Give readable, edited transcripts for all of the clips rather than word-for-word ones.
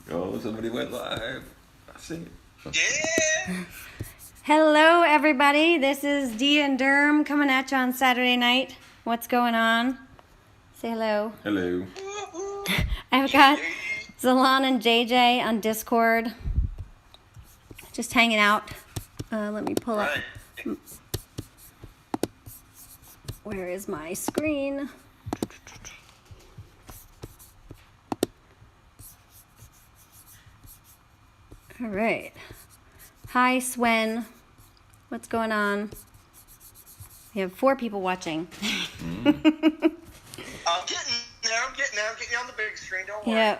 Oh, somebody went live. I see it. Yeah. Hello, everybody. This is Dee and Derm coming at you on Saturday night. What's going on? Say hello. Hello. I've got Zalon and JJ on Discord. Just hanging out. Let me pull up. Right. Where is my screen? All right. Hi, Swen. What's going on? We have 4 people watching. I'm getting there. I'm getting on the big screen. Don't worry. Yeah.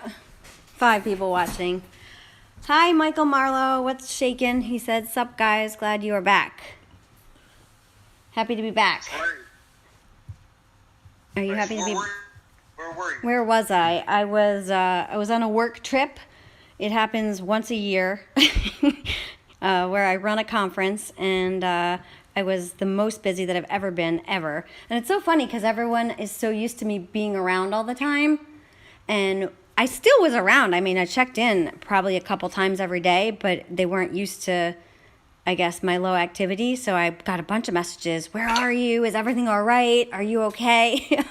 5 people watching. Hi, Michael Marlowe. What's shaking? He said, "Sup, guys. Glad you are back." Happy to be back. Are you happy to be? We're worried. Where was I? I was on a work trip. It happens once a year, where I run a conference, and I was the most busy that I've ever been, ever. And it's so funny because everyone is so used to me being around all the time, and I still was around. I mean, I checked in probably a couple times every day, but they weren't used to, I guess, my low activity. So I got a bunch of messages. Where are you? Is everything all right? Are you okay?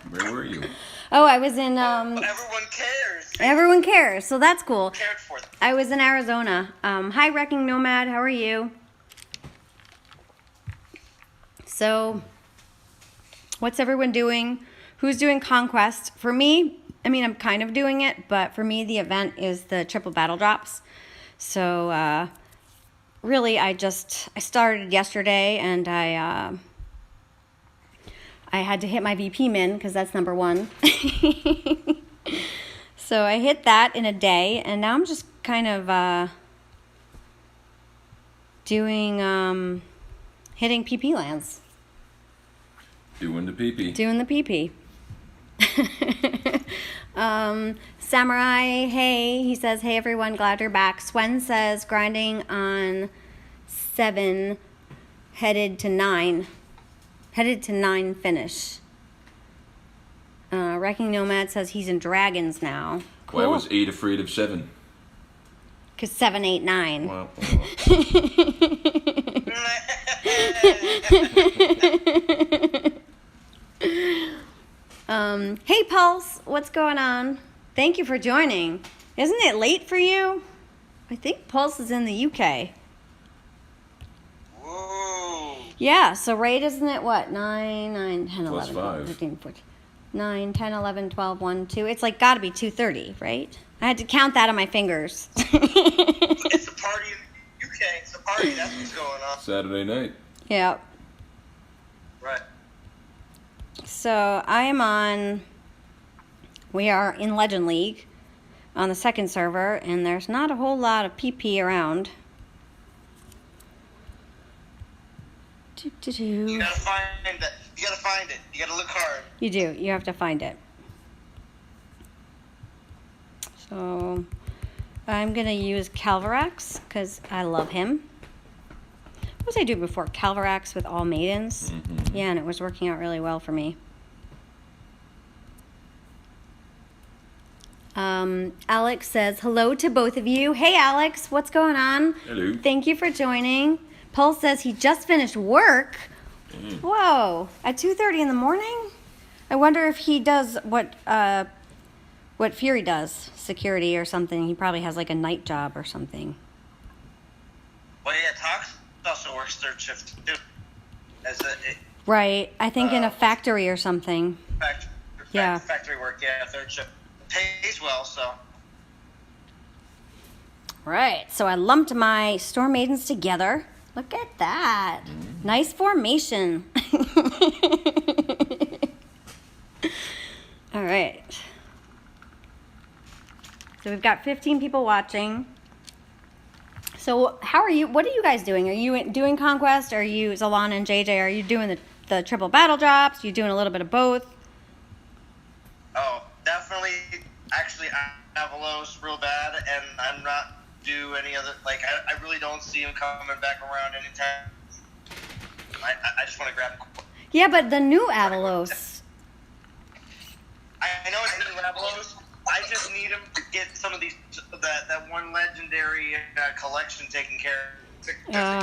Where were you? Oh, I was in... Everyone cares. Everyone cares, so that's cool. Cared for them. I was in Arizona. Hi, Wrecking Nomad. How are you? So, what's everyone doing? Who's doing Conquest? For me, I mean, I'm kind of doing it, but for me, the event is the triple battle drops. So, really, I started yesterday, and I had to hit my VP min, because that's number 1. So I hit that in a day, and now I'm just kind of doing, hitting PP lands. Doing the pee-pee. Doing the PP. Samurai, hey, he says, "Hey everyone, glad you're back." Swen says, grinding on 7, headed to 9 finish. Wrecking Nomad says he's in Dragons now. Cool. Why was 8 afraid of 7? Because 7, 8, 9. Well, Hey Pulse, what's going on? Thank you for joining. Isn't it late for you? I think Pulse is in the UK. Whoa. Yeah, so right, isn't it what? 9, 10, Plus 11, 5. 13, 14, 9, 10, 11, 12, 1, 2. It's like got to be 2:30, right? I had to count that on my fingers. It's a party in the UK. It's a party. That's what's going on. Saturday night. Yeah. Right. So we are in Legend League on the 2nd server, and there's not a whole lot of PP around. You gotta find it. You gotta find it. You gotta look hard. You do. You have to find it. So I'm going to use Calvarax because I love him. What was I doing before? Calvarax with all maidens? Mm-hmm. Yeah, and it was working out really well for me. Alex says, hello to both of you. Hey, Alex, what's going on? Hello. Thank you for joining. Paul says he just finished work. Whoa, at 2:30 in the morning? I wonder if he does what Fury does, security or something. He probably has like a night job or something. Well, yeah, Tox also works 3rd shift too. Right, I think in a factory or something. Yeah. Factory work, yeah, 3rd shift. Pays well, so. Right, so I lumped my Storm Maidens together. Look at that. Nice formation. All right. So we've got 15 people watching. So how are you? What are you guys doing? Are you doing Conquest? Are you, Zalon and JJ, are you doing the triple battle drops? Are you doing a little bit of both? Oh, definitely. Actually, Avalos real bad, and I'm not do any other. Like, I really don't see him coming back around anytime. I just want to grab him. Yeah, but the new Avalos. I know it's new Avalos. I just need him to get some of these that one legendary collection taken care of. That's a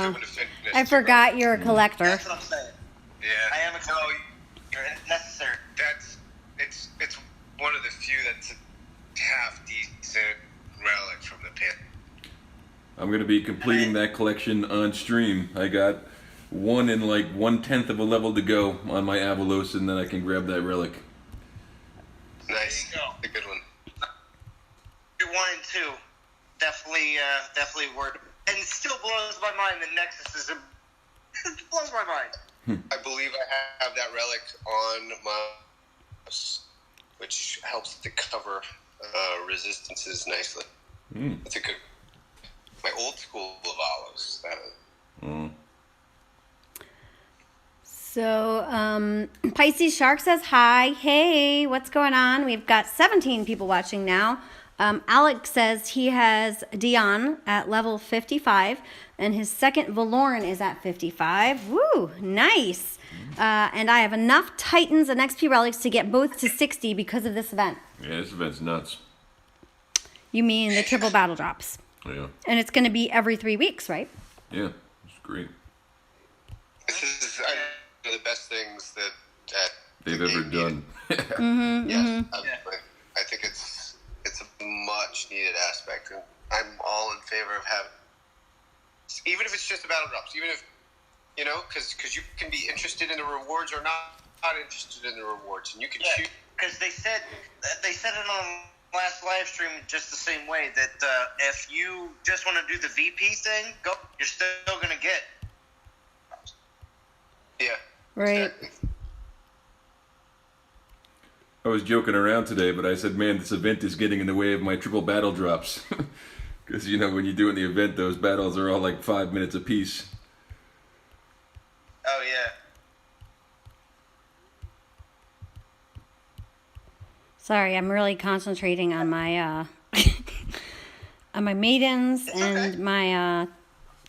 good one to finish. I forgot you're a collector. That's what I'm saying. Yeah. I am a collector. It's necessary. It's one of the few that's a half decent relic from the pit. I'm gonna be completing that collection on stream. I got one in like 1/10 of a level to go on my Avalos, and then I can grab that relic. Nice. There you go. A good one. 1 and 2, definitely worth. And it still blows my mind that Nexus is. It blows my mind. I believe I have that relic on my house, which helps to cover resistances nicely. It's a good. My old school Lavalos. So, Pisces Shark says hi. Hey, what's going on? We've got 17 people watching now. Alex says he has Dion at level 55, and his second Valoran is at 55. Woo, nice. And I have enough Titans and XP relics to get both to 60 because of this event. Yeah, this event's nuts. You mean the triple battle drops? Yeah. And it's going to be every 3 weeks, right? Yeah, it's great. This is one of the best things that They've ever done. Yes, absolutely. I think it's a much needed aspect, and I'm all in favor of having, even if it's just the battle drops, even if because you can be interested in the rewards or not interested in the rewards, and you can choose. Because they said it on last live stream just the same way that if you just want to do the VP thing, you're still gonna get. Yeah. Right. Exactly. I was joking around today, but I said, man, this event is getting in the way of my triple battle drops. Because, when you're doing the event, those battles are all like 5 minutes apiece. Oh, yeah. Sorry, I'm really concentrating on my on my maidens and my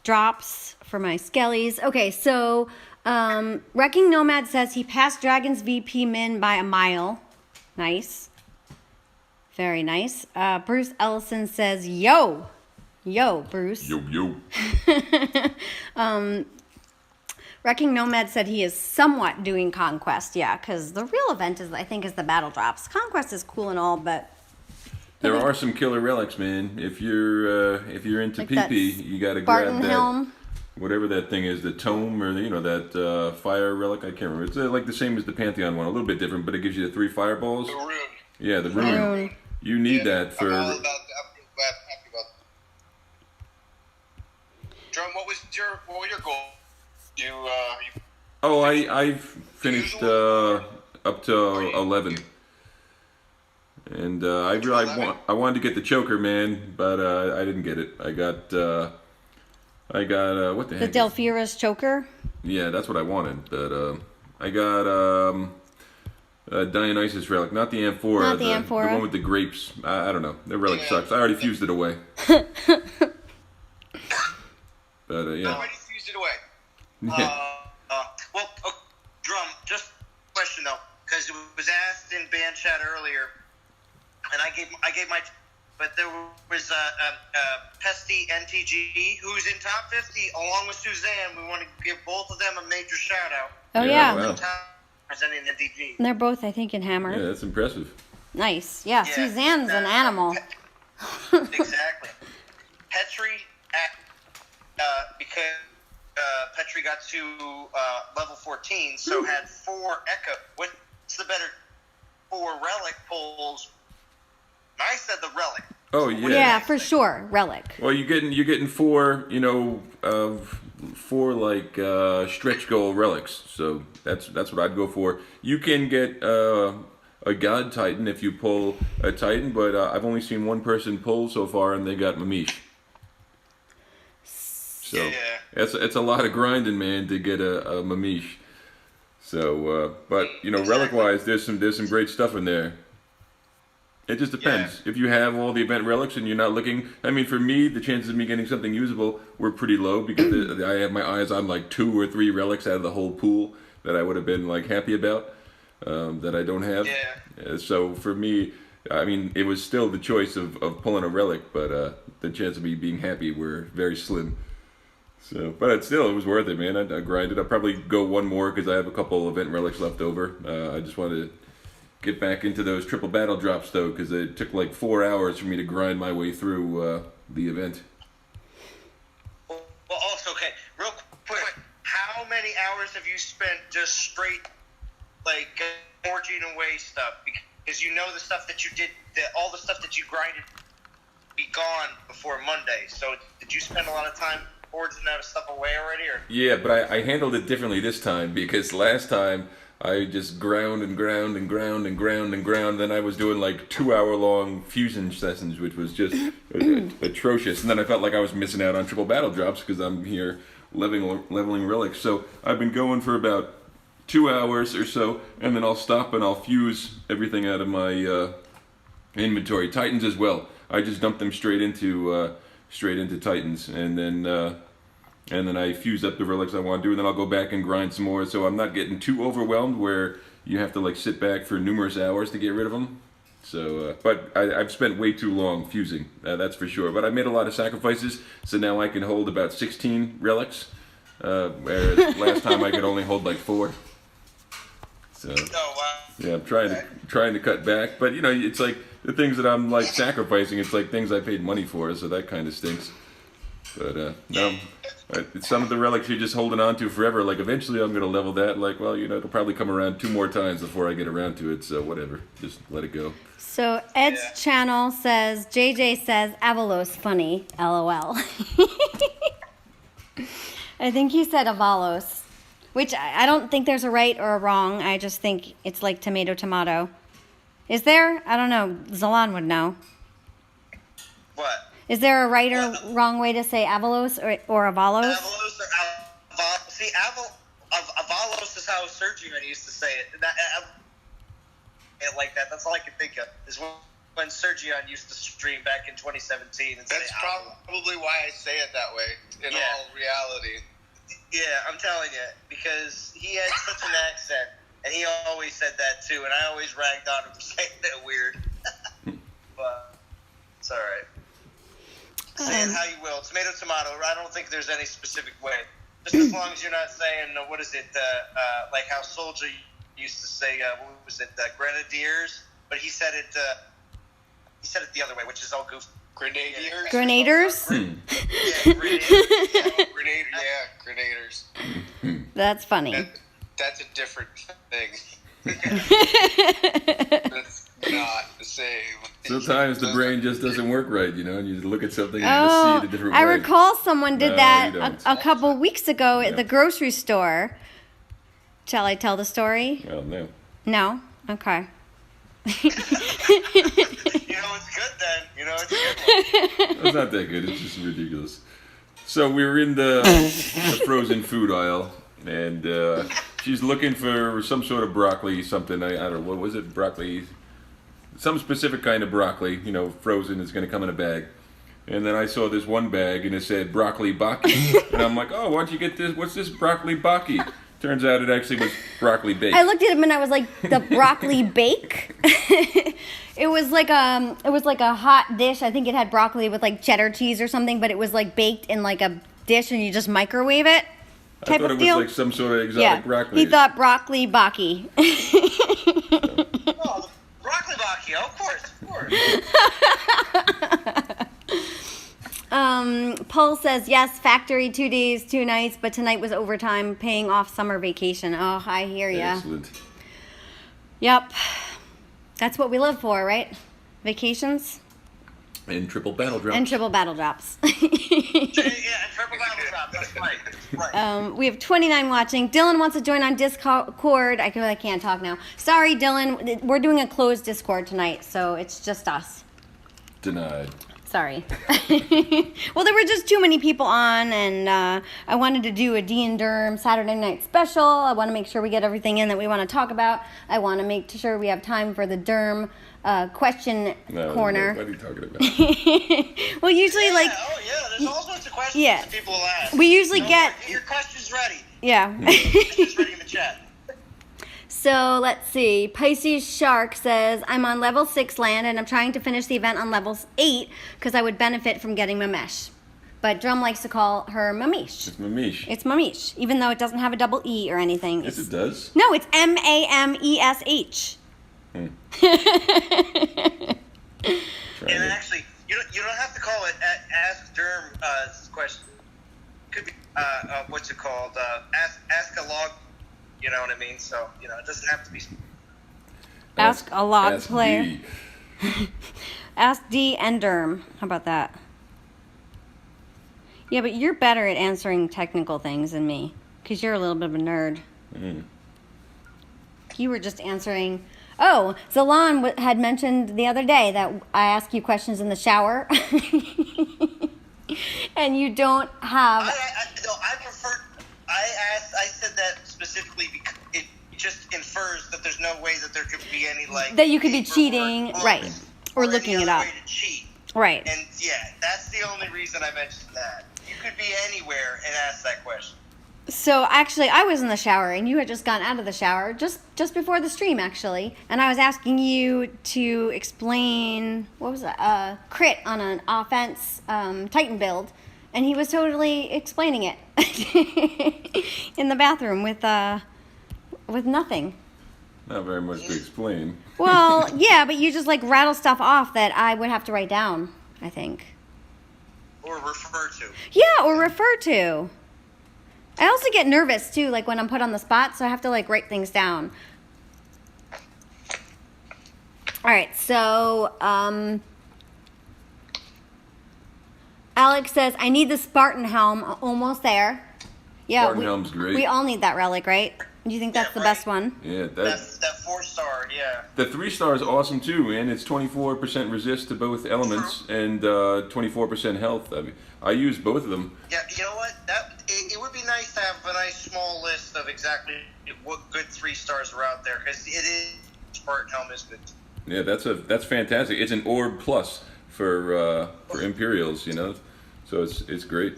drops for my skellies. Okay, so Wrecking Nomad says he passed Dragon's VP min by a mile. Nice. Very nice. Bruce Ellison says, yo, Bruce. Yo. Wrecking Nomad said he is somewhat doing Conquest, yeah, because the real event is the battle drops. Conquest is cool and all, but There are some killer relics, man. If you're into Like that PP, you got to Spartan grab that helm. whatever that thing is, the tome or that fire relic. I can't remember. It's like the same as the Pantheon one, a little bit different, but it gives you the 3 fireballs. The rune. Yeah, the rune. Rune. You need that for. I'm all about that. I'm happy about that. Drum, what was your goal? You Oh, I've finished up to 11. And I wanted to get the choker, man, but I didn't get it. I got what the The heck? Delphira's choker. Yeah, that's what I wanted. But I got Dionysus relic, not the amphora. Not the amphora. The one with the grapes. I don't know. The relic sucks. I already fused it away. But yeah. already fused it away. Drum, just a question though, because it was asked in band chat earlier, and I gave my, but there was Pesty NTG who's in top 50 along with Suzanne. We want to give both of them a major shout out. Oh Yeah, yeah, wow. Presenting NTG. they're both I think in Hammer. Yeah, that's impressive. Nice. Yeah, Yeah, Suzanne's an animal. Exactly. Petri, because Petri got to level 14, so had 4 Echo. What's the better 4 relic pulls? I said the relic. Oh yeah. Yeah, for sure. Relic. Well, you're getting 4, 4 like stretch goal relics. So that's what I'd go for. You can get a God Titan if you pull a Titan, but I've only seen one person pull so far, and they got Mamish. So Yeah. it's a lot of grinding, man, to get a Mamish. So, but relic wise, there's some great stuff in there. It just depends. If you have all the event relics and you're not looking, I mean, for me, the chances of me getting something usable were pretty low because I have my eyes on like 2 or 3 relics out of the whole pool that I would have been like happy about that I don't have. Yeah. So for me, I mean, it was still the choice of pulling a relic, but the chance of me being happy were very slim. So, but it was worth it, man. I grinded. I'll probably go one more because I have a couple event relics left over. I just wanted to get back into those triple battle drops though, because it took like 4 hours for me to grind my way through the event. Well, also, okay, real quick, how many hours have you spent just straight, like, forging away stuff? Because you know the stuff that you did, all the stuff that you grinded be gone before Monday. So did you spend a lot of time forging that stuff away already? Or? Yeah, but I handled it differently this time, because last time I just ground and ground and ground and ground and ground. Then I was doing like 2-hour-long fusion sessions, which was just atrocious. And then I felt like I was missing out on triple battle drops because I'm here leveling relics. So I've been going for about 2 hours or so, and then I'll stop and I'll fuse everything out of my inventory. Titans as well. I just dump them straight into Titans, and then I fuse up the relics I want to do, and then I'll go back and grind some more. So I'm not getting too overwhelmed where you have to like sit back for numerous hours to get rid of them. So, but I've spent way too long fusing, that's for sure. But I made a lot of sacrifices, so now I can hold about 16 relics, whereas last time I could only hold like 4. So, Oh, wow. yeah, I'm trying to cut back, but you know, it's like the things that I'm like sacrificing. It's like things I paid money for, so that kind of stinks. But no, some of the relics you're just holding on to forever. Like eventually, I'm gonna level that. Like, well, you know, it'll probably come around 2 more times before I get around to it. So whatever, just let it go. So Ed's channel says, JJ says, Avalos funny, LOL. I think he said Avalos, which I don't think there's a right or a wrong. I just think it's like tomato, tomato. Is there? I don't know. Zalan would know. What? Is there a right or wrong way to say Avalos or Avalos? Avalos or Avalos. See, Avalos is how Sergio used to say it. Like that. That's all I can think of. Is when Sergio used to stream back in 2017. And That's probably why I say it that way, in all reality. Yeah, I'm telling you. Because he had such an accent. And he always said that too. And I always ragged on him for saying that weird. But it's all right. Say it how you will. Tomato, tomato. I don't think there's any specific way. Just as long as you're not saying, what is it, like how Soldier used to say, what was it, Grenadiers? But he said it the other way, which is all goofy. Grenadiers? Grenaders? Yeah, Grenadiers. Grenaders. That's funny. That's a different thing. That's not the same. Sometimes the brain just doesn't work right, you know, and you look at something and you just see it a different way. I recall someone did No, that you don't. a couple weeks ago at the grocery store. Shall I tell the story? Well, no. No? Okay. You know it's good then. You know it's good. It's not that good. It's just ridiculous. So we were in the frozen food aisle, and she's looking for some sort of broccoli, something. I don't know, what was it? Broccoli. Some specific kind of broccoli, you know, frozen. It's going to come in a bag. And then I saw this one bag, and it said broccoli baki. And I'm like, oh, why don't you get this? What's this broccoli baki? Turns out it actually was broccoli bake. I looked at him and I was like, the broccoli bake? It was like a hot dish. I think it had broccoli with like cheddar cheese or something, but it was like baked in like a dish and you just microwave it. I thought it was like some sort of exotic broccoli. He thought broccoli baki. Oh, broccoli baki, of course. Paul says, yes, factory 2 days, 2 nights, but tonight was overtime, paying off summer vacation. Oh, I hear ya. Excellent. Yep. That's what we live for, right? Vacations? And triple battle drops. And triple battle drops. Yeah, and triple battle drop. That's right. Right. We have 29 watching. Dylan wants to join on Discord. I can't talk now. Sorry, Dylan. We're doing a closed Discord tonight, so it's just us. Denied. Sorry. Well, there were just too many people on, and I wanted to do a D&Derm Saturday night special. I want to make sure we get everything in that we want to talk about. I want to make sure we have time for the Derm question corner. What are you talking about? Well, usually, there's all sorts of questions that people will ask. We usually get your questions ready. Yeah. Questions ready in the chat. So let's see. Pisces Shark says, I'm on level 6 land and I'm trying to finish the event on level 8 because I would benefit from getting Mamesh. But Drum likes to call her Mamish. It's Mamish. It's Mamish, even though it doesn't have a double E or anything. Yes, it does. No, it's Mamesh. And actually, you don't have to call it Ask Derm question. Could be what's it called? Ask a log. You know what I mean? So it doesn't have to be. Ask a log Ask player. D. Ask D and Derm. How about that? Yeah, but you're better at answering technical things than me, because you're a little bit of a nerd. You were just answering. Oh, Zalan had mentioned the other day that I ask you questions in the shower, and you don't have. I prefer. I said that specifically because it just infers that there's no way that there could be any that you could be cheating, right, or looking it up. Way to cheat. Right. And yeah, that's the only reason I mentioned that. You could be anywhere and ask that question. So actually, I was in the shower, and you had just gotten out of the shower just before the stream, actually. And I was asking you to explain what was it, crit on an offense Titan build, and he was totally explaining it in the bathroom with nothing. Not very much to explain. Well, yeah, but you just like rattle stuff off that I would have to write down, I think. Or refer to. Yeah, or refer to. I also get nervous too, like when I'm put on the spot, so I have to like write things down. All right, so Alex says, I need the Spartan helm. Almost there. Yeah, Spartan helm's great. We all need that relic, right? Do you think that's the best one? Yeah, that 4-star, yeah. The 3-star is awesome too, man. It's 24% resist to both elements and 24% health. I use both of them. Yeah, you know what? It would be nice to have a nice small list of exactly what good 3-stars are out there, because it is Spartan helm is good. Yeah, that's fantastic. It's an orb plus for Imperials, so it's great.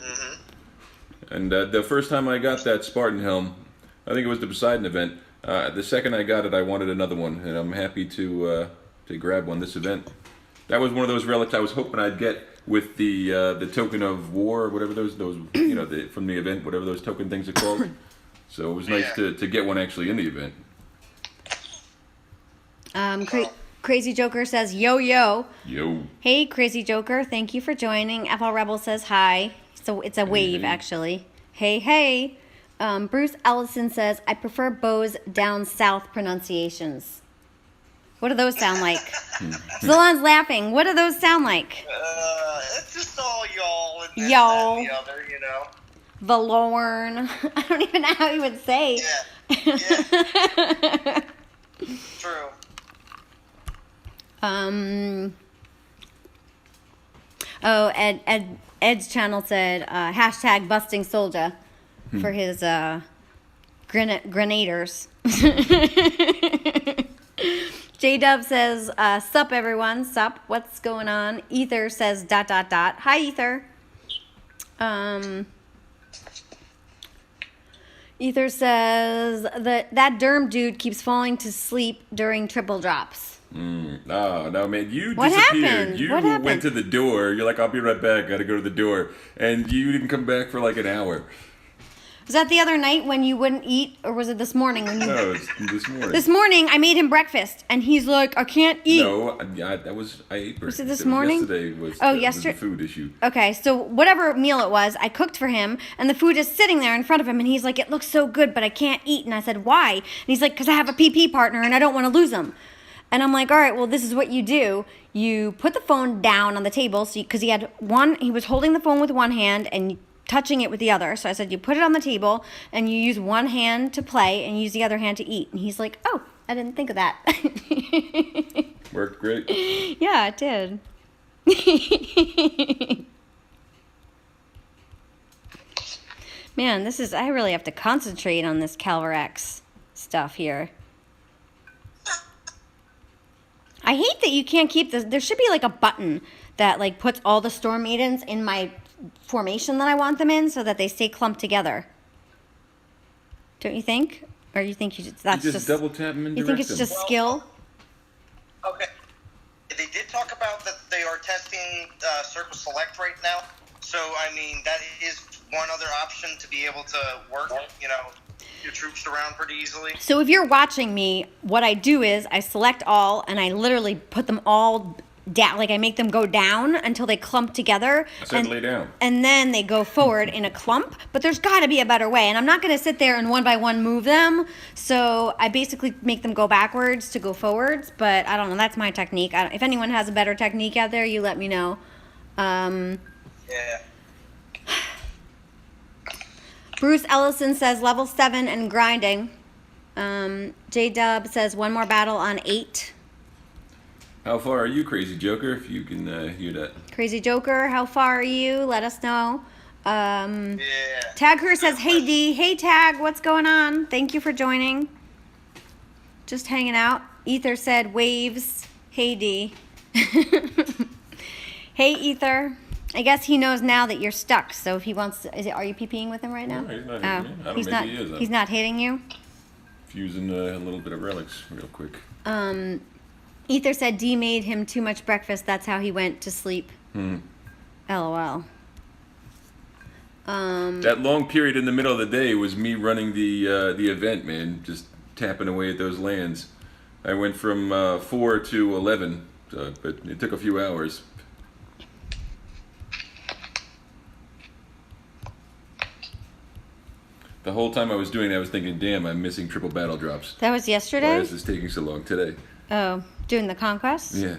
And the first time I got that Spartan helm, I think it was the Poseidon event. The second I got it, I wanted another one, and I'm happy to grab one this event. That was one of those relics I was hoping I'd get with the token of war, or whatever those from the event, whatever those token things are called. So it was nice to get one actually in the event. Crazy Joker says, yo, yo. Yo. Hey, Crazy Joker. Thank you for joining. FL Rebel says hi. So it's a wave, actually. Hey, hey. Bruce Ellison says, I prefer bows down south pronunciations. What do those sound like? Zalon's laughing. What do those sound like? It's just all y'all and this, y'all. and the other, Valorn. I don't even know how you would say. Yeah. True. Ed's channel said hashtag busting soldier for his grenaders. J-Dub says, sup everyone, sup, what's going on? Ether says ... Hi Ether. Ether says that Derm dude keeps falling to sleep during triple drops. Oh, no, man, you What disappeared. happened? You What happened? went to the door. You're like, I'll be right back. Gotta go to the door. And you didn't come back for like an hour. Was that the other night when you wouldn't eat, or was it this morning when you? No, it's this morning. This morning I made him breakfast, and he's like, I can't eat. No, I ate breakfast. Was it this morning? Yesterday was yesterday. the food issue. Okay, so whatever meal it was, I cooked for him, and the food is sitting there in front of him, and he's like, it looks so good, but I can't eat. And I said, why? And he's like, because I have a PP partner, and I don't want to lose him. And I'm like, all right, well, this is what you do. You put the phone down on the table, because he was holding the phone with one hand and touching it with the other. So I said, you put it on the table, and you use one hand to play, and use the other hand to eat. And he's like, oh, I didn't think of that. Worked great. Yeah, it did. Man, I really have to concentrate on this Calvarex stuff here. I hate that you can't keep this. There should be like a button that like puts all the Storm Maidens in my formation that I want them in so that they stay clumped together. Don't you think? Or you think that's You just double tap them and you direct think it's them. just skill? Okay. They did talk about that they are testing Circle Select right now. So, I mean, that is one other option to be able to work, your troops around pretty easily. So if you're watching me, what I do is I select all and I literally put them all down, like I make them go down until they clump together. I said lay down. And then they go forward in a clump. But there's got to be a better way. And I'm not going to sit there and one by one move them. So I basically make them go backwards to go forwards. But I don't know. That's my technique. If anyone has a better technique out there, you let me know. Yeah. Bruce Ellison says level 7 and grinding. J-Dub says one more battle on 8. How far are you, Crazy Joker, if you can hear that? Crazy Joker, how far are you? Let us know. Yeah. Tag Her says, hey D. Hey Tag, what's going on? Thank you for joining. Just hanging out. Ether said, waves. Hey D. Hey Ether. I guess he knows now that you're stuck, so if he wants to, are you PPing with him right now? No, he's not hitting me. I don't he's maybe not, he is. he's not hitting you? Fusing a little bit of relics real quick. Ether said D made him too much breakfast, that's how he went to sleep. LOL. That long period in the middle of the day was me running the event, man, just tapping away at those lands. I went from 4 to 11, but it took a few hours. The whole time I was doing that, I was thinking, damn, I'm missing triple battle drops. That was yesterday? Why is this taking so long today? Oh, doing the Conquest? Yeah.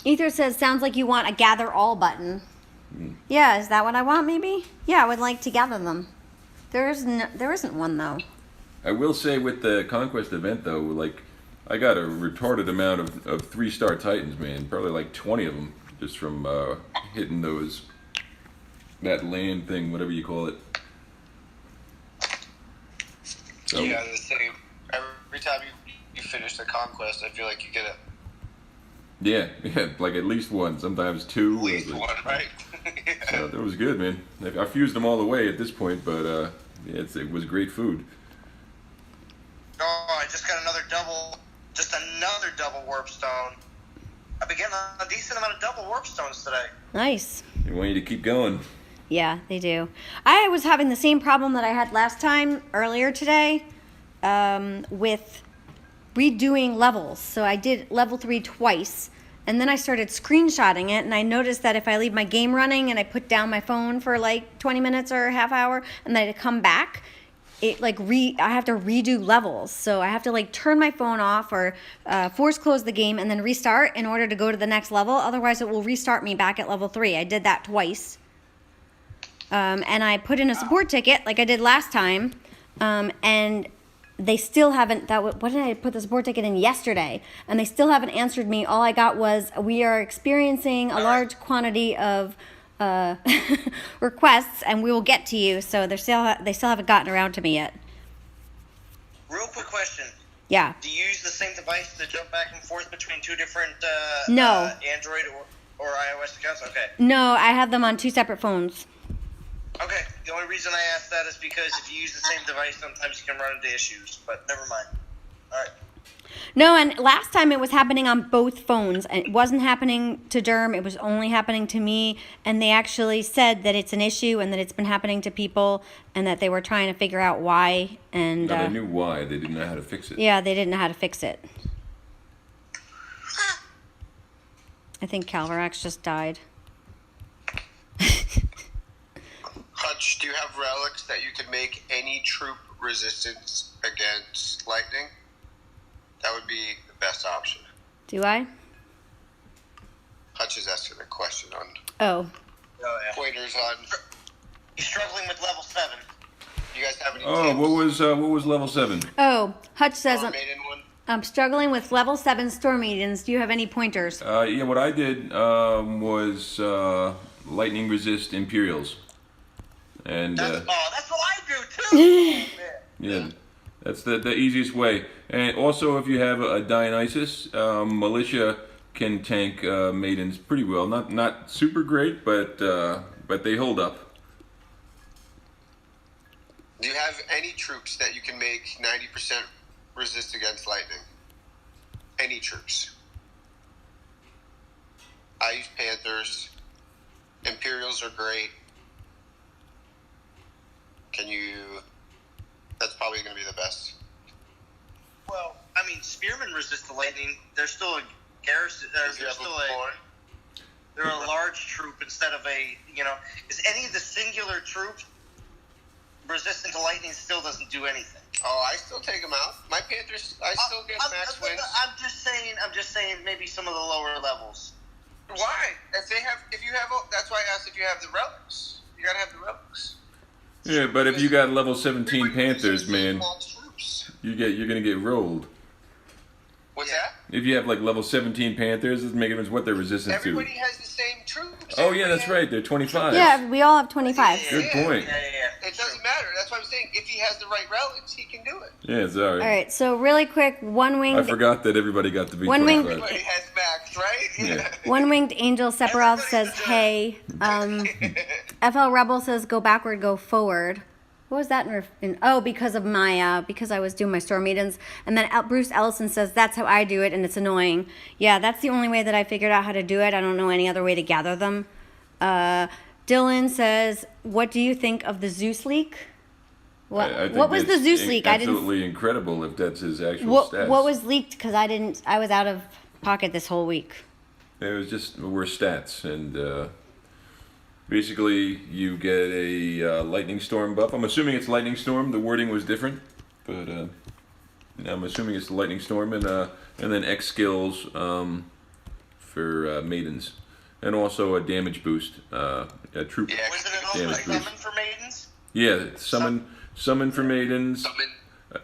Ether says, sounds like you want a gather all button. Yeah, is that what I want maybe? Yeah, I would like to gather them. There isn't one though. I will say with the Conquest event, though, like, I got a retarded amount of 3-star Titans, man. Probably like 20 of them just from hitting that land thing, whatever you call it. So, Yeah, the same. Every time you finish the Conquest, I feel like you get yeah, like at least one, sometimes 2. at least one, right? So that was good, man. I fused them all the way at this point, but yeah, it was great food. Oh, I just got another double warp stone. I've been getting a decent amount of double warp stones today. Nice. They want you to keep going. Yeah, they do. I was having the same problem that I had last time earlier today with redoing levels. So I did level 3 twice, and then I started screenshotting it, and I noticed that if I leave my game running and I put down my phone for like 20 minutes or a half hour, and then I come back, it like I have to redo levels. So I have to like turn my phone off or force close the game and then restart in order to go to the next level. Otherwise, it will restart me back at level 3. I did that twice. And I put in a support ticket like I did last time, and they still haven't. What did I put the support ticket in yesterday? And they still haven't answered me. All I got was, we are experiencing a large quantity of requests, and we will get to you. So they still haven't gotten around to me yet. Real quick question. Yeah. Do you use the same device to jump back and forth between two different No. Android or iOS accounts? Okay. No, I have them on 2 separate phones. Okay. The only reason I asked that is because if you use the same device, sometimes you can run into issues. But never mind. All right. No, and last time it was happening on both phones. It wasn't happening to Derm. It was only happening to me. And they actually said that it's an issue and that it's been happening to people and that they were trying to figure out why. And No, they knew why. They didn't know how to fix it. yeah, they didn't know how to fix it. I think Calvarax just died. Hutch, do you have relics that you can make any troop resistance against lightning? That would be the best option. Do I? Hutch is asking a question on Oh. Oh, yeah. pointers on. He's struggling with level 7. You guys have any Oh, tips? what was level 7? Oh, Hutch says, Or maiden one? I'm struggling with level 7 storm maidens. Do you have any pointers? Yeah, what I did was lightning resist Imperials. And That's what I do too. yeah, that's the easiest way. And also, if you have a Dionysus, militia can tank maidens pretty well. Not super great, but they hold up. Do you have any troops that you can make 90% resist against lightning? Any troops? I use Panthers. Imperials are great. That's probably going to be the best. Well, I mean, spearmen resist the lightning. They're still a garrison. They're a large troop instead of is any of the singular troops resistant to lightning still doesn't do anything. Oh, I still take them out. My Panthers, I still get max wins. I'm just saying maybe some of the lower levels. Why? That's why I asked if you have the relics. You gotta have the relics. Yeah, but if you got level 17 Panthers, man, you're gonna get rolled. What's that? If you have like level 17 Panthers, it's making what they're resistant Everybody to. has the same troops. Oh yeah, that's right. They're 25. Yeah, we all have 25. Good point. Yeah. It doesn't matter. That's why I'm saying if he has the right relics, he can do it. Yeah, it's alright. All right, so really quick, one-winged... I forgot that everybody got to be One wing- 25. Everybody has max, right? Yeah. One-winged angel Sephiroth says, hey. FL Rebel says, go backward, go forward. What was that because of my, because I was doing my store meetings. And then Bruce Ellison says, that's how I do it, and it's annoying. Yeah, that's the only way that I figured out how to do it. I don't know any other way to gather them. Dylan says, what do you think of the Zeus leak? I think What was the it's Zeus leak? Absolutely incredible if that's his actual What stats. was leaked? Because I was out of pocket this whole week. It was just were stats, and basically you get a lightning storm buff. I'm assuming it's lightning storm. The wording was different, but I'm assuming it's the lightning storm, and then X skills for maidens, and also a damage boost, a troop. Yeah, Was it an also damage summon boost. for maidens? Yeah, summon for maidens.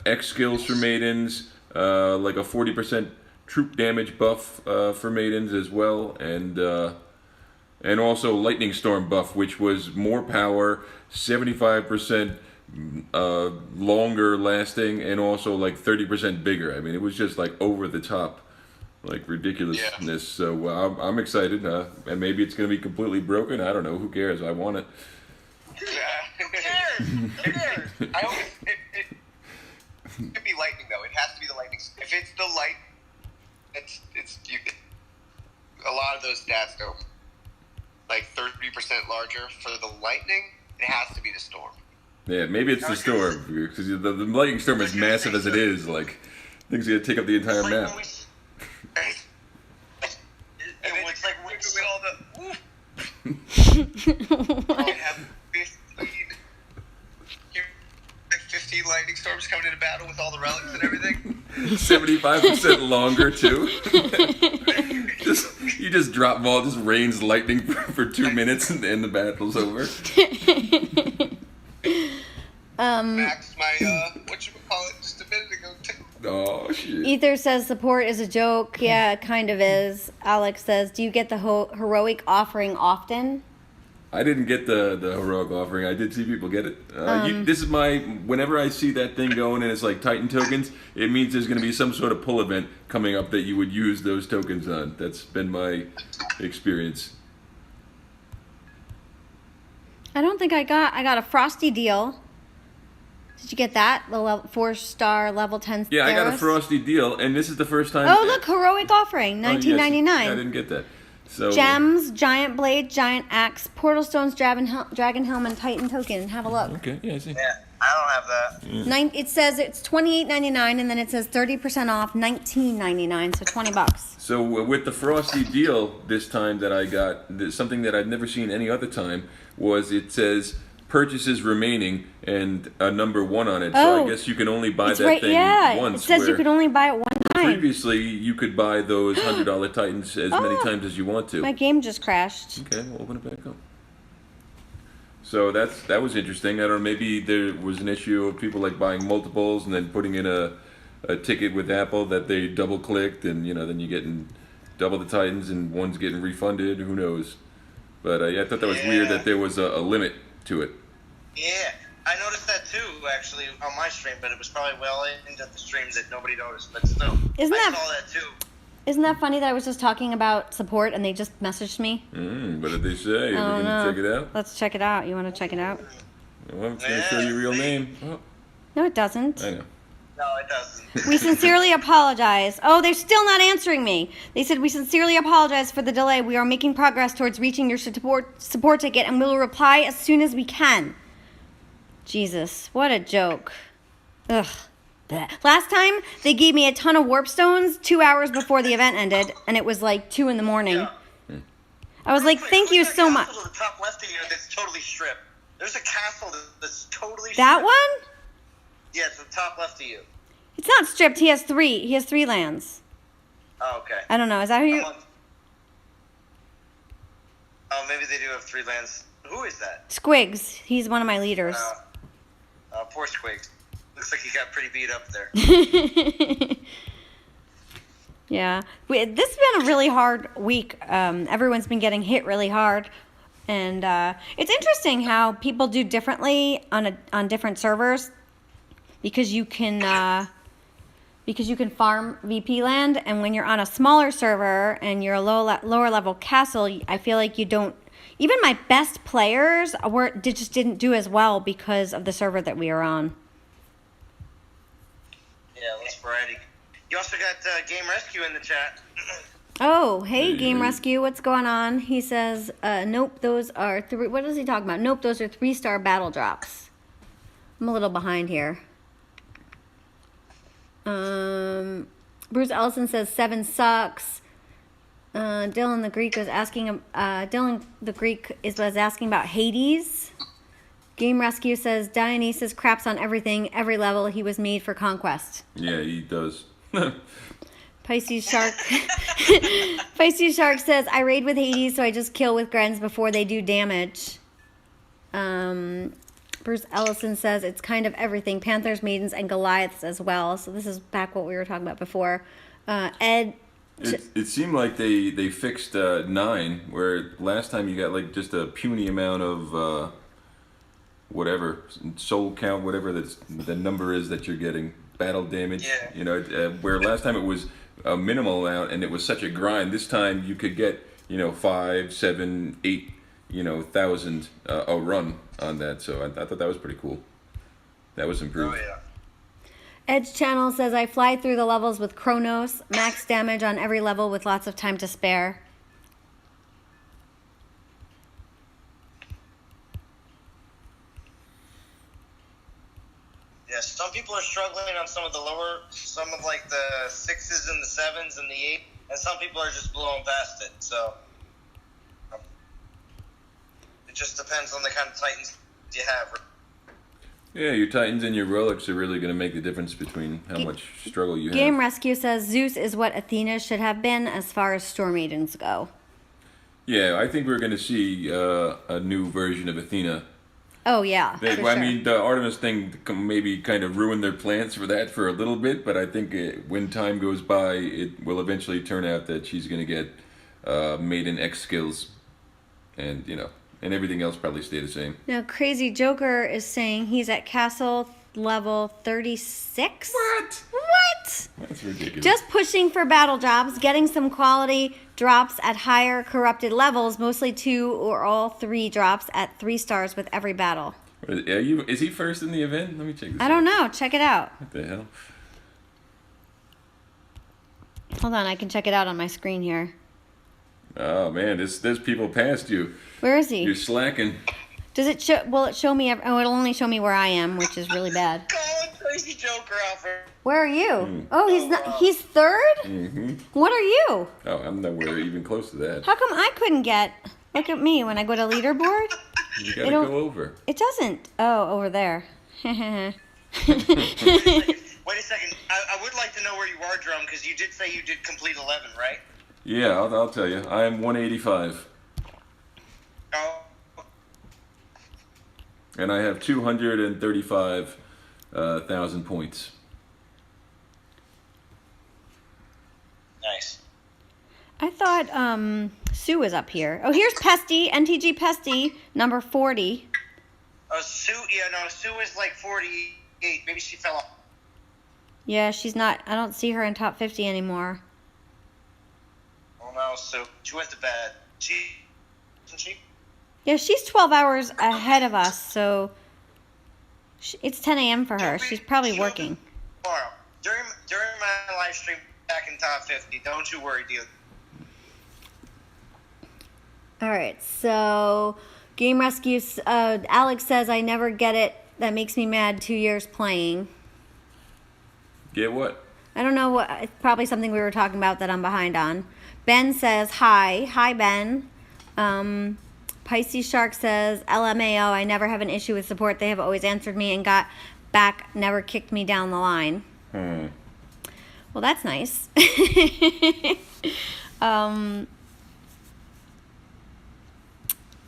X skills for maidens, like a 40% troop damage buff for maidens as well, and also lightning storm buff, which was more power, 75% longer lasting, and also like 30% bigger. I mean, it was just like over the top, like ridiculousness. Yeah. So I'm excited, and maybe it's gonna be completely broken. I don't know. Who cares? I want it. Who cares? Who cares? I hope it could be lightning though. It has to be the lightning. If it's the light, a lot of those stats go like 30% larger for the lightning. It has to be the storm. Yeah, maybe it's the storm, because the lightning storm is massive as it is. Like, things gonna take up the entire It's like map. when we- And then it's like with all the have 15 lightning storms coming into battle with all the relics and everything. 75% longer too. You just drop ball, just rains lightning for 2 minutes, and then the battle's over. Max my whatchamacallit just a minute ago too. Oh shit. Ether says support is a joke. Yeah, it kind of is. Alex says, do you get the heroic offering often? I didn't get the heroic offering. I did see people get it. This is whenever I see that thing going and it's like Titan tokens, it means there's going to be some sort of pull event coming up that you would use those tokens on. That's been my experience. I don't think I got a frosty deal. Did you get that? The 4-star level 10 Yeah, I got a Theros? frosty deal, and this is the first time. Oh, look, heroic offering, Oh, yes. $19.99. Yeah, I didn't get that. So Gems, giant blade, giant axe, portal stones, dragon helm, and titan token. Have a look. Okay, yeah, I see. Yeah, I don't have that. It says it's $28.99, and then it says 30% off, $19.99, so $20. So with the frosty deal this time that I got, something that I've never seen any other time was it says purchases remaining and a number 1 on it. So Oh, I guess you can only buy It's that right, thing yeah. once. It says you where could only buy it one time. previously you could buy those $100 Titans as many times as you want to. My game just crashed. Okay, we'll open it back up. So that was interesting. I don't know, maybe there was an issue of people like buying multiples and then putting in a ticket with Apple that they double clicked, and then you're getting double the Titans and one's getting refunded. Who knows? But I thought that was weird that there was a limit to it. Yeah, I noticed that too, actually, on my stream, but it was probably well into the streams that nobody noticed. But still, Isn't I that- saw that too. Isn't that funny that I was just talking about support and they just messaged me? What did they say? Are we I don't going to know. check it out? Let's check it out. You want to check it out? Well, it's going to show your real name. Oh, No, it doesn't. I know. No, it doesn't. We sincerely apologize. Oh, they're still not answering me. They said, we sincerely apologize for the delay. We are making progress towards reaching your support ticket, and we will reply as soon as we can. Jesus, what a joke. Ugh. Blech. Last time, they gave me a ton of warp stones 2 hours before the event ended, and it was like 2 in the morning. Yeah. I was like, thank you so much. There's a castle to the top left of you that's totally stripped. There's a castle that's totally That stripped. one? Yeah, it's the top left of you. It's not stripped. He has 3. He has 3 lands. Oh, okay. I don't know. Is that who you... Oh, maybe they do have 3 lands. Who is that? Squigs. He's one of my leaders. Poor Squigs. Looks like he got pretty beat up there. Yeah. This has been a really hard week. Everyone's been getting hit really hard. And it's interesting how people do differently on different servers because you can farm VP land, and when you're on a smaller server and you're a lower level castle, I feel like you don't. Even my best players just didn't do as well because of the server that we are on. Yeah, less variety. You also got Game Rescue in the chat. Oh, hey, Game Rescue, what's going on? He says, nope, those are 3. What is he talking about? Nope, those are 3-star battle drops. I'm a little behind here. Bruce Ellison says 7 sucks. Dylan the Greek was asking. Was asking about Hades. Game Rescue says Dionysus craps on everything, every level. He was made for Conquest. Yeah, he does. Pisces Shark. Pisces Shark says I raid with Hades, so I just kill with Grens before they do damage. Bruce Ellison says it's kind of everything. Panthers, Maidens, and Goliaths as well. So this is back what we were talking about before. Ed. It seemed like they fixed 9, where last time you got like just a puny amount of whatever soul count, whatever the number is that you're getting, battle damage. Yeah. You know, where last time it was a minimal amount and it was such a grind. This time you could get 5, 7, 8 thousand a run on that. So I thought that was pretty cool. That was improved. Oh yeah. Edge Channel says I fly through the levels with Chronos, max damage on every level with lots of time to spare. Yeah, some people are struggling on some of like the 6s and the 7s and the 8, and some people are just blowing past it. So it just depends on the kind of Titans you have. Yeah, your Titans and your Relics are really going to make the difference between how much struggle you have. Game Rescue says Zeus is what Athena should have been as far as Storm Maidens go. Yeah, I think we're going to see a new version of Athena. Oh, yeah, for sure. I mean, the Artemis thing maybe kind of ruined their plans for that for a little bit, but I think when time goes by, it will eventually turn out that she's going to get Maiden X skills, and and everything else probably stay the same. Now, Crazy Joker is saying he's at castle level 36. What? What? That's ridiculous. Just pushing for battle jobs, getting some quality drops at higher corrupted levels, mostly 2 or all 3 drops at 3 stars with every battle. Is he first in the event? Let me check this I don't know. Check it out. What the hell? Hold on, I can check it out on my screen here. Oh man, there's people past you. Where is he? You're slacking. Does it show? Will it show me? Oh, it'll only show me where I am, which is really bad. Calling Crazy Joker out for. Where are you? Oh, he's not. He's third. Mm-hmm. What are you? Oh, I'm nowhere even close to that. How come I couldn't get? Look at me when I go to leaderboard. You gotta go over. It doesn't. Oh, over there. Wait a second. I would like to know where you are, Drum, because you did say you did complete 11, right? Yeah, I'll tell you. I am 185. Oh. And I have 235,000 points. Nice. I thought Sue was up here. Oh, here's Pesty, NTG Pesty, number 40. Oh, Sue. Yeah, no, Sue is like 48. Maybe she fell off. Yeah, she's not. I don't see her in top 50 anymore. Oh no, Sue. She went to bed. Isn't she? Yeah, she's 12 hours ahead of us, so It's 10 a.m. for her. She's probably working. Tomorrow. During my live stream back in top 50. Don't you worry, dude. All right, so Game Rescue, Alex says, I never get it. That makes me mad. 2 years playing. Get what? I don't know what. It's probably something we were talking about that I'm behind on. Ben says, hi. Hi, Ben. Pisces Shark says, LMAO, I never have an issue with support. They have always answered me and got back, never kicked me down the line. Well, that's nice.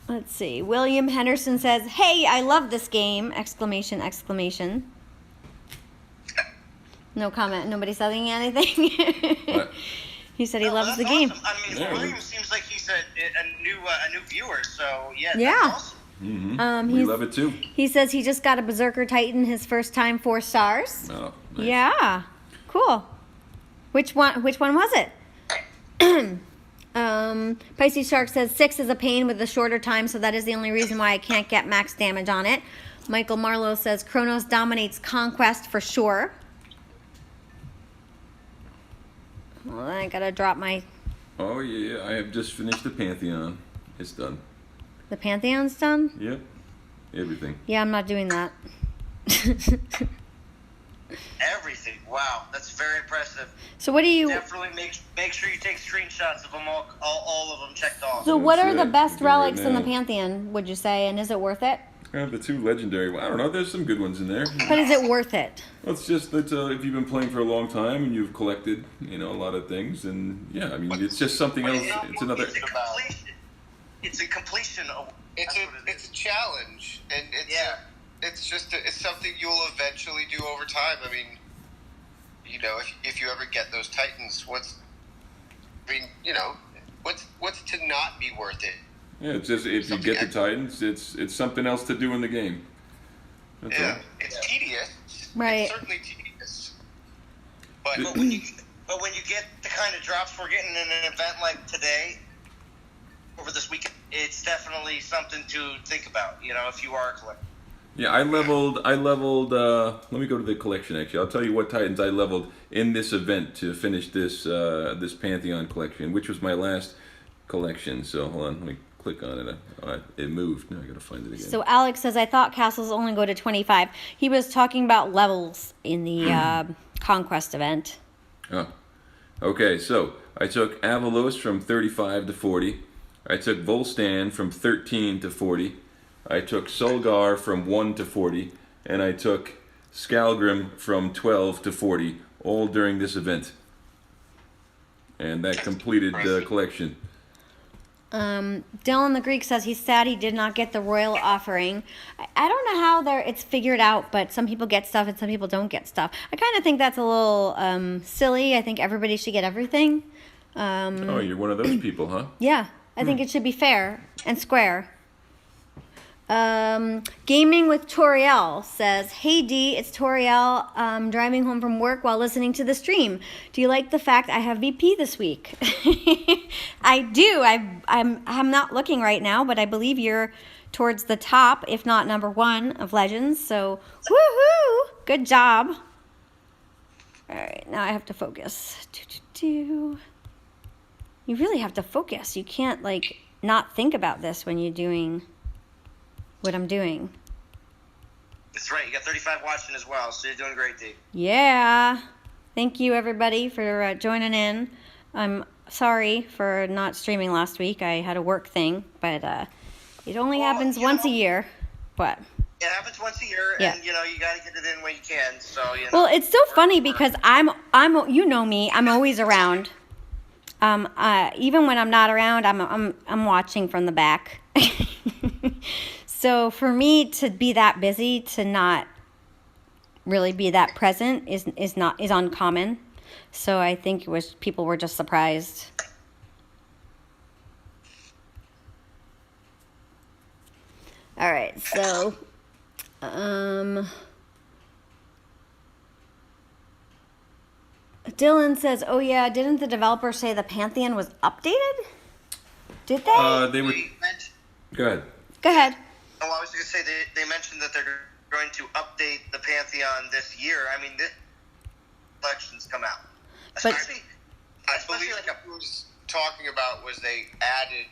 Let's see. William Henderson says, hey, I love this game! Exclamation, exclamation. No comment. Nobody saying anything? What? He said he loves the That's game. awesome. I mean, Yeah. William seems like he's a new viewer, so yeah. Yeah. That's awesome. We love it too. He says he just got a Berserker Titan his first time, 4 stars. Oh, nice. Yeah. Cool. Which one was it? Pisces Shark says 6 is a pain with a shorter time, so that is the only reason why I can't get max damage on it. Michael Marlowe says Kronos dominates Conquest for sure. Well, I gotta drop my... Oh yeah, I have just finished the Pantheon. It's done. The Pantheon's done? Yep. Everything. Yeah, I'm not doing that. Everything. Wow, that's very impressive. So what do you... Definitely make sure you take screenshots of them all of them checked off. So what are the That's it. best We're doing it relics in the now. Pantheon, would you say? And is it worth it? The 2 legendary. I don't know. There's some good ones in there. But is it worth it? Well, it's just that if you've been playing for a long time and you've collected, a lot of things, and yeah, I mean, it's just something else. It's another. It's a completion. It's a completion of. It's a challenge, and it's something you'll eventually do over time. I mean, if you ever get those Titans, what's to not be worth it? Yeah, it's just if you get the Titans, it's something else to do in the game. That's all. It's tedious. Right. It's certainly tedious. But But when you get the kind of drops we're getting in an event like today, over this weekend, it's definitely something to think about. If you are a collector. Yeah, I leveled. Let me go to the collection. Actually, I'll tell you what Titans I leveled in this event to finish this this Pantheon collection, which was my last collection. So hold on, let me click on it. It moved. Now I gotta find it again. So Alex says, I thought castles only go to 25. He was talking about levels in the Conquest event. Oh, okay. So I took Avalos from 35 to 40. I took Volstan from 13 to 40. I took Solgar from 1 to 40. And I took Skalgrim from 12 to 40, all during this event. And that completed the collection. Dylan the Greek says he's sad he did not get the royal offering. I don't know how it's figured out, but some people get stuff and some people don't get stuff. I kind of think that's a little silly. I think everybody should get everything. Oh, you're one of those people, huh? Yeah, I think it should be fair and square. Gaming with Toriel says, hey D, it's Toriel. Driving home from work while listening to the stream. Do you like the fact I have VP this week? I do. I'm not looking right now, but I believe you're towards the top, if not number 1 of Legends. So, woohoo! Good job. All right, now I have to focus. You really have to focus. You can't not think about this when you're doing what I'm doing. That's right. You got 35 watching as well, so you're doing great, D. Yeah. Thank you, everybody, for joining in. I'm sorry for not streaming last week. I had a work thing, but it only happens once a year. What? It happens once a year, and you got to get it in when you can. So Well, it's so funny because I'm you know me. I'm always around. Even when I'm not around, I'm watching from the back. So for me to be that busy, to not really be that present is uncommon. So I think people were just surprised. All right, so Dylan says, "Oh yeah, didn't the developer say the Pantheon was updated? Did they?" They were. Go ahead. Go ahead. Oh, I was going to say they mentioned that they're going to update the Pantheon this year. I mean, this collections come out. Especially I believe like what he was talking about was they added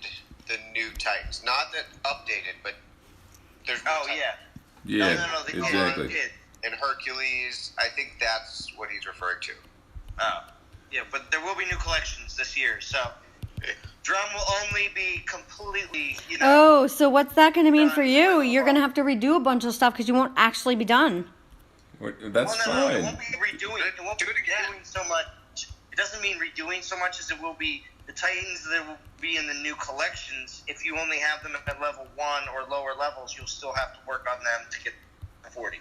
the new Titans. Not that updated, but there's more Titans. Yeah, No, they exactly. did. And Hercules, I think that's what he's referring to. Oh, yeah, but there will be new collections this year, so Drum will only be completely, Oh, so what's that going to mean for you? You're going to have to redo a bunch of stuff because you won't actually be done. That's no, it fine. won't be redoing. It won't be redoing so much. It doesn't mean redoing so much as it will be the Titans that will be in the new collections. If you only have them at level 1 or lower levels, you'll still have to work on them to get 40.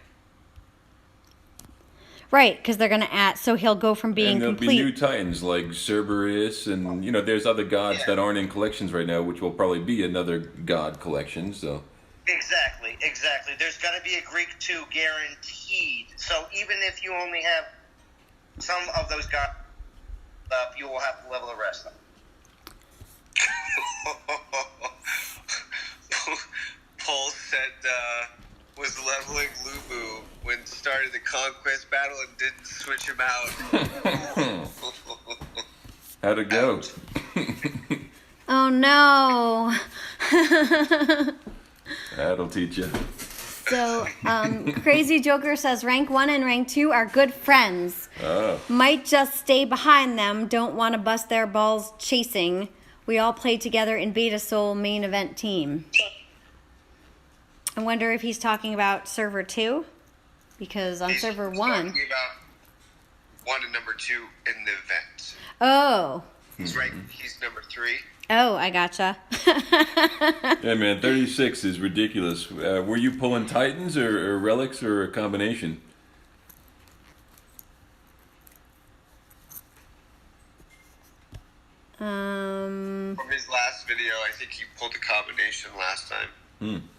Right, because they're going to add, so he'll go from being And there'll complete. be new Titans like Cerberus, and there's other gods that aren't in collections right now, which will probably be another god collection. So Exactly. There's going to be a Greek 2 guaranteed. So even if you only have some of those gods up, you will have to level the rest up. Paul said was leveling Lubu when started the Conquest battle and didn't switch him out. how'd it go? Oh, no. That'll teach you. So, Crazy Joker says rank 1 and rank 2 are good friends. Oh, Might just stay behind them. Don't want to bust their balls chasing. We all play together in Beta Soul main event team. I wonder if he's talking about server 2, because on server 1. Talking about 1 and number 2 in the event. Oh. He's number 3. Oh, I gotcha. yeah, man, 36 is ridiculous. Were you pulling Titans or relics or a combination? From his last video, I think he pulled a combination last time.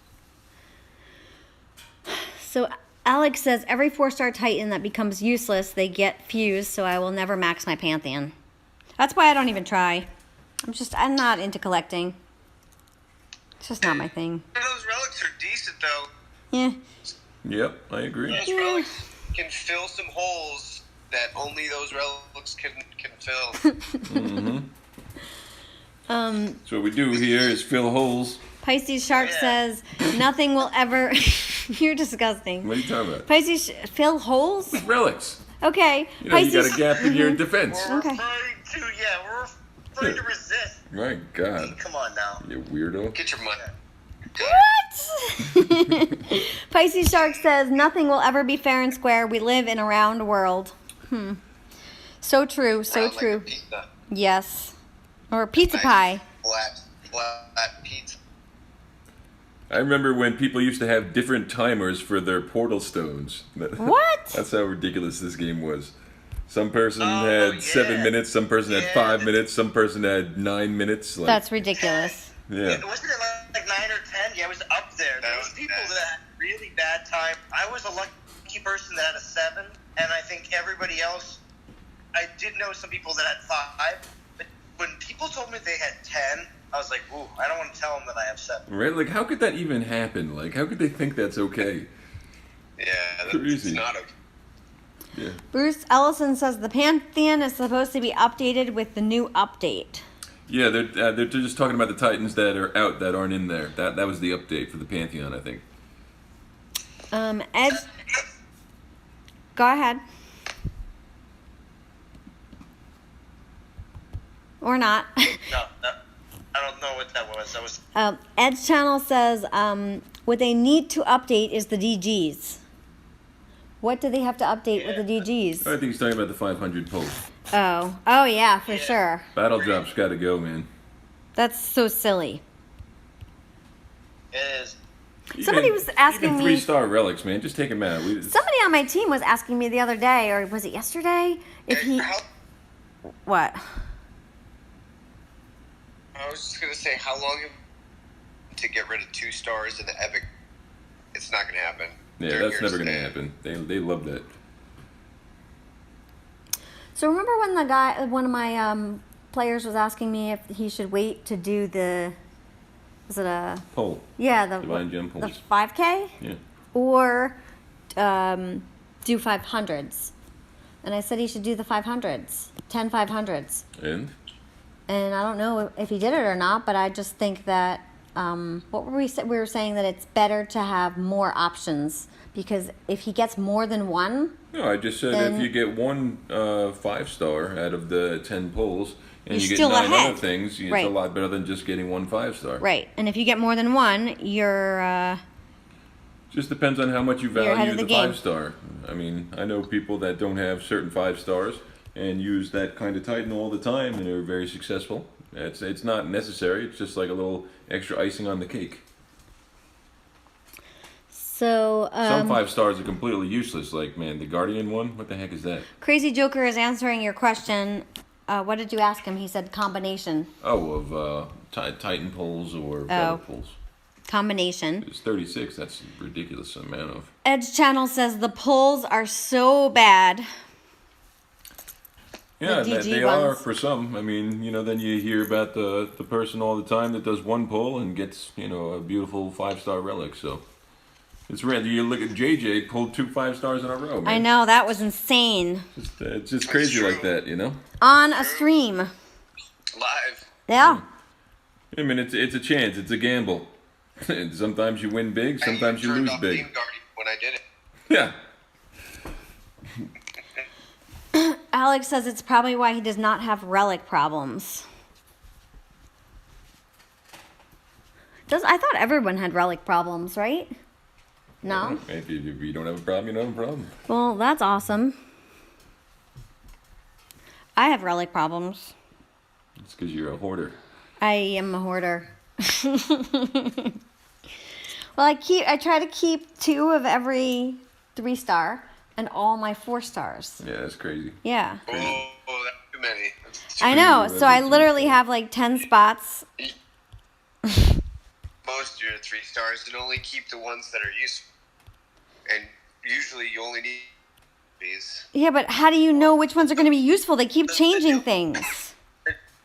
So Alex says every 4-star Titan that becomes useless, they get fused, so I will never max my Pantheon. That's why I don't even try. I'm not into collecting. It's just not my thing. Those relics are decent, though. Yeah. Yep, I agree. Those relics can fill some holes that only those relics can fill. So what we do here is fill holes. Pisces Shark says nothing will ever... You're disgusting. What are you talking about? Pisces fill holes? Relics. Okay. You Pisces... got a gap in your defense. We're Okay. referring to resist. My God. Come on now. You weirdo. Get your money. What? Pisces Shark says nothing will ever be fair and square. We live in a round world. So true. So Round like true. a pizza. Yes. Or pizza Nice pie. Flat pizza. I remember when people used to have different timers for their portal stones. What? That's how ridiculous this game was. Some person Oh, had yeah. 7 minutes, some person had 5 minutes, some person had 9 minutes. Like, That's ridiculous. yeah. Wasn't it like 9 or 10? Yeah, it was up there. There was people that had really bad time. I was a lucky person that had a 7, and I think everybody else, I did know some people that had 5, but when people told me they had 10, I was like, ooh, I don't want to tell them that I have 7. Right? Like, how could that even happen? Like, how could they think that's okay? Yeah, that's Crazy. not okay. Yeah. Bruce Ellison says the Pantheon is supposed to be updated with the new update. Yeah, they're just talking about the Titans that are out that aren't in there. That was the update for the Pantheon, I think. Ed, go ahead. Or not. No, I don't know what that was. That was Ed's channel says what they need to update is the DGs. What do they have to update with the DGs? I think he's talking about the 500 pulse. Oh yeah, for sure. Battle drop's got to go, man. That's so silly. it is. Somebody was asking even me- 3-star relics, man. Just take them out. Somebody on my team was asking me the other day, or was it yesterday, if he... What? I was just gonna say, how long to get rid of 2 stars in the epic? It's not gonna happen. Yeah, They're that's here never to going to stay. happen. They love that. So remember when one of my players was asking me if he should wait to do the... Was it a... Pull. Yeah, the Divine Gem the pulls. 5K? Yeah. Or do 500s. And I said he should do the 500s, 10 500s. And And I don't know if he did it or not, but I just think that, what were we saying? We were saying that it's better to have more options, because if he gets more than one, no, I just said Then- if you get one 5-star out of the 10 pulls, and You're you get still 9 ahead. other things, it's Right. a lot better than just getting one 5-star. right. And if you get more than one, you're, Just depends on how much you You're ahead value of the the game. 5-star. I mean, I know people that don't have certain 5-stars and use that kind of Titan all the time, and they're very successful. It's not necessary. It's just like a little extra icing on the cake. so, Some 5-stars are completely useless. Like, man, the Guardian one. What the heck is that? Crazy Joker is answering your question. What did you ask him? He said combination. Oh, of Titan pulls or Feather pulls. Combination. It's 36. That's a ridiculous amount of. Edge Channel says the pulls are so bad. Yeah, DG they are ones. for some. I mean, then you hear about the person all the time that does one pull and gets, a beautiful 5-star relic. So it's rare. You look at JJ pulled 2 5-stars in a row, man. I know, that was insane. It's just crazy true. like that, On a stream. Live. Yeah. I mean, it's a chance. It's a gamble. Sometimes you win big. Sometimes you turned lose off big. Team Guardian when I did it. Yeah. Alex says it's probably why he does not have relic problems. I thought everyone had relic problems, right? No? If you don't have a problem, you don't have a problem. Well, that's awesome. I have relic problems. It's because you're a hoarder. I am a hoarder. Well, I try to keep 2 of every 3-star and all my 4-stars. Yeah, that's crazy. Yeah. Oh, that's too many. That's I know. Two So I every literally 3-star. have like 10 spots. most of your 3-stars and only keep the ones that are useful. And usually you only need these. Yeah, but how do you know which ones are going to be useful? They keep changing things.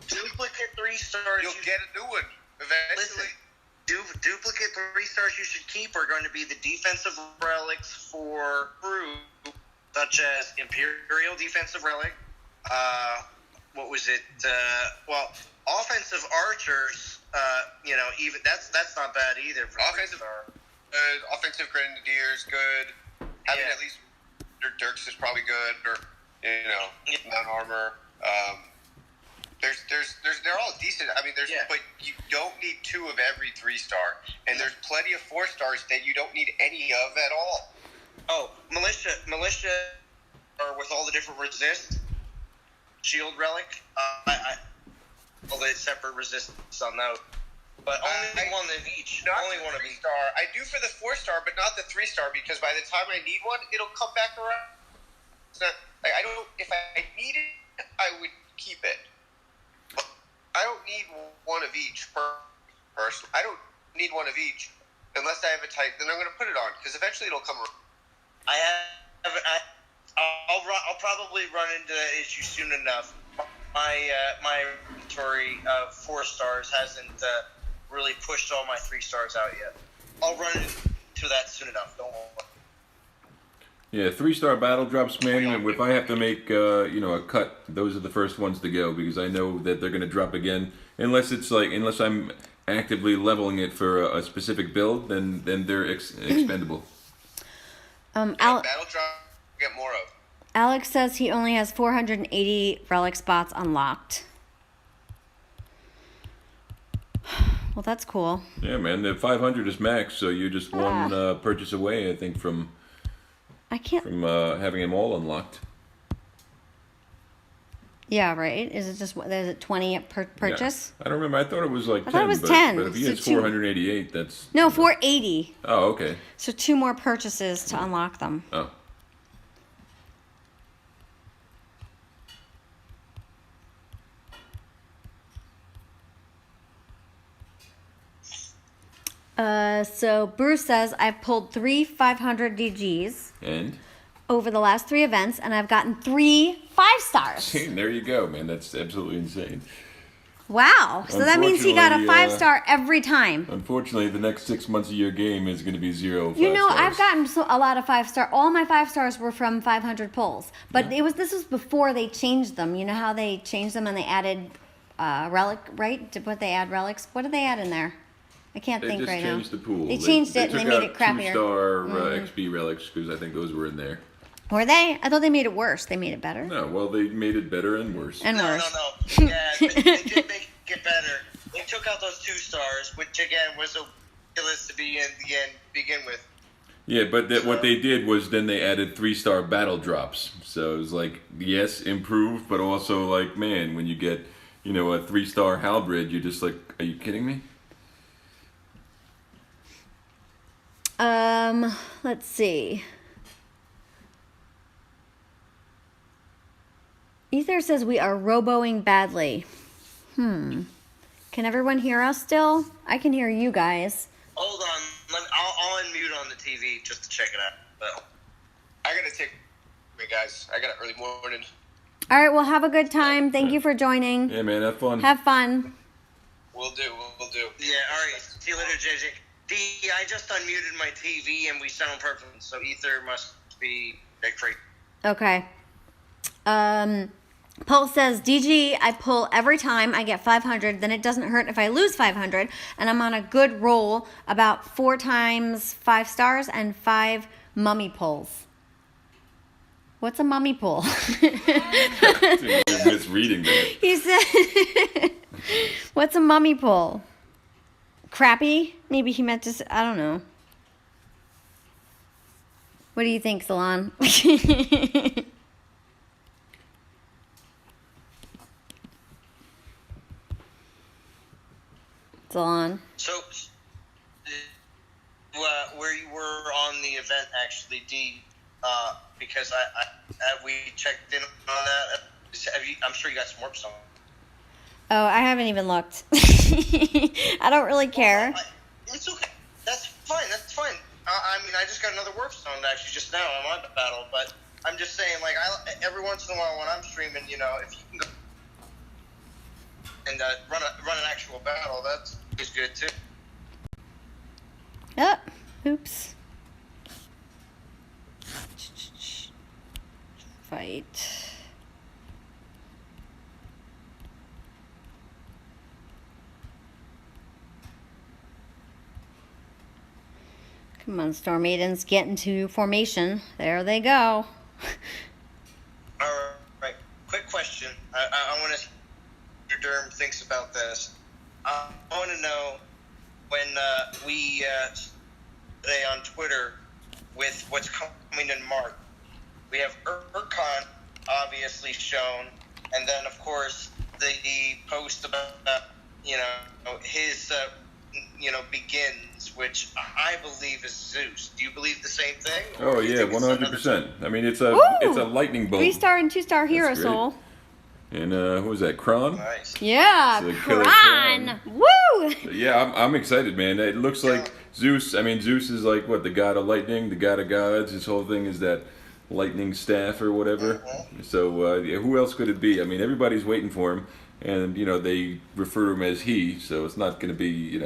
Duplicate 3-stars. You'll get a new one eventually. Listen, duplicate 3-stars you should keep are going to be the defensive relics for crew, such as Imperial Defensive Relic. What was it? Offensive archers. Even that's not bad either. For Offensive 3-star. Good. Offensive grenadiers, good. Having Yeah. at least Dirks is probably good, or non-armor. They're all decent. I mean, Yeah. but you don't need 2 of every 3-star, and there's plenty of 4-stars that you don't need any of at all. Oh, militia, or with all the different resist shield relic. All the separate resists on those, but only one of each. Not Only the one of each. 3-star. I do for the 4-star, but not the 3-star, because by the time I need one, it'll come back around. It's not like I don't. If I need it, I would keep it. But I don't need one of each per person. I don't need one of each unless I have a type. Then I'm going to put it on because eventually it'll come around. I'll probably run into that issue soon enough. My inventory of 4-stars hasn't really pushed all my 3-stars out yet. I'll run into that soon enough. Don't worry. Yeah, 3-star battle drops, man. If I have to make a cut, those are the first ones to go because I know that they're gonna drop again. Unless I'm actively leveling it for a specific build, then they're expendable. Battle drop, get more of. Alex says he only has 480 relic spots unlocked. Well, that's cool. Yeah, man. The 500 is max, so you're just one purchase away, I think, from I can't. having them all unlocked. Yeah, right. Is it 20 per purchase? Yeah. I don't remember. I thought it was like 10. thought it was 10. But if he So gets 2 488, that's... No, 480. Oh, okay. So 2 more purchases to unlock them. Oh. So Bruce says I've pulled 3 500 DGs And? over the last 3 events, and I've gotten 3 5-stars. There you go, man. That's absolutely insane. Wow. So that means he got a Unfortunately, 5-star every time. Unfortunately, the next 6 months of your game is going to be 0 You know, 5 I've stars. gotten a lot of 5-star. All my 5-stars were from 500 pulls, but this was before they changed them. You know how they changed them and they added relic, right? What they add relics? What did they add in there? I can't They think just right now. changed the pool. They changed it and they took made out it crappier. 2-star XP relics because I think those were in there. Were they? I thought they made it worse. They made it better. No, well, they made it better and worse. And No, worse. no. Yeah, they did make it better. They took out those 2 stars, which again was ridiculous to begin with. Yeah, but what they did was then they added 3-star battle drops. So it was like, yes, improved, but also like, man, when you get, a 3-star halberd, you're just like, are you kidding me? Let's see. Ether says we are roboing badly. Can everyone hear us still? I can hear you guys. Hold on, I'll unmute on the TV just to check it out. But I gotta take. Wait, guys, I got an early morning. All right, well, have a good time. Thank you for joining. Yeah, man, have fun. Have fun. We'll do. yeah, all right. See you later, JJ. I just unmuted my TV and we sound perfect, so Ether must be big free. Okay. Paul says, DG, I pull every time I get 500, then it doesn't hurt if I lose 500, and I'm on a good roll, about 4 times 5 stars and 5 mummy pulls. What's a mummy pull? You're misreading that. He said, what's a mummy pull? Crappy? Maybe he meant to say, I don't know. What do you think, Salon? Salon. So, where you were on the event, actually, D, because I have we checked in on that? I'm sure you got some work on. Oh, I haven't even looked. I don't really care. It's okay. That's fine. I mean, I just got another work stone actually just now on my battle, but I'm just saying, like, every once in a while when I'm streaming, if you can go and run an actual battle, that's good too. Oh, oops. Fight. Come on, Storm Maidens, get into formation. There they go. All right. Quick question. I want to hear Derm thinks about this. I want to know when we today on Twitter with what's coming in March. We have Urcon obviously shown, and then of course the post about his begins, which I believe is Zeus. Do you believe the same thing? Oh yeah, 100%. I mean, it's a lightning bolt. 3-star and 2-star hero That's great. soul. And who was that? Kron? Nice. Yeah, So the killer Kron. Woo! Yeah, I'm excited, man. It looks like Zeus. I mean, Zeus is like what, the god of lightning, the god of gods. His whole thing is that lightning staff or whatever. Mm-hmm. So who else could it be? I mean, everybody's waiting for him, and they refer to him as he. So it's not going to be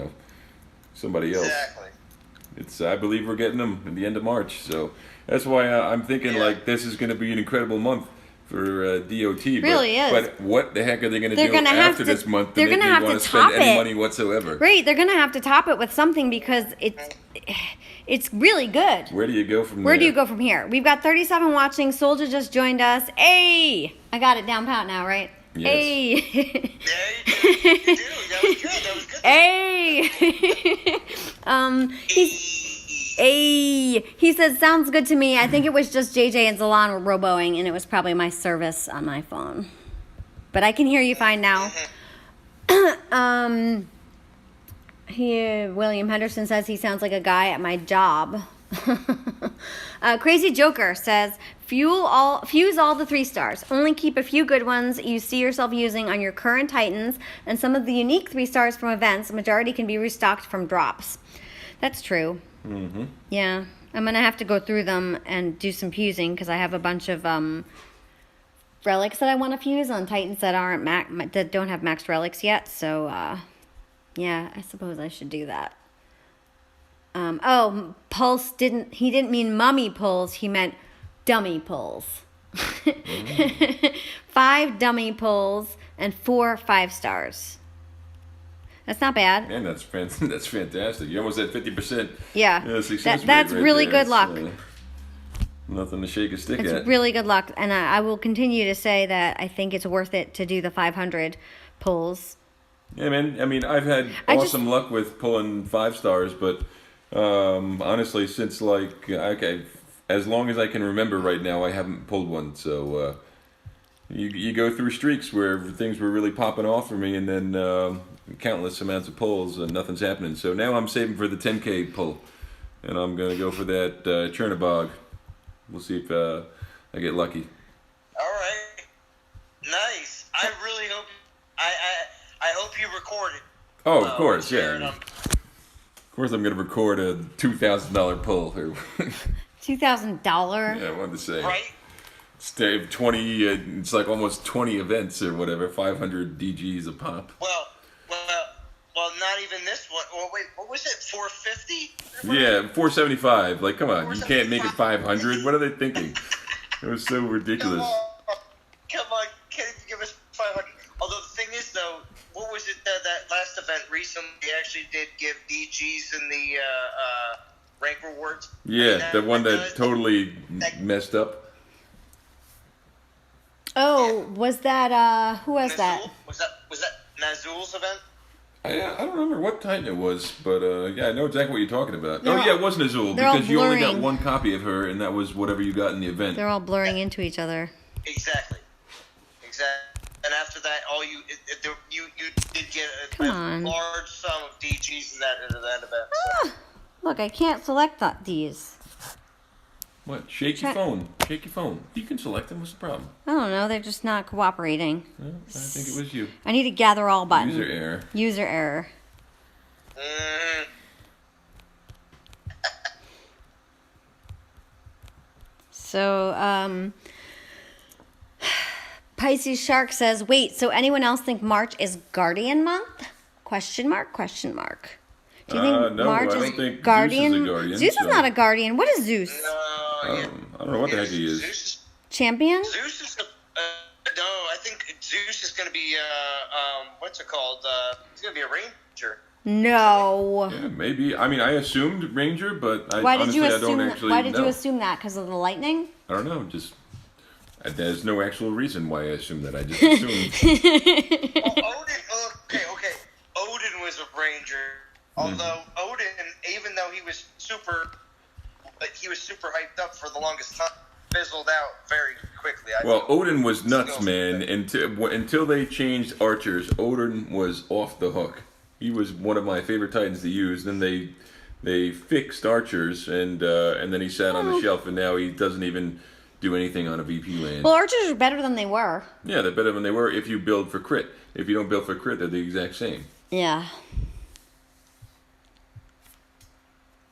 somebody else. Exactly. I believe we're getting him at the end of March. So that's why I'm thinking like this is going to be an incredible month for DOT. Really is. But what the heck are they going to They're do gonna have after to- this month to they're make gonna me have want to to spend top any it. money whatsoever? Right, they're gonna have to top it with something because it's really good. Where do you go from there? Where do you go from here? We've got 37 watching. Soldier just joined us. Hey, I got it down pat now, right? Yes. Hey. Yeah, you do. That was good. Hey. He says, sounds good to me. I think it was just JJ and Zalan were roboing, and it was probably my service on my phone. But I can hear you fine now. Here, William Henderson says he sounds like a guy at my job. Crazy Joker says, fuse all the 3 stars. Only keep a few good ones you see yourself using on your current Titans, and some of the unique 3 stars from events. Majority can be restocked from drops. That's true. Mm-hmm. Yeah, I'm gonna have to go through them and do some fusing because I have a bunch of relics that I want to fuse on Titans that aren't that don't have maxed relics yet. So yeah, I suppose I should do that. Pulse didn't mean mummy pulls. He meant dummy pulls. 5 dummy pulls and 4 5-stars. That's not bad. Man, that's fantastic. You almost had 50%. Yeah, Success that's rate right really there. good luck. Nothing to shake a stick It's at. really good luck, and I will continue to say that I think it's worth it to do the 500 pulls. Yeah, man. I mean, I've had awesome luck with pulling 5 stars, but honestly, since as long as I can remember right now, I haven't pulled one. So you go through streaks where things were really popping off for me, and then countless amounts of pulls and nothing's happening. So now I'm saving for the 10K pull, and I'm gonna go for that Chernabog. We'll see if I get lucky. All right, nice. I really hope I hope you record it. Oh, of course, yeah. Sharon, Of course, I'm gonna record a $2,000 pull. $2,000. Yeah, I wanted to say. right? Stay 20. It's like almost 20 events or whatever. 500 DGs a pop. Well, not even this one. Well, wait, what was it? 450? Yeah, 475. Like, come on, you can't make it 500. What are they thinking? It was so ridiculous. Come on, can't even give us 500. Although the thing is, though, what was it that last event recently actually did give DGs in the rank rewards? Yeah, the one that totally messed up. Oh, was that who was that? Nazul? Was that Nazul's event? I don't remember what Titan it was, but yeah, I know exactly what you're talking about. They're Yeah, it wasn't Azul, they're all because you only got blurring. one copy of her, and that was whatever you got in the event. They're all blurring into each other. Exactly. And after that, you did get Come a on. large sum of DGs in that event. So. Look, I can't select these. What? Shake your phone. Shake your phone. You can select them. What's the problem? I don't know. They're just not cooperating. Well, I think it was you. I need a gather all button. User error. User error. Mm. So, Pisces Shark says, wait, so anyone else think March is Guardian Month? Question mark, question mark. Do you think No, March I don't is think Guardian? Zeus is a Guardian, Zeus so- is not a Guardian. What is Zeus? Yeah. I don't know what the heck he is. Champion? Zeus is no, I think Zeus is going to be what's it called? He's going to be a ranger. No. Yeah, maybe. I mean, I assumed Ranger, but Why did honestly, you I assume? don't actually Why did know. you assume that? Because of the lightning? I don't know. Just there's no actual reason why I assumed that. I just assumed. Well, Odin. Okay. Odin was a ranger. Although Odin, even though he was super hyped up for the longest time, fizzled out very quickly. Well, Odin was nuts, man. Until they changed archers, Odin was off the hook. He was one of my favorite Titans to use. Then they fixed archers, and then he sat on the shelf, and now he doesn't even do anything on a VP land. Well, archers are better than they were. Yeah, they're better than they were if you build for crit. If you don't build for crit, they're the exact same. Yeah.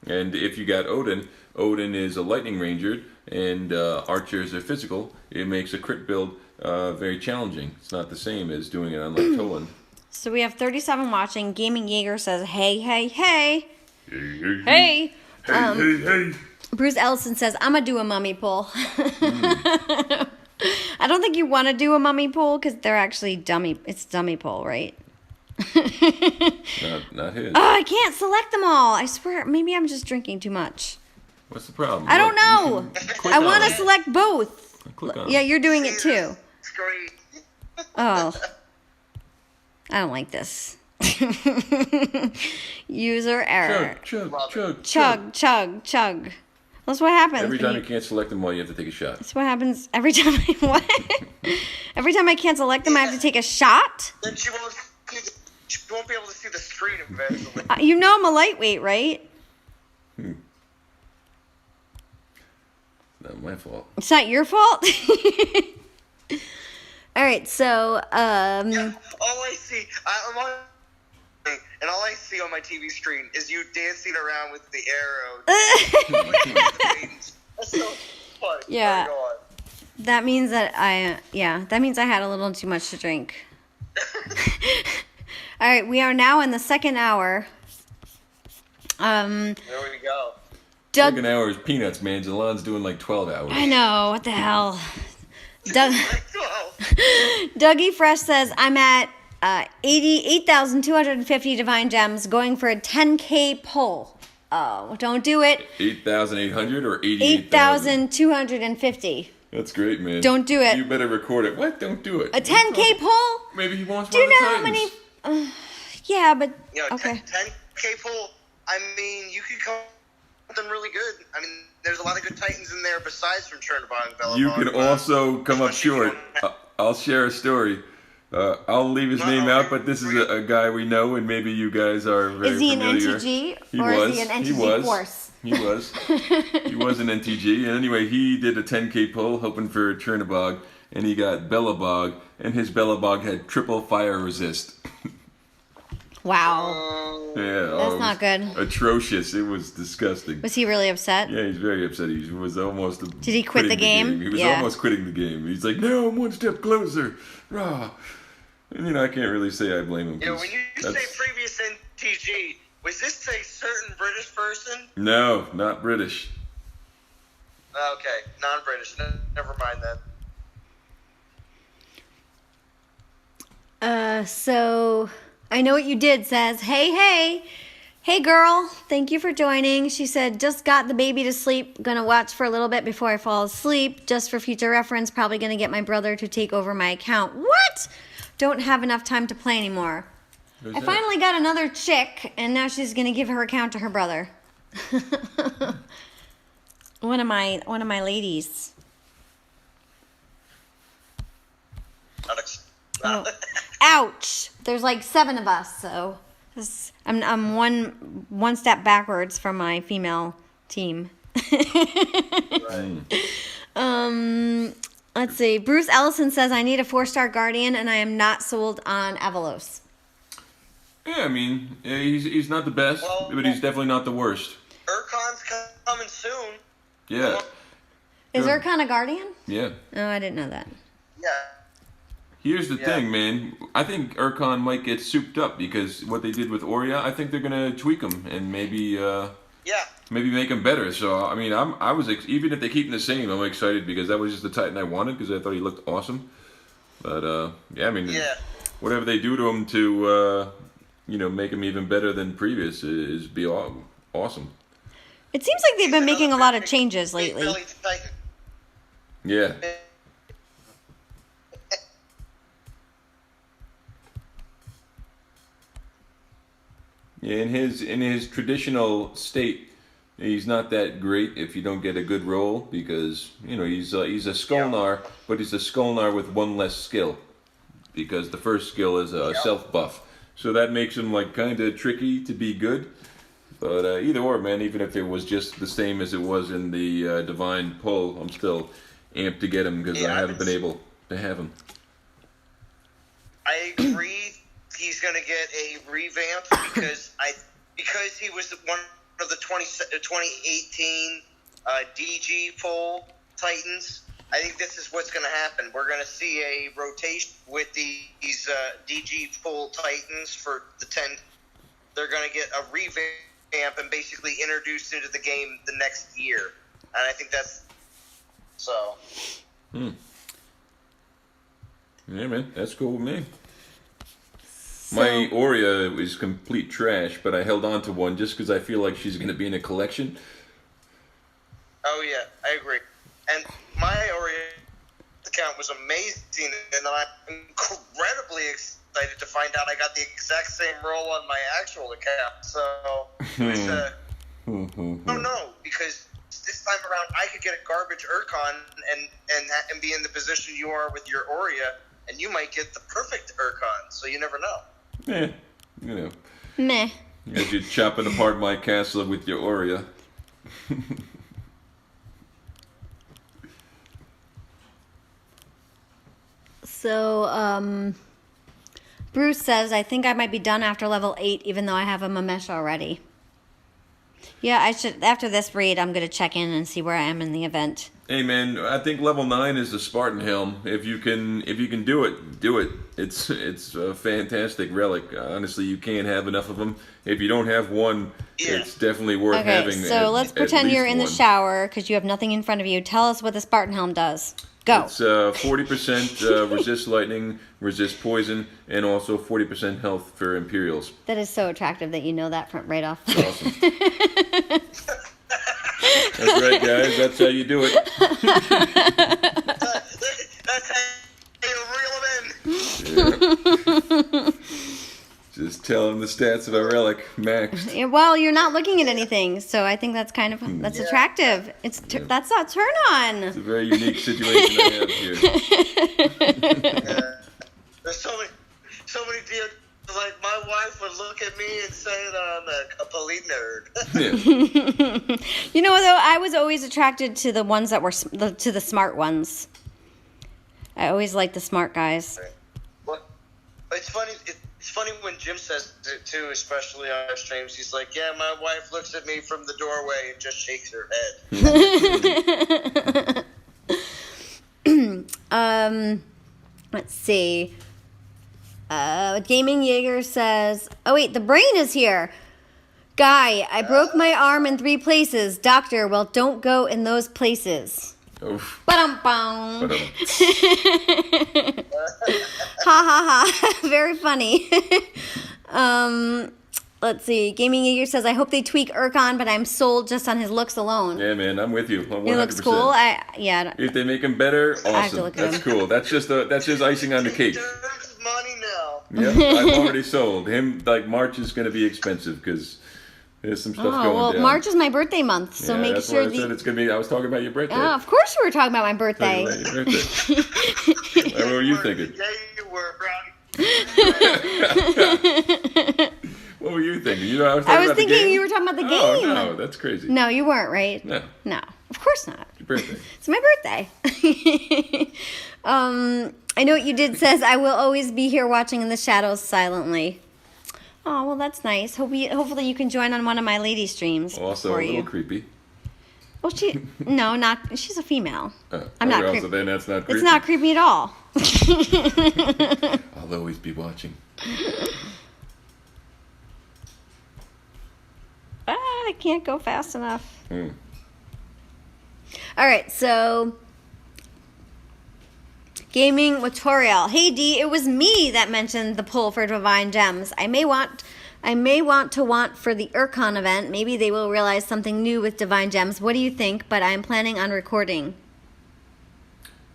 And if you got Odin is a lightning ranger, and archers are physical. It makes a crit build very challenging. It's not the same as doing it on like Toland. So we have 37 watching. Gaming Jaeger says, hey, hey, hey. Hey. Hey. Hey. Bruce Ellison says, I'm going to do a mummy pull. I don't think you want to do a mummy pull because they're actually dummy. It's dummy pull, right? Not his. Oh, I can't select them all. I swear, maybe I'm just drinking too much. What's the problem? I don't Look, know. you can click I on want to them. select both. Click on Yeah, them. you're doing it too. Screen. Oh. I don't like this. User error. Chug. That's what happens. Every when time you can't select them all, you have to take a shot. That's what happens every time I what? Every time I can't select them, I have to take a shot. Then she won't be able to see the screen eventually. You know I'm a lightweight, right? Not my fault. It's not your fault. All right, so All I see, I'm on, and all I see on my TV screen is you dancing around with the arrow. That's so funny. Yeah. Go on. That means that that means I had a little too much to drink. All right, we are now in the second hour. There we go. Doug, Second hour is peanuts, man. Jalon's doing like 12 hours. I know, what the hell. Doug, Well, Dougie Fresh says, I'm at 8,250 divine gems going for a 10K pull. Oh, don't do it. 8,800 or 88,000? 8,250. That's great, man. Don't do it. You better record it. What? Don't do it. A 10K pull? Maybe he wants Do one you of the know how Titans. many? Yeah, but you know, okay. 10K pull. I mean, you could come something really good. I mean, there's a lot of good Titans in there besides from Chernobog and Bellabog. You can also come up especially if short. you don't I'll share a story. I'll leave his name out, but this is a guy we know, and maybe you guys are very Is he familiar. an NTG He or was. is he an NTG He was. force? He was. He was an NTG. And anyway, he did a 10K pull hoping for Chernobog, and he got Bellabog, and his Bellabog had triple fire resist. Wow. Yeah, That's not good. Atrocious. It was disgusting. Was he really upset? Yeah, he's very upset. He was almost. Did he quit the quitting game? He was Yeah. almost quitting the game. He's like, no, I'm one step closer. Rah. And I can't really say I blame him. You know, 'cause when you say previous NTG, was this a certain British person? No, not British. Okay, non-British. Never mind that. So I know what you did says, hey girl, thank you for joining. She said, just got the baby to sleep. Gonna watch for a little bit before I fall asleep. Just for future reference, probably gonna get my brother to take over my account. What? Don't have enough time to play anymore. Who's I that? finally got another chick, and now she's gonna give her account to her brother. One of my ladies. Oh. Ouch! There's like 7 of us, so I'm one step backwards from my female team. Let's see. Bruce Ellison says I need a 4-star guardian, and I am not sold on Avalos. Yeah, I mean, he's not the best, Well, but he's definitely not the worst. Urkon's coming soon. Yeah, Is Good. Urkon a guardian? yeah. Oh, I didn't know that. Yeah. Here's the Yeah. thing, man. I think Urkon might get souped up because what they did with Oria, I think they're gonna tweak him and maybe Yeah. make him better. So I mean, I was even if they keep him the same, I'm excited because that was just the Titan I wanted because I thought he looked awesome. But yeah, I mean, Yeah. whatever they do to him to make him even better than previous is be awesome. It seems like they've been making a lot of changes Big lately. belly Titan. Yeah. Yeah, in his traditional state, he's not that great if you don't get a good roll because he's a Skolnar, but he's a Skolnar with one less skill because the first skill is a self buff, so that makes him like kind of tricky to be good. But either or, man, even if it was just the same as it was in the Divine Pull, I'm still amped to get him because Yeah, I I've haven't been been able to have him. I agree. He's going to get a revamp because he was one of the 2018 DG Full Titans. I think this is what's going to happen. We're going to see a rotation with these DG Full Titans for the 10. They're going to get a revamp and basically introduced into the game the next year. And I think that's so. Yeah, man, that's cool with me. My Oria is complete trash, but I held on to one just because I feel like she's going to be in a collection. Oh yeah, I agree. And my Ori account was amazing, and I'm incredibly excited to find out I got the exact same roll on my actual account. So it was, oh no, because this time around I could get a garbage Urkon and be in the position you are with your Oria, and you might get the perfect Urkon. So you never know. Yeah, Meh. as you're chopping apart my castle with your Oria. So, Bruce says, I think I might be done after level 8, even though I have a Mamesh already. Yeah, I should. After this read, I'm gonna check in and see where I am in the event. Hey man, I think level 9 is the Spartan helm. If you can do it, do it. It's a fantastic relic. Honestly, you can't have enough of them. If you don't have one, it's definitely worth Okay, having. so let's pretend you're in the shower because you have nothing in front of you. Tell us what the Spartan helm does. Go. It's 40% resist lightning, resist poison, and also 40% health for Imperials. That is so attractive that you know that from right off. Awesome. That's right, guys. That's how you do it. That's how you reel them in. Yeah. Just tell them the stats of a relic maxed. Yeah, well, you're not looking at anything, so I think that's kind of attractive. It's that's a turn on. It's a very unique situation I have here. There's so many deals. Like my wife would look at me and say that I'm a complete nerd. Yeah. You know, though, I was always attracted to the ones that were to the smart ones. I always liked the smart guys. Well, it's funny. It's funny when Jim says it too, especially on our streams. He's like, "Yeah, my wife looks at me from the doorway and just shakes her head." Let's see. Gaming Jaeger says, "Oh wait, the brain is here. Guy, I broke my arm in 3 places. Doctor, well, don't go in those places." Oof. Ba-dum-bum. Ba-dum. Ha ha ha. Very funny. Let's see. Gaming Jaeger says, "I hope they tweak Urkon, but I'm sold just on his looks alone." Yeah, man, I'm with you. 100%. He looks cool. If they make him better, have to awesome. look at That's him. cool. That's just icing on the cake. Deserves money now. Yep, I've already sold him. Like March is going to be expensive because there's some stuff going well, down. March is my birthday month, so Yeah, make that's sure why I said it's going to be. I was talking about your birthday. Of course, we were talking about my birthday. Talking about your birthday. What were you thinking? Yeah, you were, Brownie. What were you thinking? You know, I was I was about the thinking game? you were talking about the Oh game. no, that's crazy. No, you weren't, right? No, No, of course not. your birthday. It's my birthday. I know what you did says, "I will always be here watching in the shadows silently." Oh, well, that's nice. Hopefully you can join on one of my lady streams Also for a little you. creepy. Well, she's a female. I'm not well, creepy. so then that's not creepy. It's not creepy at all. I'll always be watching. I can't go fast enough. Hmm. All right, so Gaming Tutorial. Hey D, it was me that mentioned the pull for Divine Gems. I may want for the Urkon event. Maybe they will realize something new with Divine Gems. What do you think? But I'm planning on recording.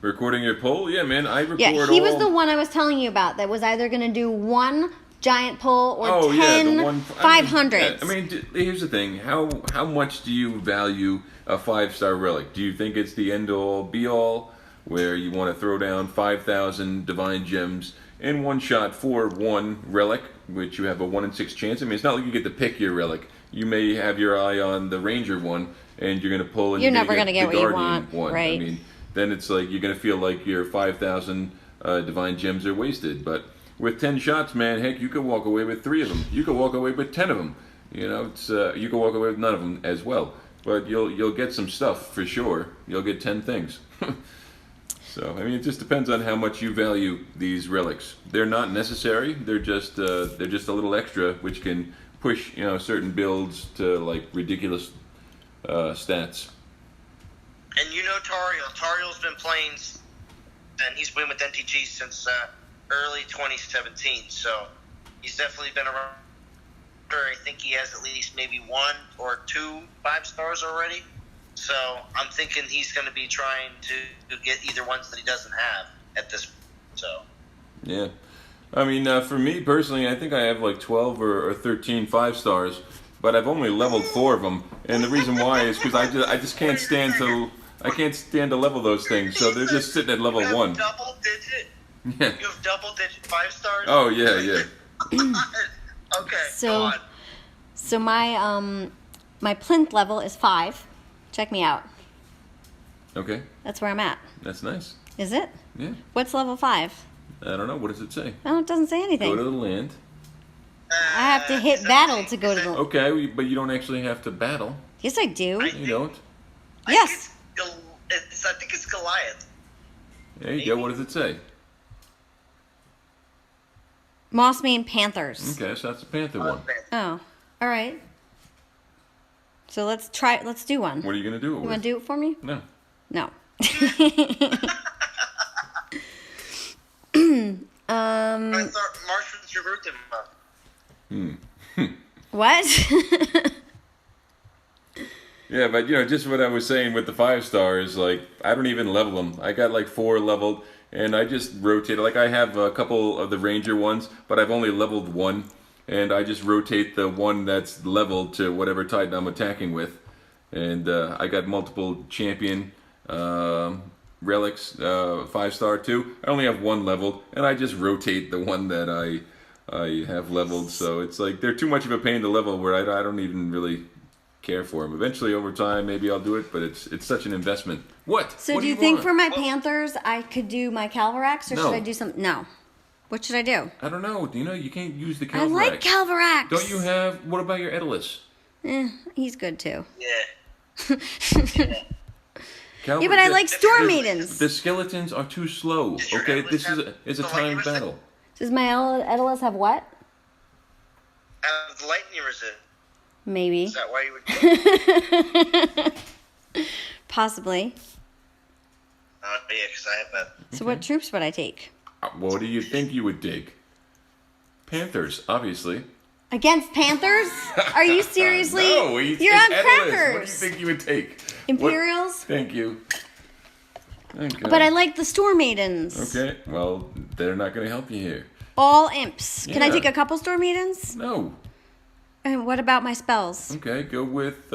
Recording your poll? Yeah, man, I record Yeah, he was the one I was telling you about that was either going to do 1 giant pull or 10 500s. I mean, here's the thing. How much do you value a 5-star relic? Do you think it's the end-all, be-all, where you want to throw down 5,000 divine gems in one shot for one relic, which you have a 1 in 6 chance? I mean, it's not like you get to pick your relic. You may have your eye on the Ranger one, and you're going to pull and You're never going to get the what you Guardian want, one. right? I mean, then it's like you're going to feel like your 5,000 divine gems are wasted, but with 10 shots, man, heck, you could walk away with 3 of them. You could walk away with 10 of them. You know, it's you could walk away with none of them as well. But you'll get some stuff for sure. You'll get 10 things. So I mean, it just depends on how much you value these relics. They're not necessary. They're just a little extra, which can push certain builds to like ridiculous stats. And you know Tariel. Tariel's been playing, and he's been with NTG since early 2017. So he's definitely been around. I think he has at least maybe 1 or 2 5-stars already. So I'm thinking he's going to be trying to get either ones that he doesn't have at this point. So. Yeah. I mean, for me personally, I think I have like 12 or 13 5-stars, but I've only leveled 4 of them. And the reason why is because I just can't stand to level those things. So they're just sitting at level 1. Double digit. Yeah. You have double digit 5-stars. Oh yeah. Okay. So my plinth level is 5. Check me out. Okay. That's where I'm at. That's nice. Is it? Yeah. What's level 5? I don't know. What does it say? Oh, it doesn't say anything. Go to the land. I have to hit battle to go to the. Okay, but you don't actually have to battle. Yes, I do. You don't. Yes. I think it's Goliath. There you go. What does it say? Mossman Panthers. Okay, so that's the Panther one. Oh, all right. So let's do one. What are you gonna do it You with? want to do it for me? No. No. I thought March was your birthday month. What? Yeah, but just what I was saying with the 5 stars, like I don't even level them. I got like 4 leveled, and I just rotate. Like I have a couple of the Ranger ones, but I've only leveled 1, and I just rotate the one that's leveled to whatever Titan I'm attacking with. And I got multiple champion relics, 5-star too. I only have 1 leveled, and I just rotate the one that I have leveled. So it's like they're too much of a pain to level where I don't even really care for them. Eventually, over time, maybe I'll do it, but it's such an investment. What? So What do you want? think for my Panthers I could do my Calvarax, or No. should I do something? No. What should I do? I don't know. You can't use the I like Calvarax. Calvarax. Don't you have? What about your Edilus? He's good too. Yeah. Calvar- Yeah, but I the- like Storm the- Maidens. The skeletons are too slow. Does your Okay, Edilus this have is a the timed lightning battle. Does my Edilus have what? The lightning resist. Maybe. Is that why you would do it? Possibly. Yeah, because I have that. So what troops would I take? What do you think you would take? Panthers, obviously. Against Panthers? Are you seriously? No, You're on Edilus. What do you crackers. think you would take? Imperials? What? Thank you. Okay. But I like the Storm Maidens. Okay, well, they're not going to help you here. All imps. Can I Yeah. take a couple Storm Maidens? No. And what about my spells? Okay, go with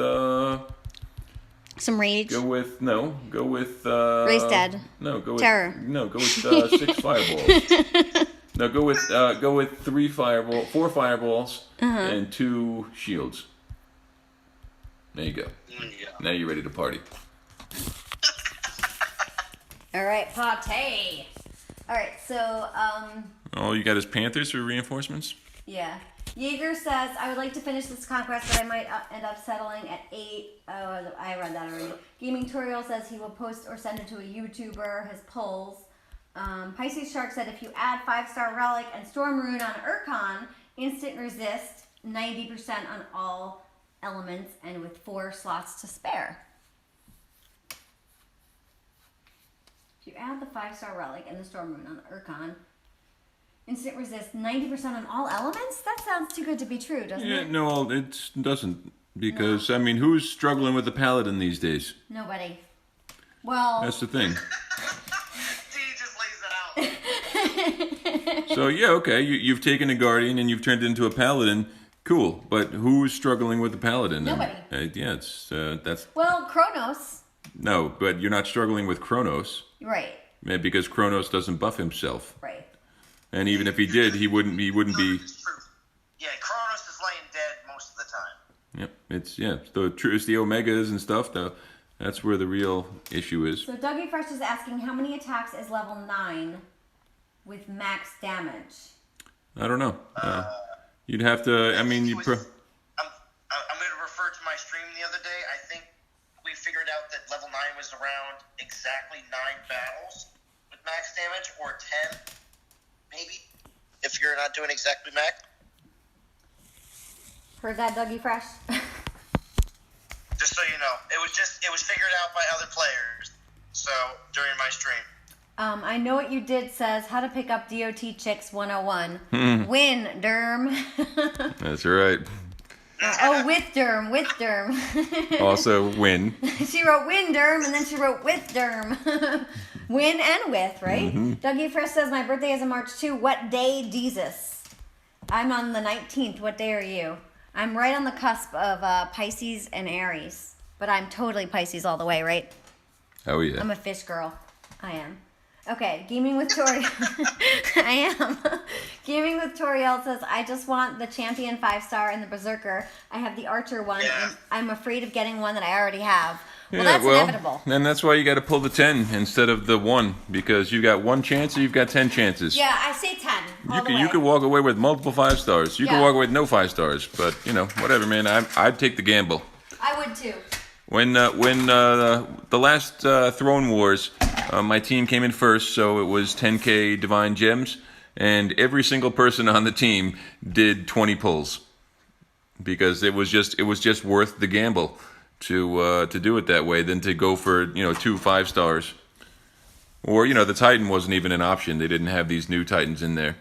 Some rage. Go with Raise dead. No, go with Terror. No, go with 6 fireballs. No, go with 4 fireballs and 2 shields. There you go. Yeah. Now you're ready to party. All right, party. All right, so Oh, you got his Panthers for reinforcements? yeah. Jaeger says, I would like to finish this conquest, but I might end up settling at 8. Oh, I read that already. Gaming Toriel says he will post or send it to a YouTuber, his polls. Pisces Shark said, if you add 5-star Relic and Storm Rune on Urkon, instant resist, 90% on all elements, and with 4 slots to spare. If you add the 5-star Relic and the Storm Rune on Urkon, instant resist 90% on all elements? That sounds too good to be true, doesn't Yeah, it? no, it doesn't. Because, I mean, who's struggling with the Paladin these days? Nobody. Well, That's the thing. D just lays it out. So, yeah, okay, you've taken a Guardian and you've turned it into a Paladin. Cool, but who's struggling with the Paladin? Nobody. Yeah, that's... well, Kronos. No, but you're not struggling with Kronos. Right, Because Kronos doesn't buff himself. right. And even if he did, he wouldn't be... It's true. Yeah, Kronos is laying dead most of the time. Yep, it's the Omegas and stuff, though. That's where the real issue is. So Dougie Fresh is asking, how many attacks is level 9 with max damage? I don't know. You'd have to, I mean, I'm going to refer to my stream the other day. I think we figured out that level 9 was around exactly 9 battles with max damage, or 10, maybe, if you're not doing exactly max. Heard that, Dougie Fresh? Just so you know, it was figured out by other players. So during my stream. I know what you did says, how to pick up DOT Chicks 101. Win, Derm. That's right. With Derm. Also, win. She wrote win Derm, and then she wrote with Derm. Win and with, right? Dougie Fresh says, my birthday is on March 2. What day, Jesus? I'm on the 19th. What day are you? I'm right on the cusp of Pisces and Aries. But I'm totally Pisces all the way, right? Oh, yeah. I'm a fish girl. I am. Okay, Gaming with Tori. I am. Gaming with Toriel says, I just want the Champion 5-star and the Berserker. I have the Archer one, Yeah. and I'm afraid of getting one that I already have. Well, that's inevitable. And that's why you got to pull the 10 instead of the 1, because you've got 1 chance or you've got 10 chances. Yeah, I say 10. You could walk away with multiple 5 stars. You could Yeah. walk away with no 5 stars. But whatever, man. I'd take the gamble. I would too. When the last Throne Wars, my team came in first, so it was 10K Divine Gems, and every single person on the team did 20 pulls, because it was just worth the gamble to do it that way than to go for 2 5 stars. Or the Titan wasn't even an option. They didn't have these new Titans in there.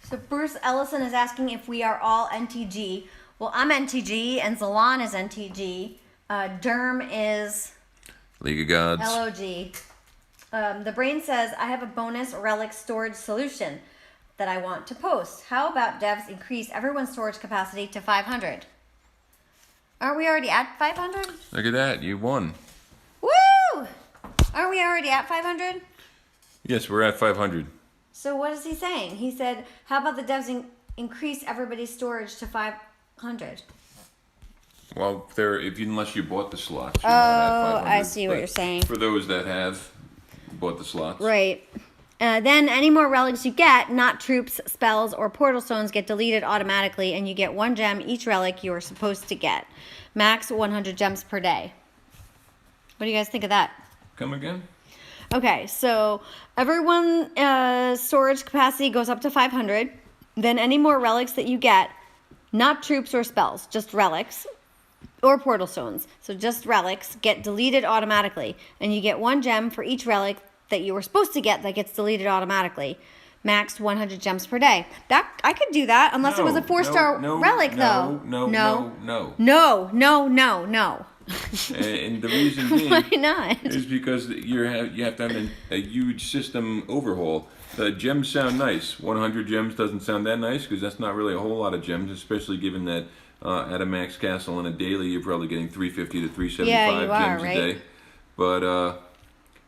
So Bruce Ellison is asking if we are all NTG. Well, I'm NTG and Zalan is NTG. Derm is League of Gods. LOG. The Brain says, I have a bonus relic storage solution that I want to post. How about devs increase everyone's storage capacity to 500? Aren't we already at 500? Look at that. You won. Woo! Aren't we already at 500? Yes, we're at 500. So what is he saying? He said, how about the devs increase everybody's storage to 500? Well, unless you bought the slots. You're not at 500, I see what but you're saying. For those that have bought the slots. Right. Then any more relics you get, not troops, spells, or portal stones, get deleted automatically, and you get 1 gem each relic you are supposed to get. Max 100 gems per day. What do you guys think of that? Come again? Okay, so everyone storage capacity goes up to 500. Then any more relics that you get, not troops or spells, just relics or portal stones. So just relics get deleted automatically, and you get 1 gem for each relic that you were supposed to get that gets deleted automatically. Max 100 gems per day. That I could do that unless it was a 4-star relic, though. No. No. And the reason being Why not? is because you have to have a huge system overhaul. The gems sound nice. 100 gems doesn't sound that nice because that's not really a whole lot of gems, especially given that at a max castle on a daily you're probably getting 350 to 375 gems a day. But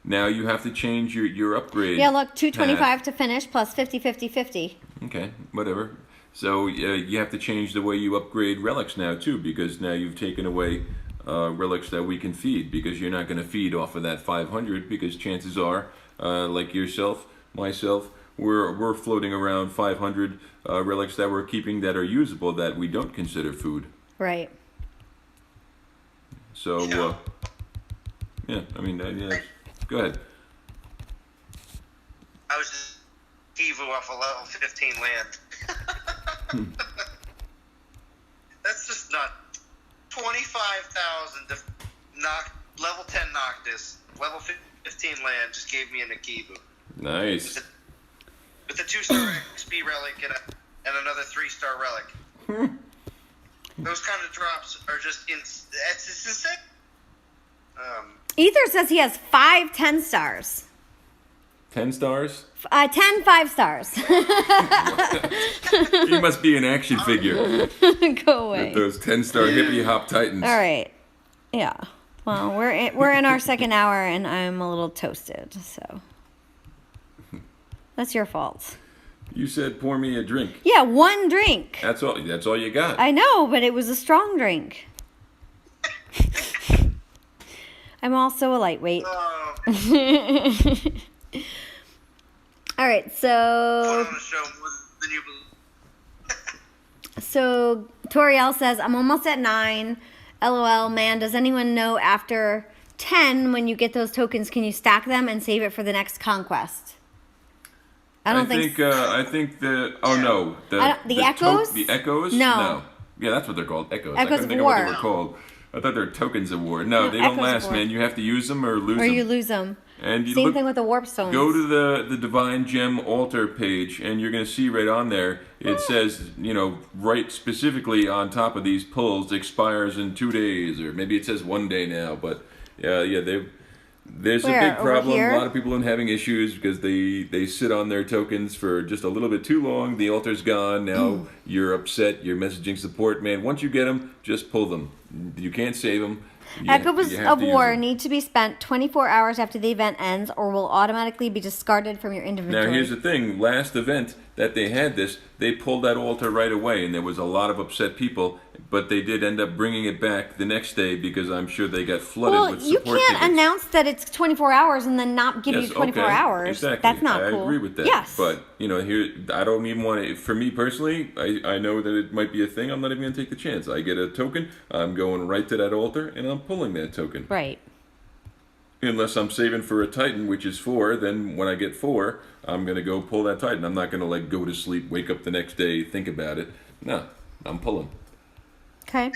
now you have to change your upgrade. Yeah, look, 225 to finish plus 50, 50, 50. Okay, whatever. So you have to change the way you upgrade relics now too, because now you've taken away relics that we can feed, because you're not going to feed off of that 500, because chances are, like yourself, myself, we're floating around 500 relics that we're keeping that are usable that we don't consider food. Right. So, yeah, I mean, yeah. Go ahead. I was just Evo off a level 15 land. That's just not 25,000 to knock level 10 Noctis, level 15 land just gave me an Akibu. Nice. With a 2-star XP relic and another 3-star relic. Those kind of drops are just it's insane. Ether says he has 5 10 stars. 10 stars? 10 5 stars. He must be an action figure. Go away. With those 10-star hippie hop titans. All right. Yeah. Well, we're in our second hour, and I'm a little toasted, so that's your fault. You said pour me a drink. Yeah, 1 drink. That's all you got. I know, but it was a strong drink. I'm also a lightweight. All right, so Put on a show more than you believe. So Toriel says, I'm almost at 9. LOL, man, does anyone know after 10, when you get those tokens, can you stack them and save it for the next conquest? I think the echoes? The echoes? No. Yeah, that's what they're called. Echoes. Echoes I couldn't think of of what War. they were called. I thought they were tokens of war. No, they don't Echoes of last, War. man. You have to use them or lose Or them. you lose them. And you Same thing with the warp stones. Go to the Divine Gem altar page, and you're going to see right on there, it says, right specifically on top of these pulls, expires in 2 days, or maybe it says 1 day now, but there's a big Over problem. here? A lot of people are having issues because they sit on their tokens for just a little bit too long. The altar's gone. Now you're upset. You're messaging support. Man, once you get them, just pull them. You can't save them. Echoes of War need to be spent 24 hours after the event ends or will automatically be discarded from your inventory. Now, here's the thing. Last event, that they had this, they pulled that altar right away, and there was a lot of upset people. But they did end up bringing it back the next day because I'm sure they got flooded Well, with you support can't tickets. announce that it's 24 hours and then not give Yes, you 24 okay, hours. Exactly. That's not cool. I agree with that. Yes. But, here, I don't even want to, for me personally, I know that it might be a thing. I'm not even going to take the chance. I get a token, I'm going right to that altar, and I'm pulling that token. Right. Unless I'm saving for a Titan, which is 4, then when I get 4, I'm going to go pull that Titan. I'm not going to, go to sleep, wake up the next day, think about it. No, I'm pulling. Okay.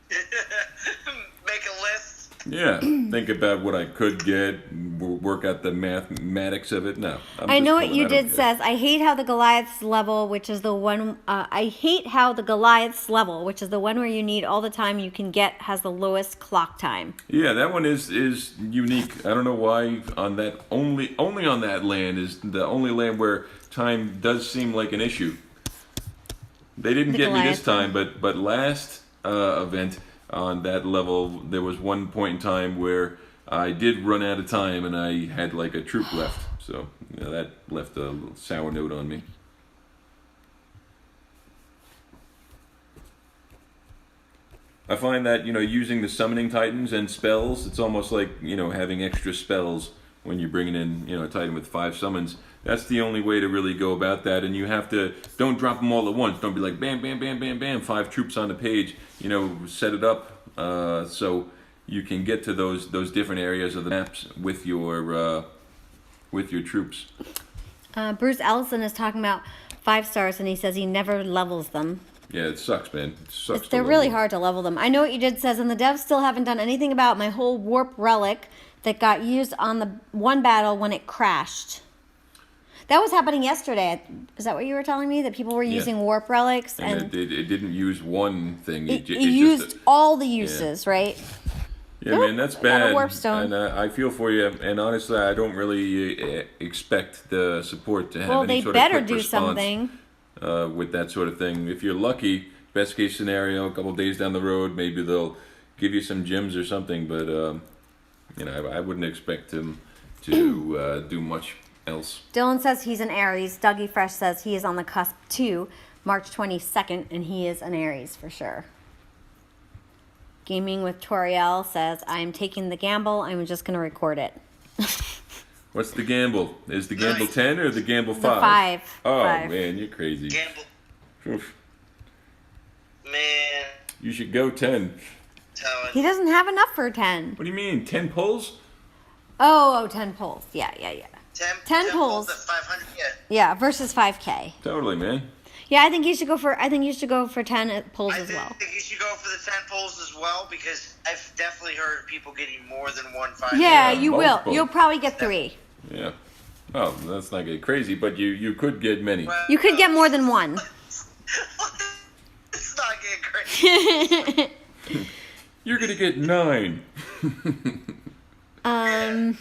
Make a list. Yeah, think about what I could get, work out the mathematics of it. No, I know what you I don't did care. says, I hate how the Goliath's level, which is the one, I hate how the Goliath's level, which is the one where you need all the time you can get, has the lowest clock time. Yeah, that one is unique. I don't know why on that only on that land is the only land where time does seem like an issue. They didn't The get me this Goliath time, but last event on that level, there was one point in time where I did run out of time and I had a troop left. So that left a little sour note on me. I find that, using the summoning titans and spells, it's almost like, having extra spells when you're bringing in, a titan with 5 summons. That's the only way to really go about that, and you have to, don't drop them all at once. Don't be like, bam, bam, bam, bam, bam, 5 troops on the page. Set it up so you can get to those different areas of the maps with your troops. Bruce Ellison is talking about 5 stars, and he says he never levels them. Yeah, it sucks, man. It sucks. They're really hard to level them. I know what you did says, and the devs still haven't done anything about my whole warp relic that got used on the one battle when it crashed. That was happening yesterday. Is that what you were telling me? That people were using warp relics? And it didn't use one thing. It used all the uses, right? Yeah, man, that's I got a bad. warp stone. And I feel for you. And honestly, I don't really expect the support to have any sort of quick response something. With that sort of thing. If you're lucky, best case scenario, a couple days down the road, maybe they'll give you some gems or something. But I wouldn't expect him to do much else. Dylan says he's an Aries. Dougie Fresh says he is on the cusp too, March 22nd, and he is an Aries for sure. Gaming with Toriel says, I'm taking the gamble. I'm just going to record it. What's the gamble? Is the gamble 10 or the gamble 5? The 5. Oh, 5. man, you're crazy. Gamble. Oof. Man. You should go 10. He doesn't have enough for 10. What do you mean? 10 pulls? Oh, 10 pulls. Yeah. 10 pulls. At 500, yeah. Yeah, versus 5K. Totally, man. Yeah, I think you should go for 10 pulls as well. I think you should go for the 10 pulls as well because I've definitely heard people getting more than 1 5. Yeah, you multiple. will. You'll probably get 3. Yeah. Oh, that's not getting crazy, but you could get many. Well, You could get more than 1. It's not getting crazy. You're gonna get 9. Yeah.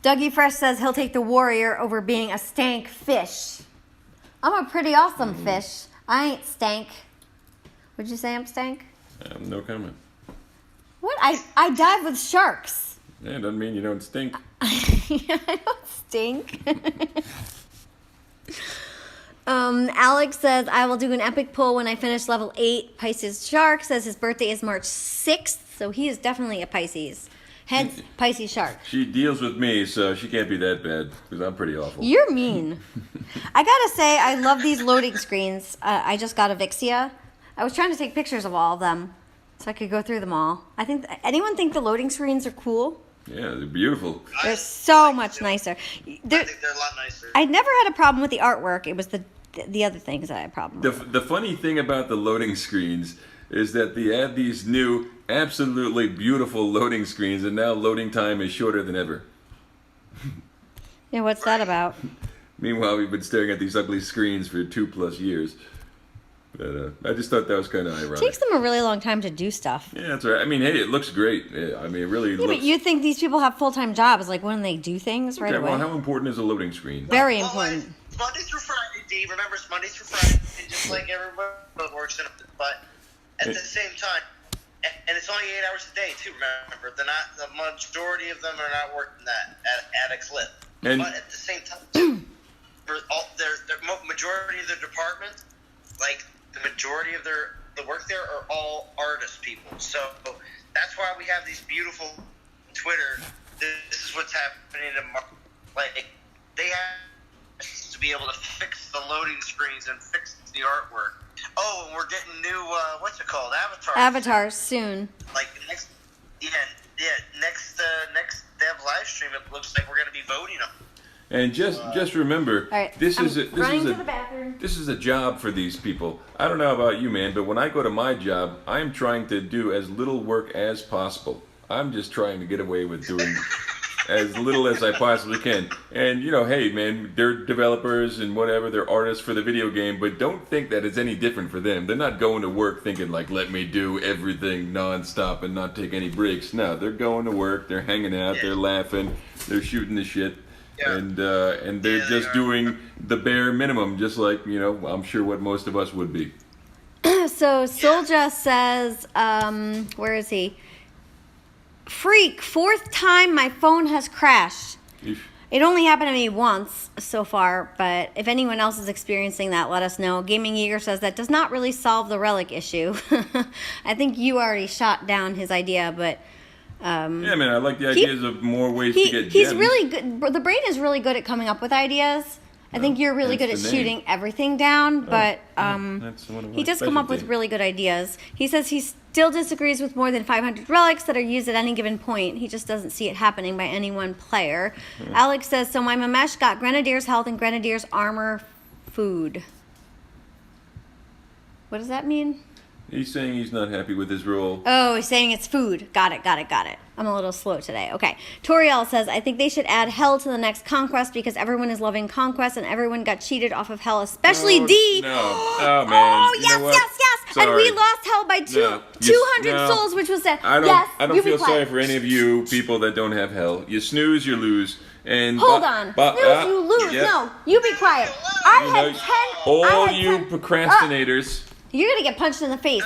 Dougie Fresh says he'll take the warrior over being a stank fish. I'm a pretty awesome fish. I ain't stank. Would you say I'm stank? No comment. What? I dive with sharks. Yeah, doesn't mean you don't stink. I don't stink. Alex says, I will do an epic pull when I finish level 8. Pisces Shark says his birthday is March 6th, so he is definitely a Pisces. Hence, Pisces Shark. She deals with me, so she can't be that bad, because I'm pretty awful. You're mean. I gotta say, I love these loading screens. I just got Avixia. I was trying to take pictures of all of them, so I could go through them all. Anyone think the loading screens are cool? Yeah, they're beautiful. They're so much nicer. I think they're a lot nicer. I never had a problem with the artwork. It was the other things that I had a problem with. The funny thing about the loading screens is that they add these new, absolutely beautiful loading screens, and now loading time is shorter than ever. Yeah, what's that about? Meanwhile, we've been staring at these ugly screens for 2+ years. But I just thought that was kind of ironic. It takes them a really long time to do stuff. Yeah, that's right. I mean, hey, it looks great. Yeah, I mean, it really Yeah, looks... but you think these people have full-time jobs, like when they do things right Okay, away? well, how important is a loading screen? Very Well, important. It's Monday through Friday, Dave. Remember, it's Monday through Friday, just like everyone works in it. But at the same time, and it's only 8 hours a day, too, remember. The majority of them are not working that at a clip. And- but at the same time, majority of their department, like the majority of the work there are all artist people. So that's why we have these beautiful Twitter. This is what's happening to like they have to be able to fix the loading screens and fix the artwork. Oh, and we're getting new what's it called? Avatars soon. Like next Dev live stream, it looks like we're going to be voting them. And just remember, right, this is a bathroom. this is a job for these people. I don't know about you, man, but when I go to my job, I am trying to do as little work as possible. I'm just trying to get away with doing as little as I possibly can. And hey, man, they're developers and whatever, they're artists for the video game, but don't think that it's any different for them. They're not going to work thinking like, let me do everything nonstop and not take any breaks. No, they're going to work, they're hanging out, they're laughing, they're shooting the shit. Yeah. And they're just doing the bare minimum, just like, I'm sure what most of us would be. So Solja says, where is he? Freak, 4th time my phone has crashed. Eesh. It only happened to me once so far, but if anyone else is experiencing that, let us know. Gaming Eager says that does not really solve the relic issue. I think you already shot down his idea, but... yeah, man, I like the ideas of more ways to get gems. He's really good. The brain is really good at coming up with ideas. I think you're really good at shooting everything down, but he does come up with really good ideas. He says he still disagrees with more than 500 relics that are used at any given point. He just doesn't see it happening by any one player. Alex says, so my Mamesh got Grenadier's health and Grenadier's armor food. What does that mean? He's saying he's not happy with his role. Oh, he's saying it's food. Got it. I'm a little slow today. Okay. Toriel says, I think they should add Hell to the next Conquest because everyone is loving Conquest and everyone got cheated off of Hell, especially D. No. Oh, man. Oh, yes. Sorry. And we lost Hell by 200 souls, which was sad. I don't feel sorry for any of you people that don't have Hell. You snooze, you lose. And hold on. Snooze, you lose. Yep. No, you be quiet. I had 10 procrastinators. You're going to get punched in the face.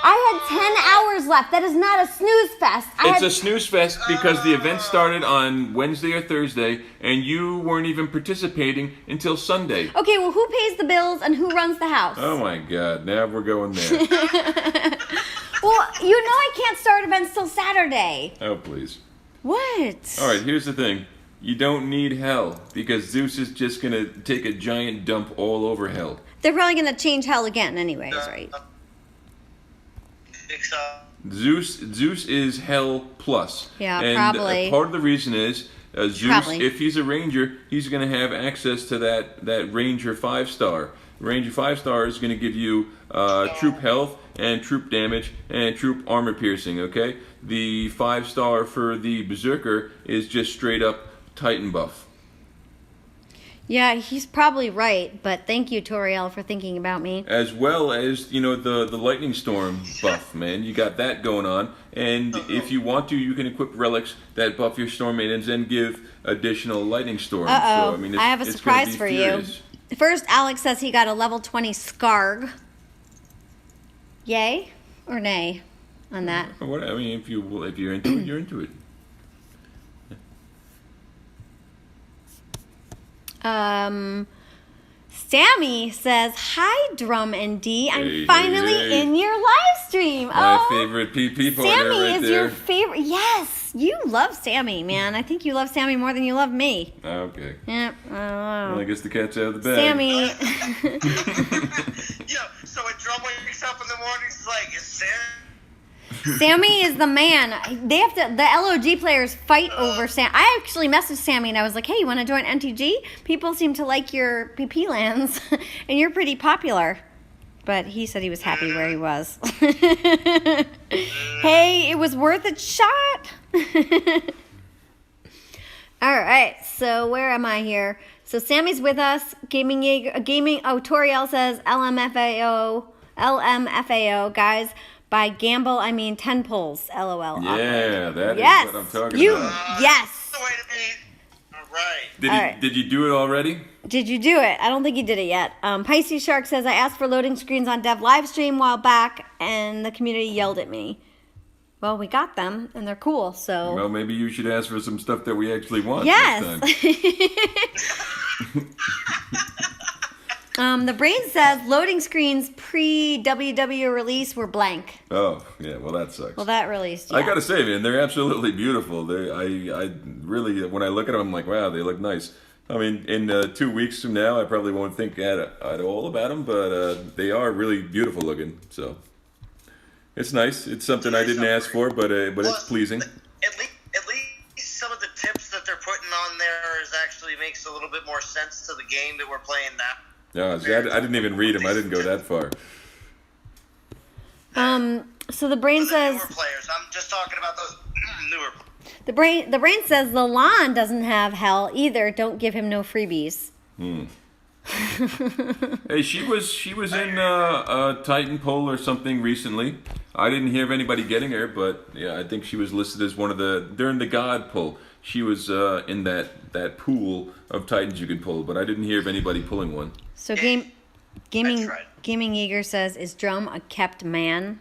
I had 10 hours left. That is not a snooze fest. It's a snooze fest because the event started on Wednesday or Thursday, and you weren't even participating until Sunday. Okay, well, who pays the bills and who runs the house? Oh, my God. Now we're going there. Well, I can't start events till Saturday. Oh, please. What? All right, here's the thing. You don't need Hell because Zeus is just going to take a giant dump all over Hell. They're probably going to change Hell again anyways, right? Zeus is Hell plus. Yeah, and probably. Part of the reason is Zeus, if he's a ranger, he's going to have access to that Ranger 5-star. Ranger 5-star is going to give you troop health and troop damage and troop armor piercing, okay? The 5-star for the Berserker is just straight up Titan buff. Yeah, he's probably right, but thank you, Toriel, for thinking about me. As well as, the Lightning Storm buff, man. You got that going on. And if you want to, you can equip relics that buff your Storm Maidens and give additional Lightning Storm. Uh-oh. So, I have a surprise for you. First, Alex says he got a level 20 Skarg. Yay or nay on that? If you're into it, you're into it. Sammy says, hi, Drum and D. I'm finally in your live stream. My favorite PP partner Sammy right is there. your favorite. Yes, you love Sammy, man. I think you love Sammy more than you love me. Okay. Yep. Well, I guess the cat's out of the bag. Sammy. So when Drum wakes up in the morning, he's like, is Sam? Sammy is the man. The LOG players fight over Sam. I actually messaged Sammy and I was like, hey, you want to join NTG? People seem to like your PP lands and you're pretty popular. But he said he was happy where he was. Hey, it was worth a shot. All right, so where am I here? So Sammy's with us. Toriel says LMFAO, guys. By gamble, I mean 10 pulls. LOL. Yeah, that is what I'm talking about. Yes. All right. Did you do it already? Did you do it? I don't think you did it yet. Pisces Shark says, I asked for loading screens on Dev Livestream a while back, and the community yelled at me. Well, we got them, and they're cool, so... Well, maybe you should ask for some stuff that we actually want yes. this time. The brain says loading screens pre-WW release were blank. Oh, yeah, well, that sucks. Well, that released, yeah. I gotta say, man, they're absolutely beautiful. I really, when I look at them, I'm like, wow, they look nice. I mean, in 2 weeks from now, I probably won't think at all about them, but they are really beautiful looking. So it's nice. It's something I didn't ask for, but it's pleasing. At least some of the tips that they're putting on there actually makes a little bit more sense to the game that we're playing now. No, see, I didn't even read them. I didn't go that far. So the brain says newer players. I'm just talking about those newer. the brain says the lawn doesn't have hell either. Don't give him no freebies. Hey, she was in a Titan poll or something recently. I didn't hear of anybody getting her, but yeah, I think she was listed as one of during the God poll. She was in that pool of Titans you could pull, but I didn't hear of anybody pulling one. So gaming eager says, is Drum a kept man?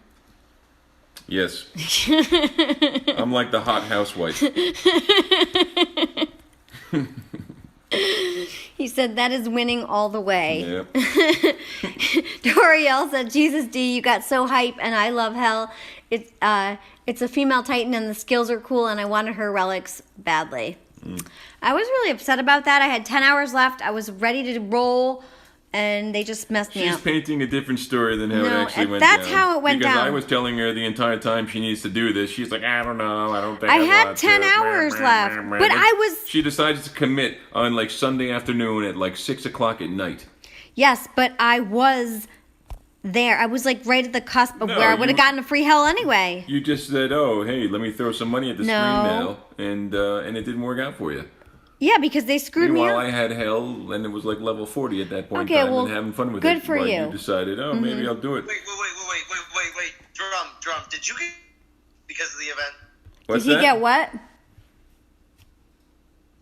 Yes. I'm like the hot housewife. He said that is winning all the way. Yep. Doriel said, Jesus D, you got so hype and I love hell. It's a female Titan and the skills are cool and I wanted her relics badly. I was really upset about that. I had 10 hours left. I was ready to roll and they just messed me up. She's painting a different story than how it actually went that's down. how it went because down. I was telling her the entire time she needs to do this. She's like, I don't know. I don't think I I had want 10 to. hours left, but I was... She decided to commit on like Sunday afternoon at like 6 o'clock at night. Yes, but I was there. I was like right at the cusp of where I would have gotten a free hell anyway. You just said, oh, hey, let me throw some money at the screen now. And it didn't work out for you. Yeah, because they screwed me up. Meanwhile, I had hell, and it was like level 40 at that point Okay, in time, well, and having fun with good it. for But you. You decided, oh, maybe I'll do it. Wait. Drum. Did you get because of the event? What's Did he that? get what?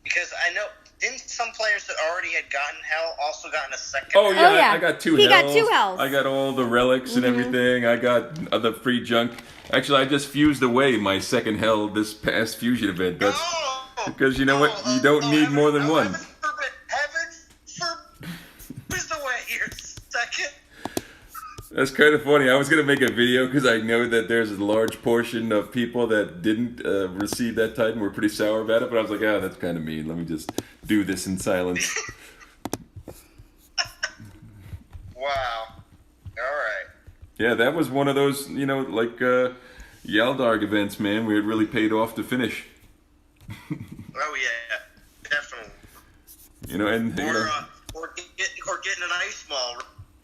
Because I know, didn't some players that already had gotten hell also gotten a second? Oh, hell? yeah, yeah. I got 2 He hells. got 2 hells. I got all the relics and everything. I got the free junk. Actually, I just fused away my second hell this past fusion event. That's because you know what? You don't need more than one. Heaven forbid away your second. That's kind of funny. I was going to make a video because I know that there's a large portion of people that didn't receive that Titan were pretty sour about it, but I was like, that's kind of mean. Let me just do this in silence. Wow. All right. Yeah, that was one of those, like Yaldarg events, man, where it really paid off to finish. Oh yeah, definitely. Or getting an ice ball.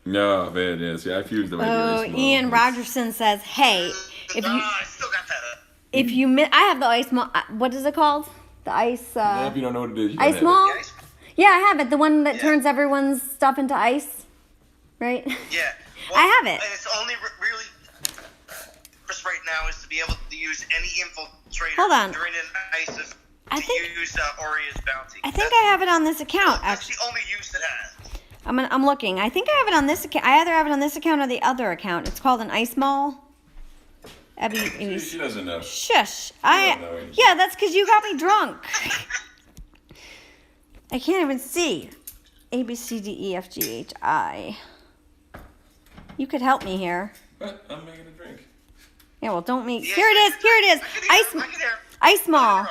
No, man, yeah. See, I fused the Oh, Ian Rogerson says, hey, if you I still got that. if you I have the ice mall. What is it called? The ice. Yeah, if you don't know what it is, you Ice don't have mall. The ice- Yeah, I have it. The one that turns everyone's stuff into ice, right? Yeah. I have it. And it's only really purpose right now is to be able to use any infiltrator Hold on. during an ice event I to think- use Oria's bounty. I think I have it on this account. That's Actually, the only use it has. I'm looking. I think I have it on this account. I either have it on this account or the other account. It's called an ice mall. it. She doesn't know. Shush. don't know anything. Yeah, that's because you got me drunk. I can't even see. A, B, C, D, E, F, G, H, I. You could help me here. But I'm making a drink. Yeah, well, don't make. Yeah, Here it is. Here it is. I can hear. Ice Mall.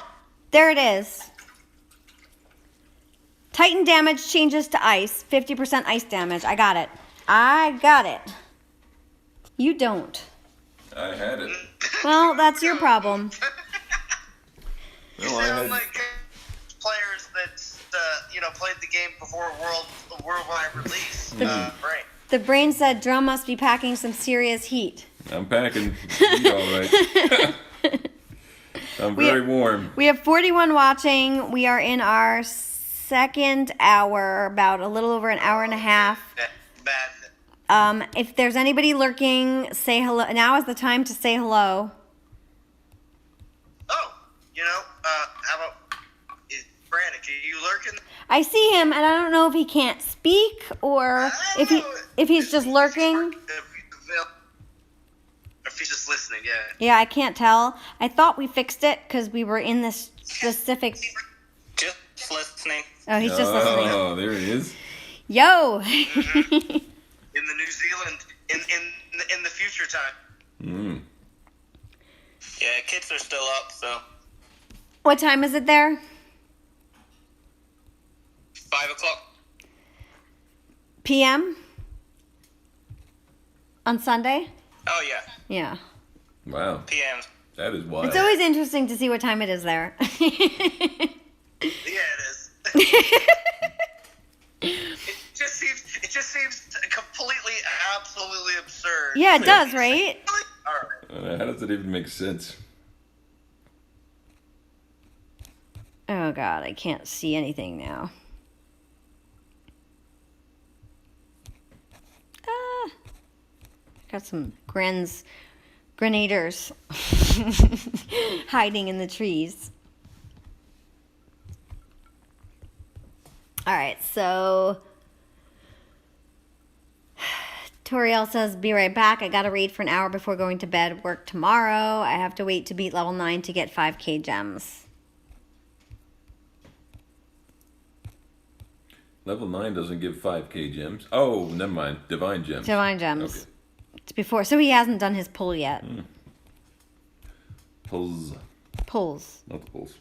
There it is. Titan damage changes to ice. 50% ice damage. I got it. You don't. I had it. Well, that's your problem. You No, I sound had. like players that played the game before worldwide release. Right. The brain said Drum must be packing some serious heat. I'm packing. Heat all right. I'm very warm. We have 41 watching. We are in our second hour, about a little over an hour and a half. Bad. If there's anybody lurking, say hello. Now is the time to say hello. Oh, how about Brandon? Are you lurking? I see him, and I don't know if he can't speak or if he's just lurking. If he's just listening, yeah. Yeah, I can't tell. I thought we fixed it because we were in this specific. Just listening. Oh, he's just listening. Oh, there he is. Yo. In the New Zealand, in the future time. Mm. Yeah, kids are still up, so What time is it there? 5 o'clock. PM? On Sunday? Oh yeah, Yeah. Wow, PM. that is wild. It's always interesting to see what time it is there. Yeah, it is. It just seems completely, absolutely absurd. Yeah, it does, right? All right. How does it even make sense? Oh God, I can't see anything now. Got some grenaders hiding in the trees. All right, so Toriel says, be right back. I got to read for an hour before going to bed. Work tomorrow. I have to wait to beat level 9 to get 5k gems. Level 9 doesn't give 5k gems. Oh, never mind. Divine gems. Divine gems. Okay. It's before, so he hasn't done his pull yet. Pulls. Pulls. Not the pulls.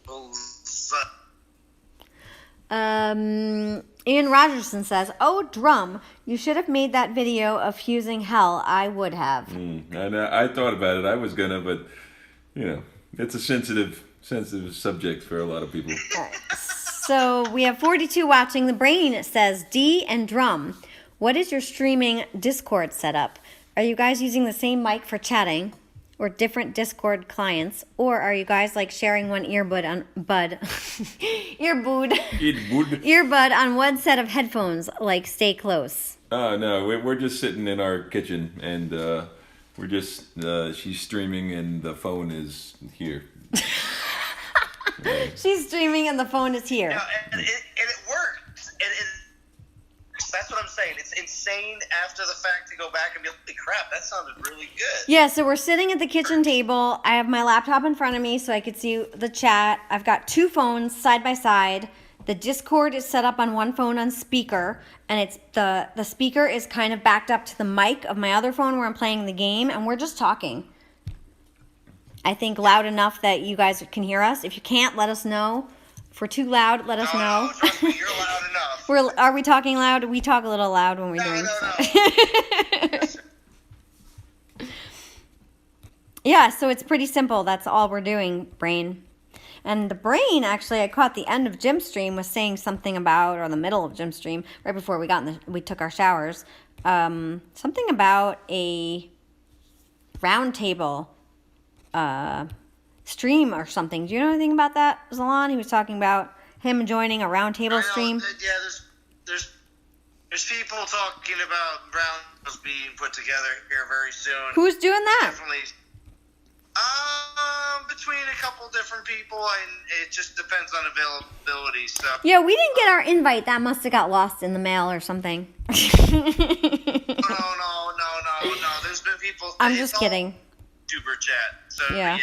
Ian Rogerson says, "Oh, Drum, you should have made that video of fusing hell. I would have." I thought about it. I was gonna, but you know, it's a sensitive subject for a lot of people. All right. So we have 42 watching. The Brain says, "D and Drum, what is your streaming Discord setup? Are you guys using the same mic for chatting, or different Discord clients, or are you guys like sharing one earbud on one set of headphones? Like, stay close." No, we're just sitting in our kitchen, and we're just she's streaming, and the phone is here. She's streaming and the phone is here. No, and it works. That's what I'm saying. It's insane after the fact to go back and be like, crap, that sounded really good. Yeah, so we're sitting at the kitchen table. I have my laptop in front of me so I could see the chat. I've got two phones side by side. The Discord is set up on one phone on speaker, and it's the speaker is kind of backed up to the mic of my other phone where I'm playing the game, and we're just talking. I think loud enough that you guys can hear us. If you can't, let us know. If we're too loud, let us know. No, trust me, you're loud enough. Are we talking loud? We talk a little loud when we're doing stuff. Yeah, so it's pretty simple. That's all we're doing, Brain. And the Brain, actually, I caught the end of Jim's stream was saying something about, or the middle of Jim's stream, right before we took our showers, something about a round table stream or something. Do you know anything about that, Zalon? He was talking about him joining a round table stream. Yeah, there's people talking about rounds being put together here very soon. Who's doing that? Definitely. Between a couple different people, and it just depends on availability. So. Yeah, we didn't get our invite. That must have got lost in the mail or something. No. There's been people. I'm just kidding. Tuber chat. So yeah.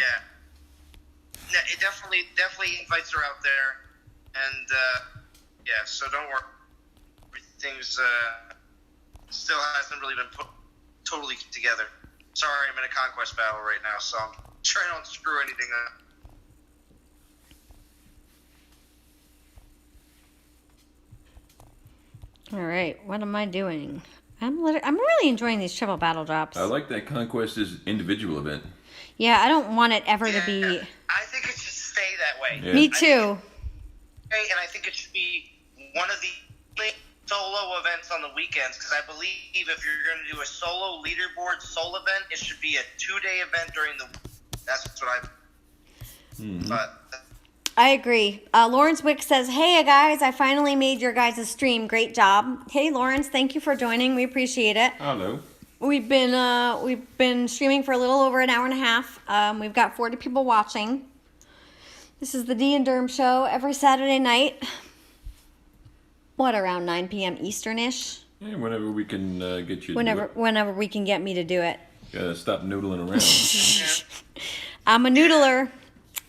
It definitely invites are out there, and yeah. So don't worry. Everything's still hasn't really been put totally together. Sorry, I'm in a conquest battle right now, so I'm trying not to screw anything up. All right, what am I doing? I'm really enjoying these triple battle drops. I like that Conquest is individual event. Yeah, I don't want it ever to be. I think it should stay that way. Yeah. Me too. And I think it should be one of the solo events on the weekends, because I believe if you're going to do a solo leaderboard soul event, it should be a 2-day event during the week. That's what But I agree. Lawrence Wick says, "Hey guys, I finally made your guys' stream. Great job." Hey Lawrence, thank you for joining. We appreciate it. Hello. We've been streaming for a little over an hour and a half. We've got 40 people watching. This is the D and Derm show every Saturday night. What, around 9 p.m. Eastern-ish? Yeah, whenever we can get you. Whenever we can get me to do it. Gotta stop noodling around. I'm a noodler.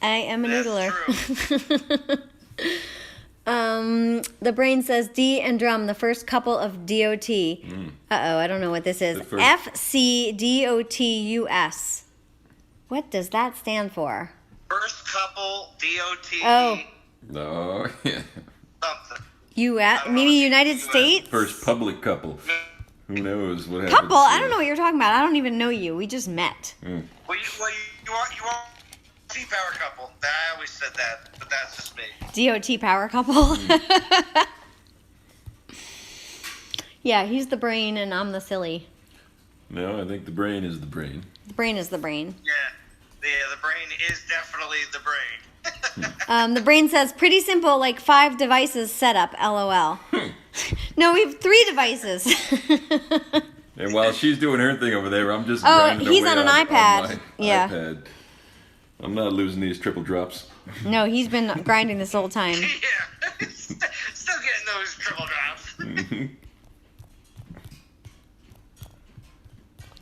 I am a that's noodler. true. The brain says D and drum, the first couple of DOT. Uh-oh, I don't know what this is. The first- FCDOTUS. What does that stand for? First couple DOT. Oh. No, yeah. Something. US, maybe United States? First public couple. Who knows what happened? Couple? I don't know what you're talking about. I don't even know you. We just met. Well, you want T-power couple. I always said that, but that's just me. DOT power couple. Yeah, he's the brain and I'm the silly. No, I think the brain is the brain. The brain is the brain. Yeah, the brain is definitely the brain. The brain says pretty simple, like 5 devices setup. LOL. No, we have 3 devices. And while she's doing her thing over there, I'm just Oh, grinding he's away on an my iPad. Yeah. iPad. I'm not losing these triple drops. No, he's been grinding this whole time. Yeah, still getting those triple drops.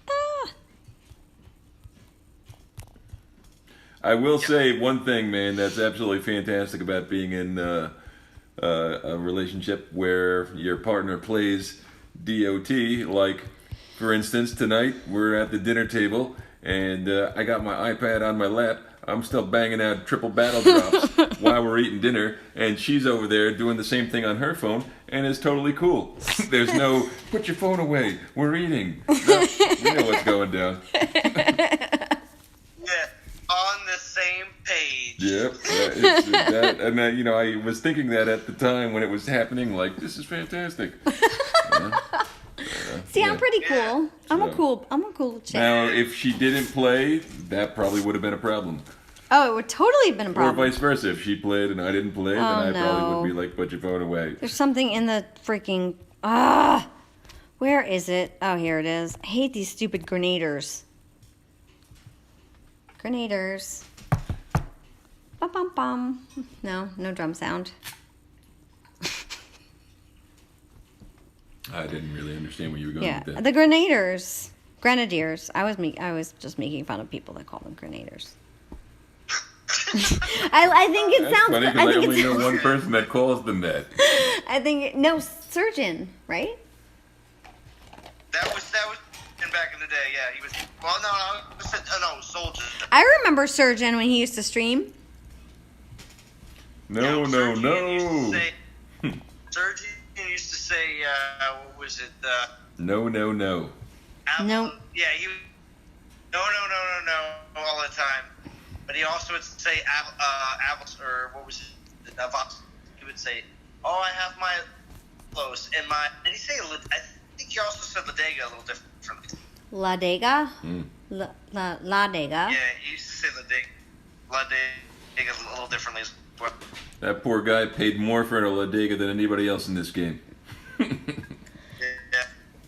Ah. I will say one thing, man, that's absolutely fantastic about being in a relationship where your partner plays DOT. Like, for instance, tonight we're at the dinner table and I got my iPad on my lap. I'm still banging out triple battle drops while we're eating dinner, and she's over there doing the same thing on her phone, and it's totally cool. There's no, put your phone away, we're eating. No, we know what's going down. Yeah, on the same page. Yep. I was thinking that at the time when it was happening, like, this is fantastic. See, I'm pretty cool. Yeah. I'm a cool chick. Now, if she didn't play, that probably would have been a problem. Oh, it would totally have been a Or problem. vice versa. If she played and I didn't play, then I probably no. would be like, put your phone away. There's something in the freaking... where is it? Oh, here it is. I hate these stupid grenaders. Grenaders. Bum, bum, bum. No drum sound. I didn't really understand where you were going Yeah, with that. the grenaders. Grenadiers. I was just making fun of people that call them grenaders. I think it That's sounds... funny because I only know one person that calls them that. I think... No, surgeon, right? That was back in the day. Yeah, he was. Well, no, soldier. I remember surgeon when he used to stream. No. Surgeon used to say, what was it? No. No. Yeah, he. No, all the time. But he also would say, or what was it? He would say, "Oh, I have my clothes and my." Did he say? I think he also said Ladega a little differently. Ladega? Ladega? Yeah, he used to say Ladega a little differently as well. That poor guy paid more for a Ladega than anybody else in this game. Yeah,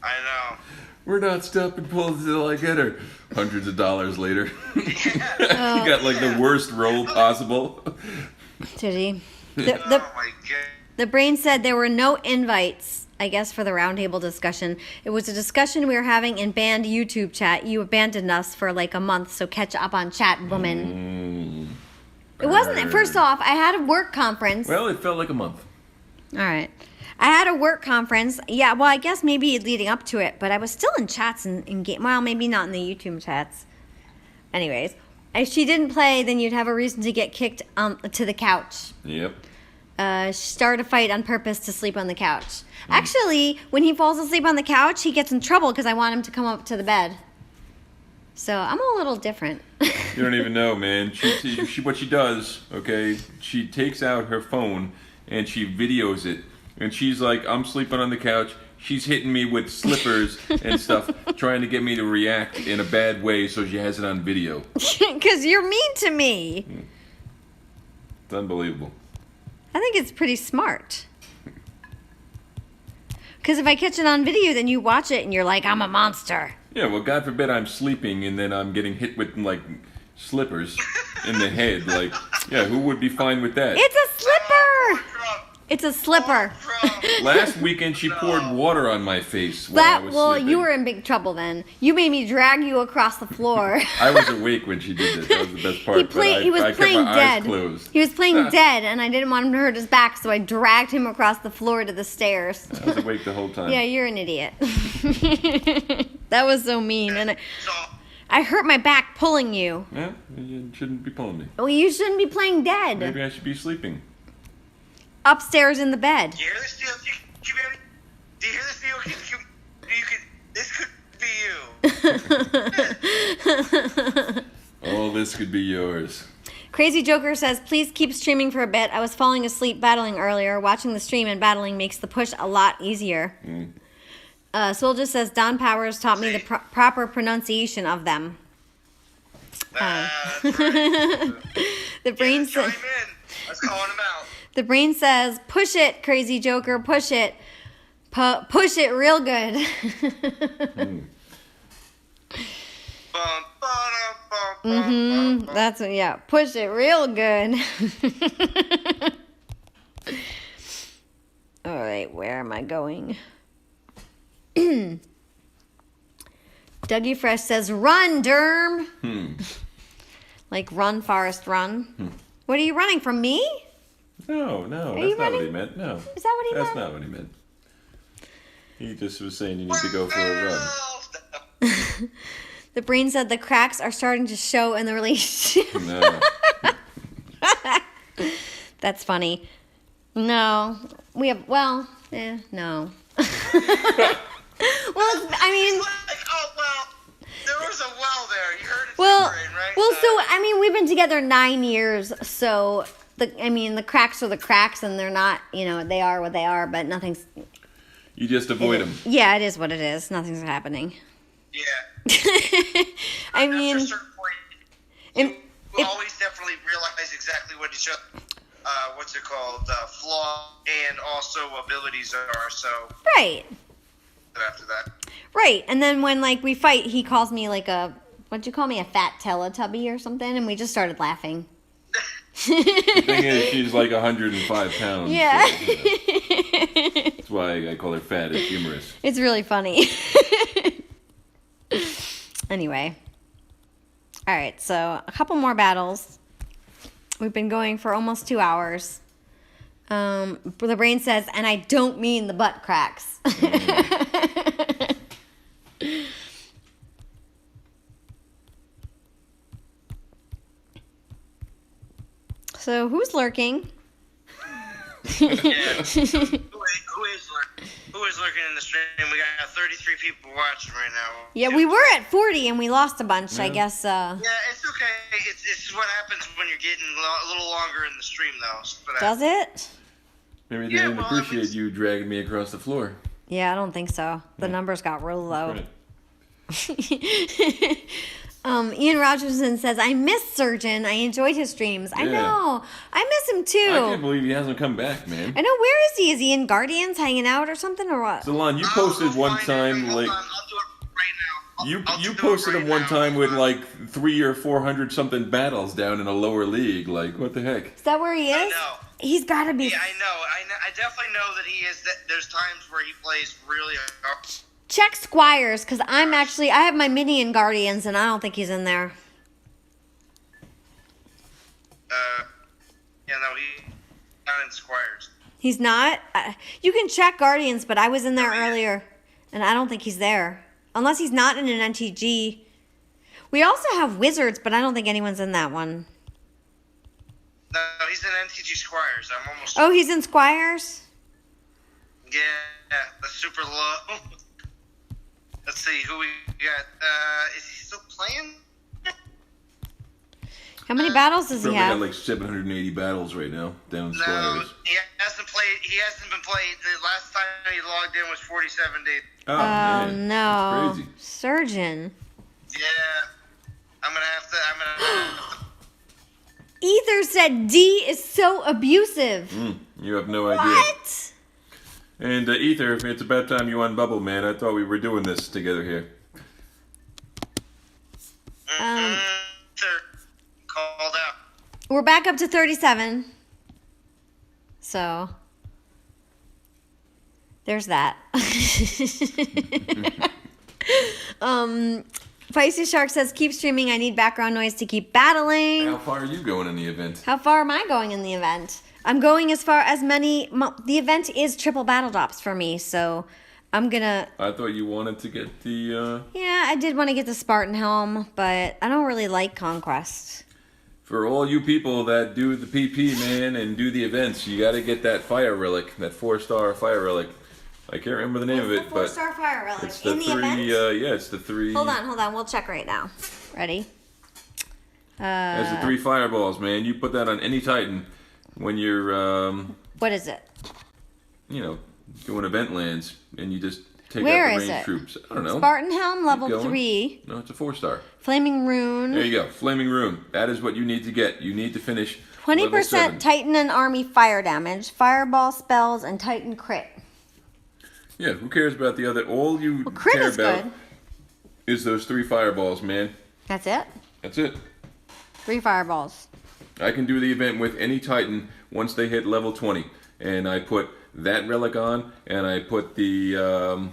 I know. We're not stopping pulls until I get her. Hundreds of dollars later. He got like the worst roll possible. Did he? Oh my god. The brain said there were no invites, I guess, for the roundtable discussion. It was a discussion we were having in banned YouTube chat. You abandoned us for like a month, so catch up on chat, woman. It wasn't. First off, I had a work conference. Well, it felt like a month. All right. I had a work conference. Yeah, well, I guess maybe leading up to it, but I was still in chats and game. Well, maybe not in the YouTube chats. Anyways, if she didn't play, then you'd have a reason to get kicked to the couch. Yep. Start a fight on purpose to sleep on the couch. Actually, when he falls asleep on the couch, he gets in trouble because I want him to come up to the bed. So I'm a little different. You don't even know, man. She what she does, okay, she takes out her phone and she videos it. And she's like, I'm sleeping on the couch. She's hitting me with slippers and stuff, trying to get me to react in a bad way so she has it on video. Because you're mean to me. It's unbelievable. I think it's pretty smart. Because if I catch it on video, then you watch it and you're like, I'm a monster. Yeah, well, God forbid I'm sleeping and then I'm getting hit with, like, slippers in the head. Like, yeah, who would be fine with that? It's a slipper! It's a slipper. Bro. Last weekend she poured water on my face while I was sleeping. You were in big trouble then. You made me drag you across the floor. I was awake when she did this. That was the best part. He was I kept playing my dead. eyes closed. He was playing dead, and I didn't want him to hurt his back, so I dragged him across the floor to the stairs. I was awake the whole time. Yeah, you're an idiot. That was so mean, and So, I hurt my back pulling you. Yeah, you shouldn't be pulling me. Well, you shouldn't be playing dead. Maybe I should be sleeping. Upstairs in the bed. do you hear this deal? Do you hear this deal? This could be you. All this could be yours. Crazy Joker says, please keep streaming for a bit. I was falling asleep battling earlier. Watching the stream and battling makes the push a lot easier. Soul just says, Don Powers taught me the proper pronunciation of them. That's right. The brain Chime says, in. Let's call him out. the brain says, push it, Crazy Joker, push it. Push it real good. Bum, ba-dum, bum, bum, bum. That's what, yeah. Push it real good. All right, where am I going? Dougie Fresh says, run, Derm. Like run, Forrest, run. What are you running from me? No, you that's not what running? he meant. No. Is that what he That's meant? not what he meant. He just was saying you need to go for a run. The brain said the cracks are starting to show in the relationship. No. That's funny. No, we have, no. Well, I mean, Like, oh, well, there was a well there. You heard it, well, right? I mean, we've been together 9 years, so the cracks are the cracks, and they're not, they are what they are, but nothing's. You just avoid him. Yeah, it is what it is. Nothing's happening. Yeah. I After mean, a certain point, if- you always definitely realize exactly what each other, what's it called, flaw and also abilities are. So right, after that, right, and then when we fight, he calls me what'd you call me, a fat Teletubby or something, and we just started laughing. The thing is, she's like 105 pounds. Yeah. So, that's why I call her fat. It's humorous. It's really funny. Anyway. All right, so a couple more battles. We've been going for almost 2 hours. The brain says, and I don't mean the butt cracks. So who's lurking? yeah. Who is lurking in the stream? We got 33 people watching right now. Yeah, we were at 40 and we lost a bunch, I guess. Yeah, it's okay. It's what happens when you're getting a little longer in the stream, though. Does it? Maybe they didn't appreciate you dragging me across the floor. Yeah, I don't think so. The numbers got real low. Right. Ian Rogerson says, I miss Surgeon. I enjoyed his streams. I Yeah. know. I miss him too. I can't believe he hasn't come back, man. I know. Where is he? Is he in Guardians hanging out or something or what? Salon, you posted one time Hold like on, I'll do it right now. you I'll do posted it right him one now. time with like 300 or 400 something battles down in a lower league. Like what the heck? Is that where he I is? know. He's got to be. Yeah, I know. I definitely know that he is. There's times where he plays really hard. Check Squires because I have my mini in Guardians and I don't think he's in there. Yeah, no, he's not in Squires. He's not? You can check Guardians, but I was in there earlier and I don't think he's there. Unless he's not in an NTG. We also have Wizards, but I don't think anyone's in that one. No, he's in NTG Squires. I'm almost. Oh, he's in Squires? Yeah, that's super low. Let's see who we got. Is he still playing? How many battles does he Probably have? got like 780 battles right now down in No, Squires. he hasn't played. He hasn't been played. The last time he logged in was 47 days. Oh, Oh, man. no. That's crazy. Surgeon. Yeah, I'm gonna have to. Ether said D is so abusive. You have no idea. What? And Ether, it's about time you unbubble, man. I thought we were doing this together here. They're called out. We're back up to 37. So, there's that. Pisces Shark says, keep streaming. I need background noise to keep battling. How far are you going in the event? How far am I going in the event? I'm going as far as many. The event is triple battle drops for me, so I'm gonna. I thought you wanted to get the. Yeah, I did want to get the Spartan helm, but I don't really like Conquest. For all you people that do the PP, man, and do the events, you got to get that fire relic, that 4-star fire relic. I can't remember the name of it, but 4-star fire relic it's the in the three. event. Yeah, it's the 3. Hold on. We'll check right now. Ready? That's the 3 fireballs, man. You put that on any Titan when you're, What is it? doing event lands, and you just take Where out the is range it? troops. I don't know. Spartan helm level going. 3. No, it's a 4-star. Flaming rune. There you go, Flaming Rune. That is what you need to get. You need to finish level 20% 7. Titan and Army fire damage, fireball spells, and Titan crit. Yeah, who cares about the other? All you Crit care is about good. is those 3 fireballs, man. That's it? That's it. 3 fireballs. I can do the event with any Titan once they hit level 20, and I put that relic on, and I put the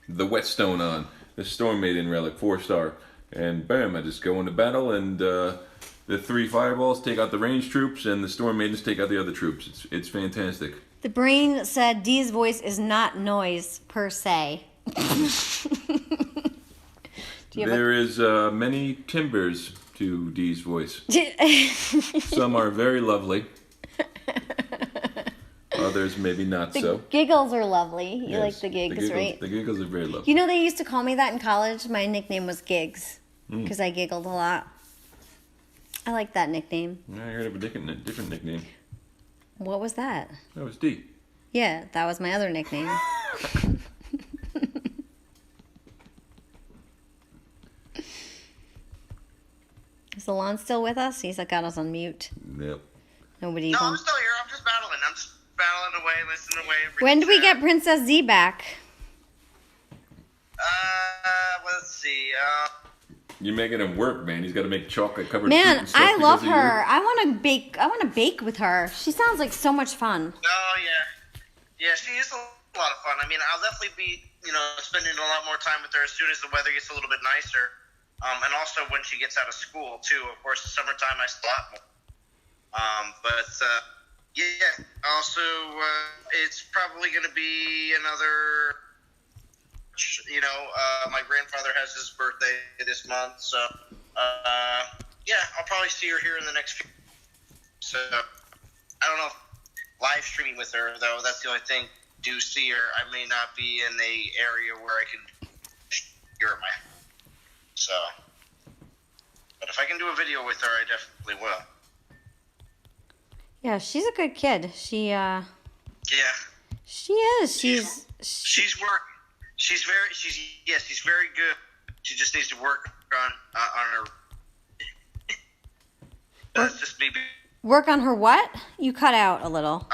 whetstone on, the Storm Maiden relic, 4-star, and bam! I just go into battle, and the 3 fireballs take out the range troops, and the Storm Maidens take out the other troops. It's fantastic. The brain said Dee's voice is not noise per se. There is many timbers to Dee's voice. Some are very lovely. Others maybe not so. Giggles are lovely. You Yes, like the gigs, right? The giggles are very lovely. You know, they used to call me that in college. My nickname was Gigs because I giggled a lot. I like that nickname. I heard of a different nickname. What was that? That was D. Yeah, that was my other nickname. Is Alon still with us? He's got us on mute. Yep. Nobody. No, even- I'm still here. I'm just battling. I'm just battling away, listening away. When do we reading get Princess Z back? Let's see. You're making him work, man. He's got to make chocolate covered fruit Man, and stuff I love because of her. I want to bake. I want to bake with her. She sounds like so much fun. Oh yeah, she is a lot of fun. I mean, I'll definitely be spending a lot more time with her as soon as the weather gets a little bit nicer, and also when she gets out of school too. Of course, the summertime I still lot more. Yeah. Also, it's probably going to be another. My grandfather has his birthday this month, so I'll probably see her here in the next few. So I don't know if live streaming with her though. That's the only thing. Do see her. I may not be in the area where I can hear at my. So, but if I can do a video with her, I definitely will. Yeah, she's a good kid. She Yeah. She is. She's very good. She just needs to work on her. That's just me. Work on her what? You cut out a little.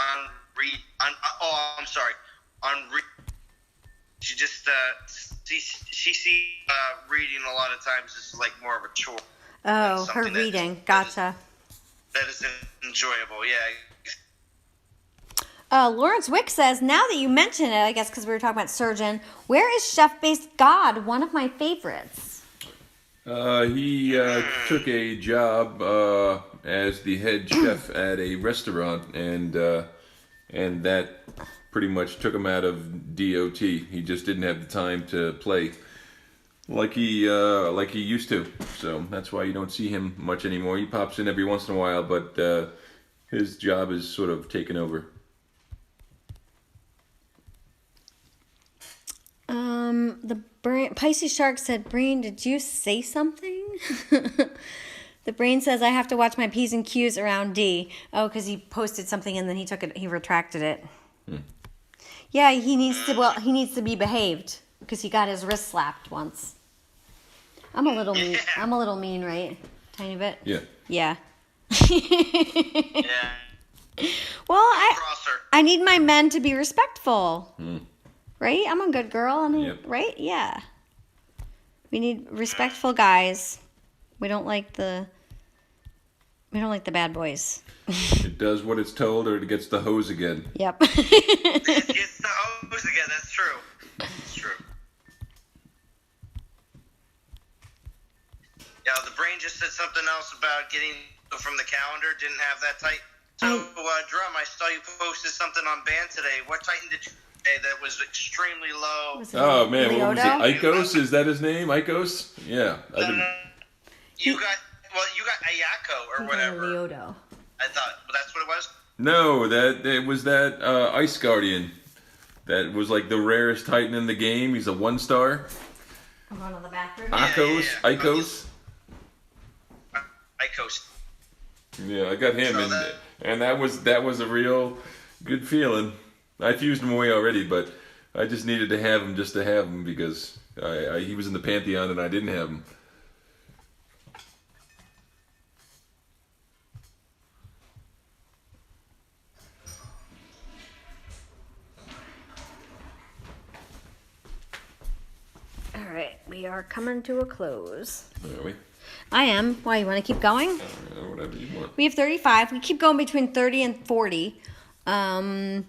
I'm sorry. She just she sees reading a lot of times is like more of a chore. Oh, her something reading. Gotcha. That is enjoyable. Yeah. Lawrence Wick says, now that you mention it, I guess because we were talking about Surgeon, where is Chef-Based God? One of my favorites. He took a job as the head chef at a restaurant, and that pretty much took him out of DOT. He just didn't have the time to play like he used to. So that's why you don't see him much anymore. He pops in every once in a while, but his job is sort of taken over. Pisces Shark said, Brain, did you say something? The Brain says, I have to watch my P's and Q's around D. Oh, because he posted something and then he retracted it. Yeah, he needs to be behaved because he got his wrist slapped once. I'm a little mean. I'm a little mean, right? Tiny bit? Yeah. Yeah. Yeah. Well, Crosser. I need my men to be respectful. Right? I'm a good girl. Yep. Right? Yeah. We need respectful guys. We don't like the bad boys. It does what it's told, or it gets the hose again. Yep. It gets the hose again. That's true. It's true. Yeah, the brain just said something else about getting from the calendar. Didn't have that tight. So, Drum, I saw you posted something on band today. What Titan did you say that was extremely low? Was it Oh man, what was Leoto? it? Icos? Is that his name? Icos? Yeah. You got Ayako or whatever. Leoto. I thought that's what it was. No, that it was that Ice Guardian. That was like the rarest Titan in the game. He's a 1-star. I'm going to the bathroom. Icos? Yeah. Icos? Icos. Yeah, I got him, So and that was a real good feeling. I fused him away already, but I just needed to have him just to have him because he was in the Pantheon and I didn't have him. All right, we are coming to a close. Are we? I am. Why, you want to keep going? Whatever you want. We have 35. We keep going between 30 and 40. Dougie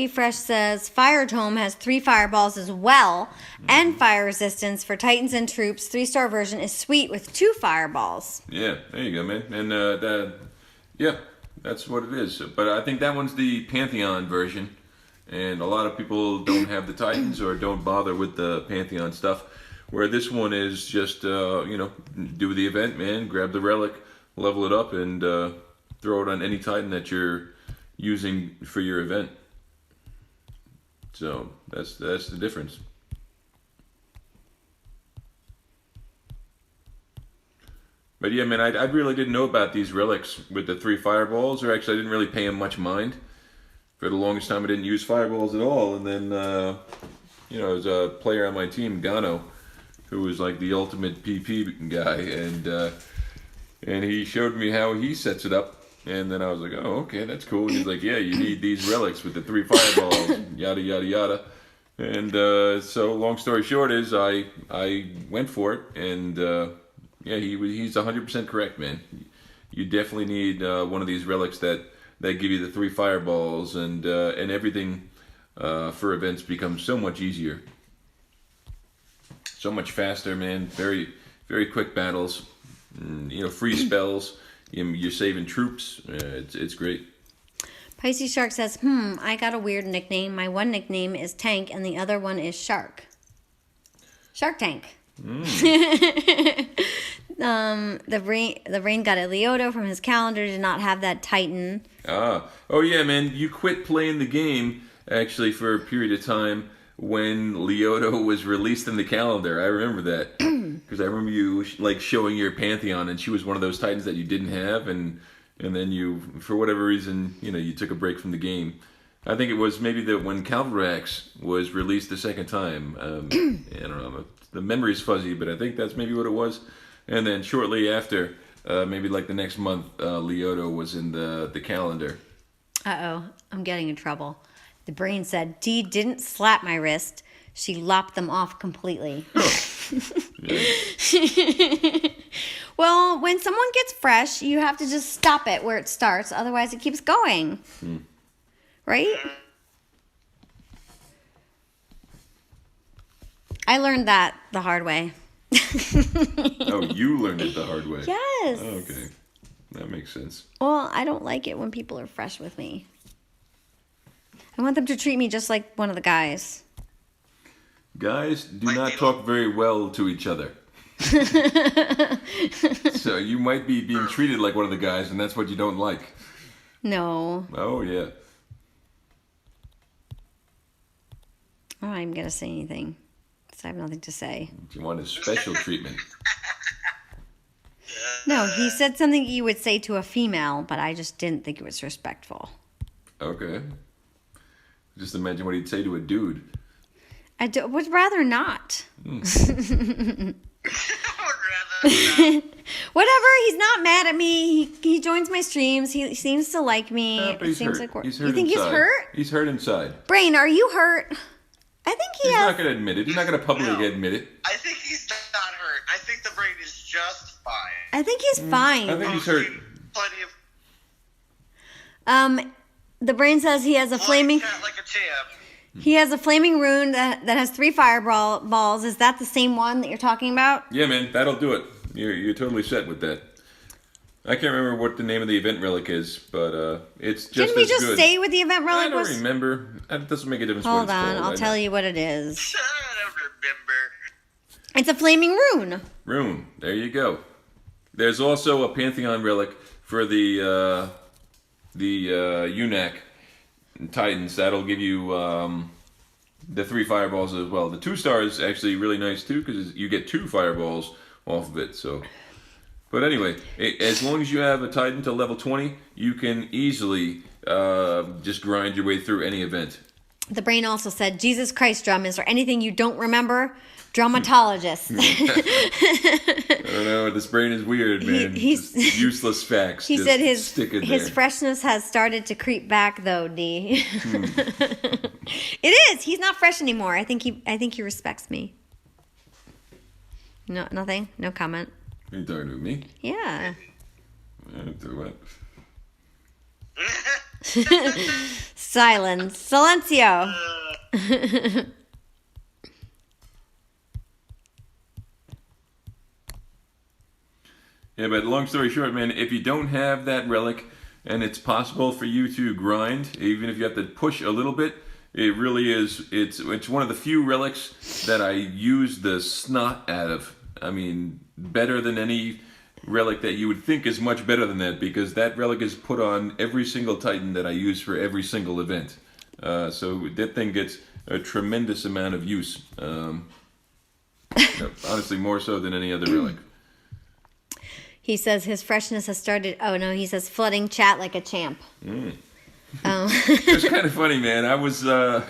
Fresh says Fire Tome has 3 fireballs as well, and fire resistance for Titans and Troops. 3-star version is sweet with 2 fireballs. Yeah, there you go, man. And yeah, that's what it is. But I think that one's the Pantheon version, and a lot of people don't have the Titans or don't bother with the Pantheon stuff. Where this one is just, do the event, man, grab the relic, level it up, and throw it on any Titan that you're using for your event. So that's the difference. But yeah, man, I really didn't know about these relics with the 3 fireballs, or actually I didn't really pay them much mind. For the longest time I didn't use fireballs at all, and then, there's a player on my team, Gano, who was like the ultimate PP guy, and he showed me how he sets it up, and then I was like, oh, okay, that's cool. And he's like, yeah, you need these relics with the 3 fireballs, yada yada yada. And so, long story short is, I went for it, and he's 100% correct, man. You definitely need one of these relics that give you the 3 fireballs, and everything for events becomes so much easier. So much faster, man. Very, very quick battles. Free spells. You're saving troops. It's great. Pisces Shark says, I got a weird nickname. My one nickname is Tank, and the other one is Shark. Shark Tank. The Rain got a Leoto from his calendar. Did not have that Titan. Oh yeah, man. You quit playing the game actually for a period of time when Leoto was released in the calendar. I remember that because I remember you showing your Pantheon, and she was one of those Titans that you didn't have, and then you, for whatever reason, you took a break from the game. I think it was maybe when Calvarax was released the second time. I don't know. The memory's fuzzy, but I think that's maybe what it was. And then shortly after, maybe like the next month, Leoto was in the calendar. Uh-oh, I'm getting in trouble. The brain said, Dee didn't slap my wrist. She lopped them off completely. Well, when someone gets fresh, you have to just stop it where it starts. Otherwise, it keeps going. Right? I learned that the hard way. Oh, you learned it the hard way. Yes. Oh, okay. That makes sense. Well, I don't like it when people are fresh with me. I want them to treat me just like one of the guys. Guys do not talk very well to each other. So you might be being treated like one of the guys, and that's what you don't like. No. Oh, yeah. I'm not even going to say anything. Because I have nothing to say. You want his special treatment. No, he said something you would say to a female, but I just didn't think it was respectful. Okay. Just imagine what he'd say to a dude. I would rather not. Whatever, he's not mad at me. He joins my streams. He seems to like me. But he's seems hurt. like He's hurt you think inside. he's hurt? He's hurt inside. Brain, are you hurt? I think He's not going to admit it. He's not going to publicly admit it. I think he's not hurt. I think the brain is just fine. I think he's fine. I think he's hurt. Plenty of. The brain says he has a flaming. Cat like a champ. He has a flaming rune that has 3 fireball balls. Is that the same one that you're talking about? Yeah, man, that'll do it. You're totally set with that. I can't remember what the name of the event relic is, but it's just Didn't we as just good. say what the event relic I don't was? remember. It doesn't make a difference what Hold it's on, called. I'll tell you what it is. I don't remember. It's a flaming rune. Rune. There you go. There's also a Pantheon relic for the UNAC Titans. That'll give you the 3 fireballs as well. The 2 star is actually really nice too because you get 2 fireballs off of it. So, but anyway, as long as you have a Titan to level 20, you can easily just grind your way through any event. The brain also said, Jesus Christ, Drum, is there anything you don't remember? Dramatologist. I don't know. This brain is weird, man. He's Just useless facts. He just said stick it his there. freshness has started to creep back, though, D. It is. He's not fresh anymore. I think he respects me. No, nothing. No comment. Are you talking to me? Yeah. What? Silence. Silencio. Yeah, but long story short, man, if you don't have that relic and it's possible for you to grind, even if you have to push a little bit, it really is. It's one of the few relics that I use the snot out of. I mean, better than any relic that you would think is much better than that, because that relic is put on every single Titan that I use for every single event. So that thing gets a tremendous amount of use. Honestly, more so than any other relic. He says his freshness has started. Oh no, he says flooding chat like a champ. Oh. It's kind of funny, man. I was, I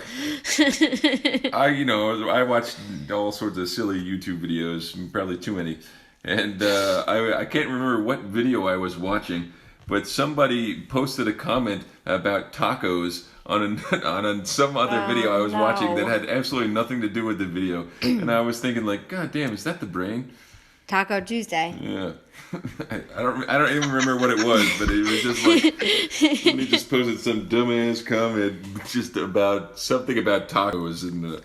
watched all sorts of silly YouTube videos, probably too many, and I can't remember what video I was watching, but somebody posted a comment about tacos on some other video I was watching that had absolutely nothing to do with the video, and I was thinking like, God damn, is that the brain? Taco Tuesday. Yeah. I don't even remember what it was, but it was just like somebody just posted some dumbass comment just about something about tacos, and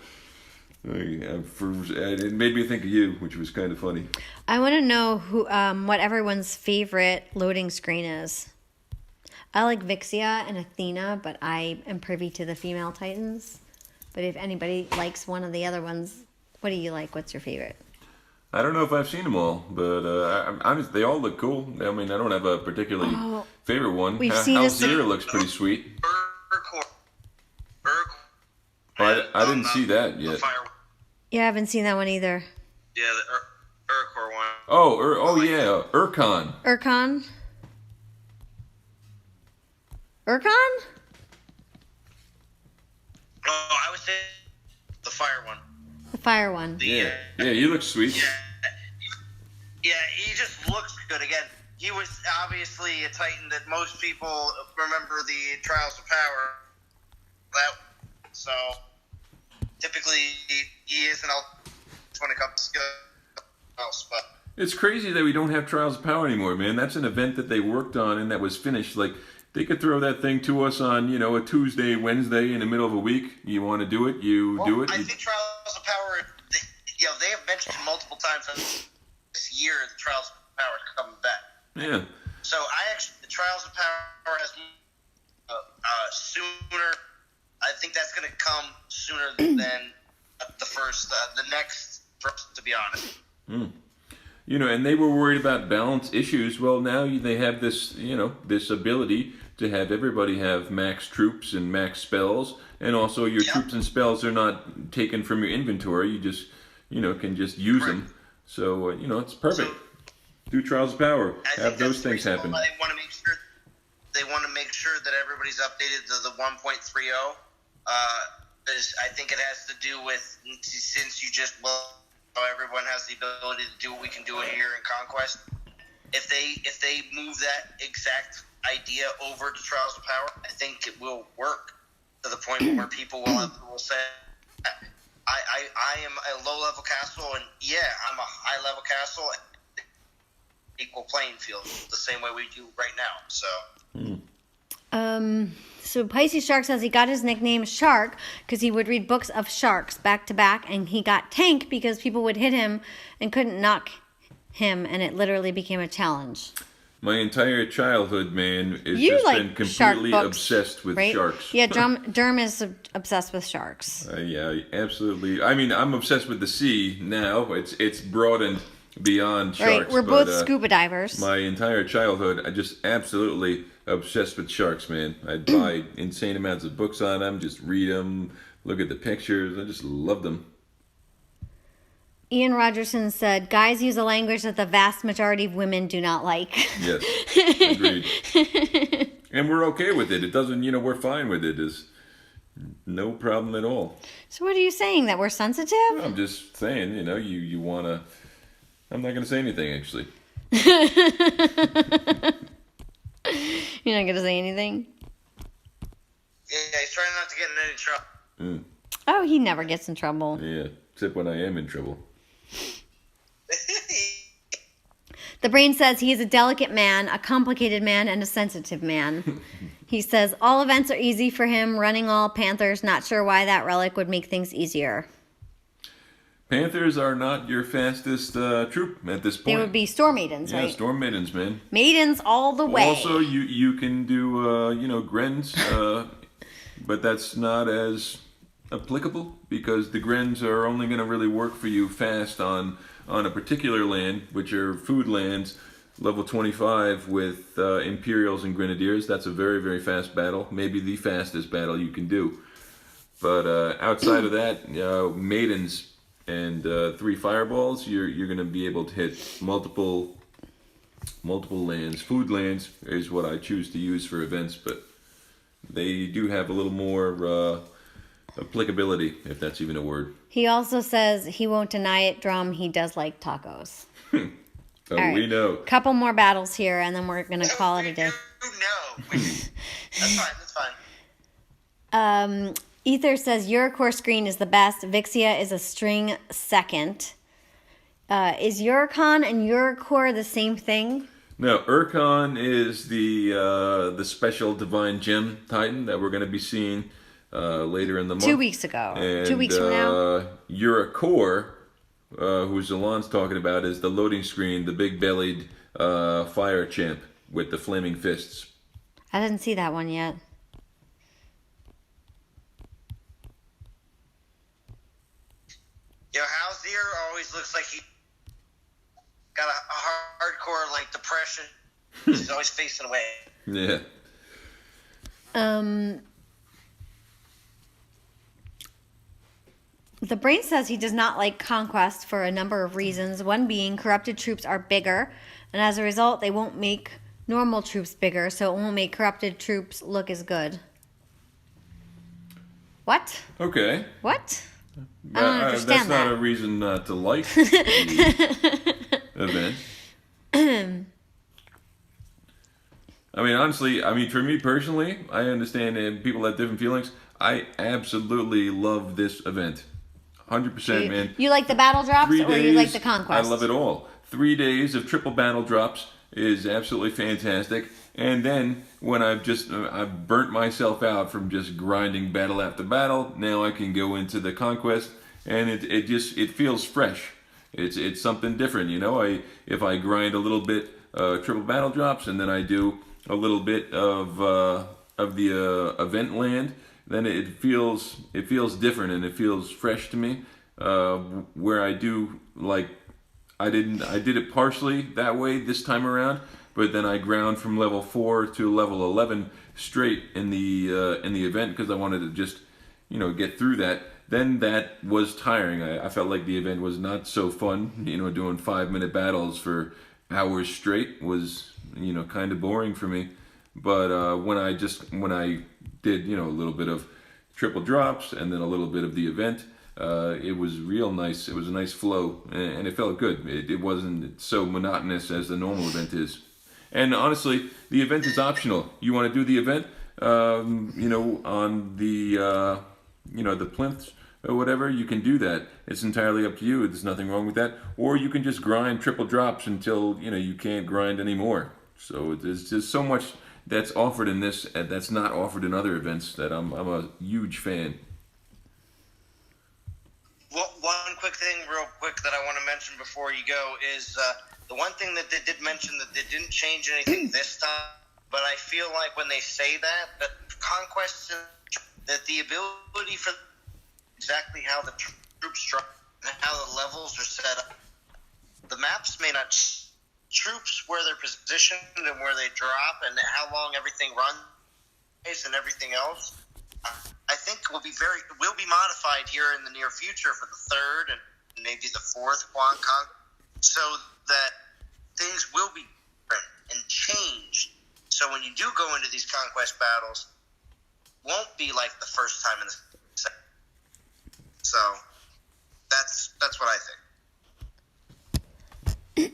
it made me think of you, which was kind of funny. I want to know what everyone's favorite loading screen is. I like Vixia and Athena, but I am privy to the female Titans. But if anybody likes one of the other ones, what do you like? What's your favorite? I don't know if I've seen them all, but they all look cool. I mean, I don't have a particularly favorite one. Halcyon looks pretty sweet. I didn't see that yet. Yeah, I haven't seen that one either. Yeah, the Urkor one. Yeah, Urkon. Urkon? Oh, I would say the fire one. The fire one. Yeah, he looks sweet. Yeah, he just looks good. Again, he was obviously a Titan that most people remember the Trials of Power. So typically he is an when it comes to skill else, but It's crazy that we don't have Trials of Power anymore, man. That's an event that they worked on and that was finished. Like, they could throw that thing to us on, a Tuesday, Wednesday in the middle of a week. You want to do it, do it. I think Trials of Power, they have mentioned multiple times this year the Trials of Power are coming back. Yeah. So the Trials of Power has sooner. I think that's going to come sooner than the next first, to be honest. And they were worried about balance issues. Well, now they have this, this ability to have everybody have max troops and max spells, and also your troops and spells are not taken from your inventory. You just, can just use them. So, it's perfect. Do Trials of Power. Have those things happen. They want to make sure that everybody's updated to the 1.30. I think it has to do with, since you just everyone has the ability to do what we can do here in Conquest. If they move that exact idea over to Trials of Power, I think it will work to the point where people will say, I am a low-level castle, and I'm a high-level castle, equal playing field, the same way we do right now. So So Pisces Shark says he got his nickname Shark because he would read books of sharks back to back, and he got Tank because people would hit him and couldn't knock him, and it literally became a challenge. My entire childhood, man, has You just like been shark completely books, obsessed with right? sharks. Yeah, Derm is obsessed with sharks. Yeah, absolutely. I mean, I'm obsessed with the sea now. It's broadened beyond sharks. Right, we're but, both scuba divers. My entire childhood, I just absolutely obsessed with sharks, man. I'd buy insane amounts of books on them, just read them, look at the pictures. I just loved them. Ian Rogerson said, guys use a language that the vast majority of women do not like. Yes, agreed. And we're okay with it. It doesn't, we're fine with it. It's no problem at all. So what are you saying, that we're sensitive? I'm just saying, you want to... I'm not going to say anything, actually. You're not going to say anything? Yeah, he's trying not to get in any trouble. Oh, he never gets in trouble. Yeah, except when I am in trouble. The brain says he is a delicate man, a complicated man, and a sensitive man. He says all events are easy for him, running all Panthers, not sure why that relic would make things easier. Panthers are not your fastest troop at this point. They would be Storm Maidens, yeah, right? Storm Maidens, man. Maidens all the way. Also, you can do, Grens, but that's not as applicable because the Grens are only going to really work for you fast on a particular land, which are food lands, level 25 with Imperials and Grenadiers. That's a very, very fast battle, maybe the fastest battle you can do. But outside of that, Maidens and 3 Fireballs, you're going to be able to hit multiple lands. Food lands is what I choose to use for events, but they do have a little more applicability, if that's even a word. He also says he won't deny it, Drum. He does like tacos. Oh, right. we know. Couple more battles here, and then we're going to call it a day. No, that's fine. That's fine. Ether says your core screen is the best. Vixia is a string second. Is Uricon and Uricore the same thing? No, Urcon is the special Divine Gem Titan that we're going to be seeing later in the month. 2 weeks ago. And, 2 weeks from now. Uricore, who Zalon's talking about, is the loading screen, the big-bellied fire champ with the flaming fists. I didn't see that one yet. Yo, Halzir always looks like he got a hardcore depression. He's always facing away. Yeah. The brain says he does not like Conquest for a number of reasons. One being corrupted troops are bigger, and as a result, they won't make normal troops bigger, so it won't make corrupted troops look as good. What? Okay. What? I don't understand that's not that. a reason not to like the event. I mean, honestly, for me personally, I understand people have different feelings. I absolutely love this event. 100%, man. You like the battle drops 3 or days, you like the Conquest? I love it all. 3 days of triple battle drops is absolutely fantastic. And then when I've burnt myself out from just grinding battle after battle, now I can go into the Conquest, and it feels fresh. It's something different, if I grind a little bit triple battle drops, and then I do a little bit of the event land, then it feels different and it feels fresh to me. Where I do I did it partially that way this time around, but then I ground from level 4 to level 11 straight in the event because I wanted to just get through that. Then that was tiring. I felt like the event was not so fun. Doing 5-minute battles for hours straight was kind of boring for me. But when I did a little bit of triple drops and then a little bit of the event, it was real nice. It was a nice flow and it felt good. It wasn't so monotonous as the normal event is. And honestly, the event is optional. You want to do the event, on the the plinths or whatever, you can do that. It's entirely up to you. There's nothing wrong with that. Or you can just grind triple drops until you can't grind anymore. So there's just so much that's offered in this that's not offered in other events that I'm a huge fan. Well, one quick thing, real quick, that I want to mention before you go is the one thing that they did mention that they didn't change anything this time, but I feel like when they say that Conquest, that the ability for exactly how the troops structure and how the levels are set up, the maps may not troops where they're positioned and where they drop and how long everything runs and everything else. I think will be modified here in the near future for the third and maybe the fourth Con, so that things will be different and changed. So when you do go into these conquest battles, it won't be like the first time in the second. So that's what I think.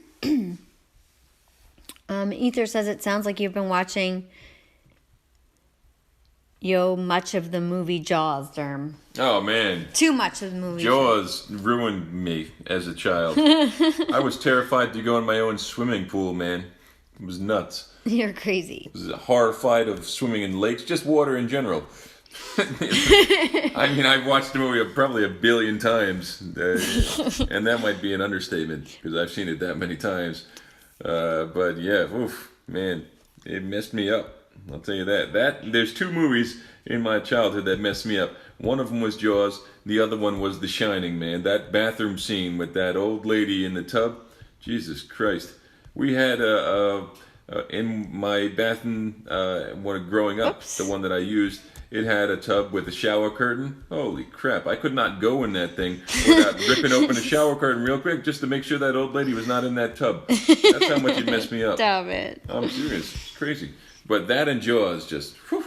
Ether says it sounds like you've been watching much of the movie Jaws, Derm. Oh man, Too much of the movie Jaws ruined me as a child. I was terrified to go in my own swimming pool, man. It was nuts. You're crazy. I was horrified of swimming in lakes, just water in general. I mean, I've watched the movie probably 1 billion times, and that might be an understatement because I've seen it that many times. But yeah, oof, man, it messed me up. I'll tell you that. There's 2 movies in my childhood that messed me up. One of them was Jaws. The other one was The Shining, man. That bathroom scene with that old lady in the tub. Jesus Christ. We had in my bathroom when growing up, the one that I used, it had a tub with a shower curtain. Holy crap. I could not go in that thing without ripping open a shower curtain real quick just to make sure that old lady was not in that tub. That's how much it messed me up. Stop it. I'm serious. It's crazy. But that and Jaws just, whew,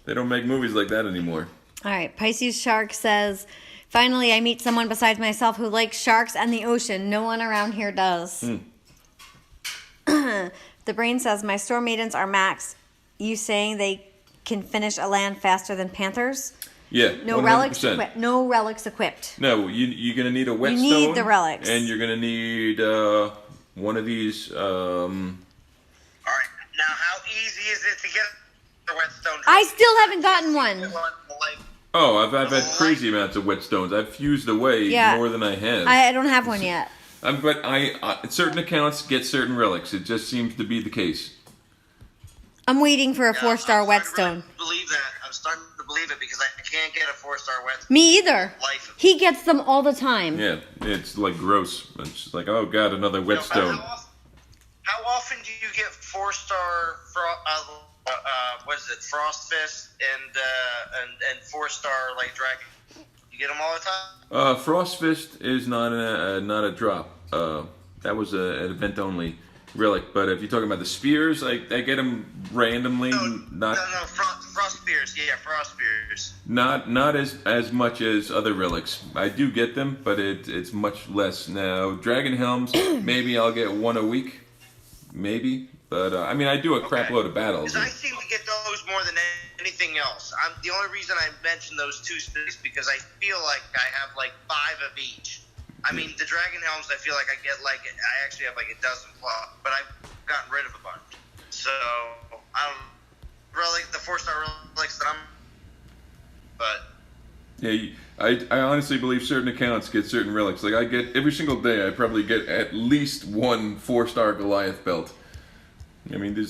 they don't make movies like that anymore. All right. Pisces Shark says, finally I meet someone besides myself who likes sharks and the ocean. No one around here does. The Brain says, my store maidens are maxed. You saying they can finish a land faster than panthers? Yeah, No 100%. relics equipped. No relics equipped. No, you're going to need a whetstone. You need the relics. And you're going to need one of these... All right, now how easy is it to get a whetstone? I still haven't gotten one. Oh, I've had crazy amounts of whetstones. I've fused away more than I have. I don't have one yet. But certain accounts get certain relics. It just seems to be the case. I'm waiting for a 4-star whetstone. I'm starting to believe it because I can't get a 4-star whetstone. Me either. Life. He gets them all the time. Yeah, it's like gross. It's just like, oh god, another whetstone. How often do you get 4-star? What is it? Frost Fist and 4-star like dragon. You get them all the time. Frost Fist is not a drop. That was an event only relic. But if you're talking about the spears, I get them randomly. No, Frost Spears. Yeah, Frost Spears. Not as much as other relics. I do get them, but it's much less now. Dragon Helms, maybe I'll get 1 a week, maybe. But I mean, I do a crap load of battles. I seem to get those more than anything else. The only reason I mentioned those 2 is because I feel like I have like 5 of each. I mean, the Dragon Helms, I feel like I actually have like a dozen plus, but I've gotten rid of a bunch. So I don't really the 4-star relics that but yeah, I honestly believe certain accounts get certain relics. Like I get every single day, I probably get at least 1 4-star Goliath belt. I mean, it's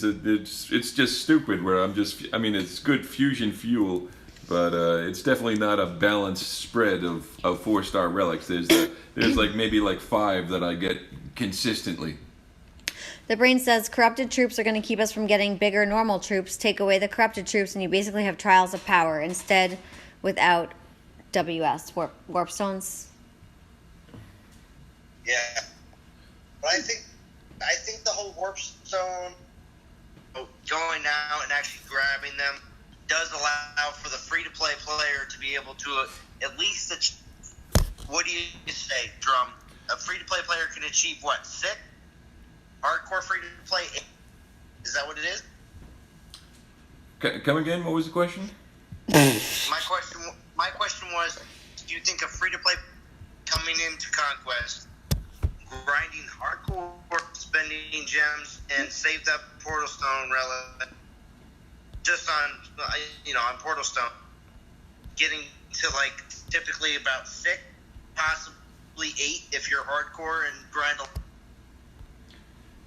just stupid. It's good fusion fuel, but it's definitely not a balanced spread of 4-star relics. There's like maybe like 5 that I get consistently. The Brain says corrupted troops are going to keep us from getting bigger normal troops. Take away the corrupted troops and you basically have trials of power. Instead, without WS warp stones. Yeah, but I think the whole warp stone going out and actually grabbing them does allow for the free-to-play player to be able to at least what do you say, Drum? A free-to-play player can achieve what, 6? Hardcore free-to-play 8? Is that what it is? Come again? What was the question? My question was, do you think a free-to-play coming into Conquest, grinding hardcore, spending gems, and saved up Portal Stone relic, just on on Portal Stone, getting to like typically about 6, possibly 8 if you're hardcore and grind.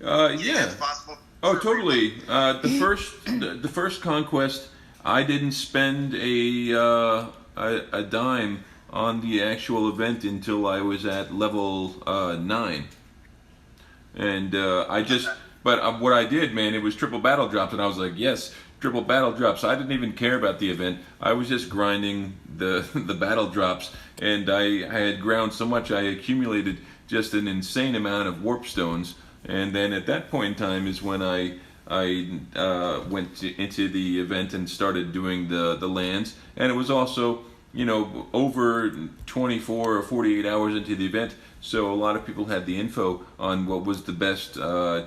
You think Yeah. that's possible? Oh, totally. The first Conquest, I didn't spend a dime on the actual event until I was at level 9, and But what I did, man, it was triple battle drops, and I was like, yes, triple battle drops. I didn't even care about the event. I was just grinding the the battle drops, and I had ground so much I accumulated just an insane amount of warp stones. And then at that point in time is when I went into the event and started doing the lands, and it was also over 24 or 48 hours into the event, so a lot of people had the info on what was the best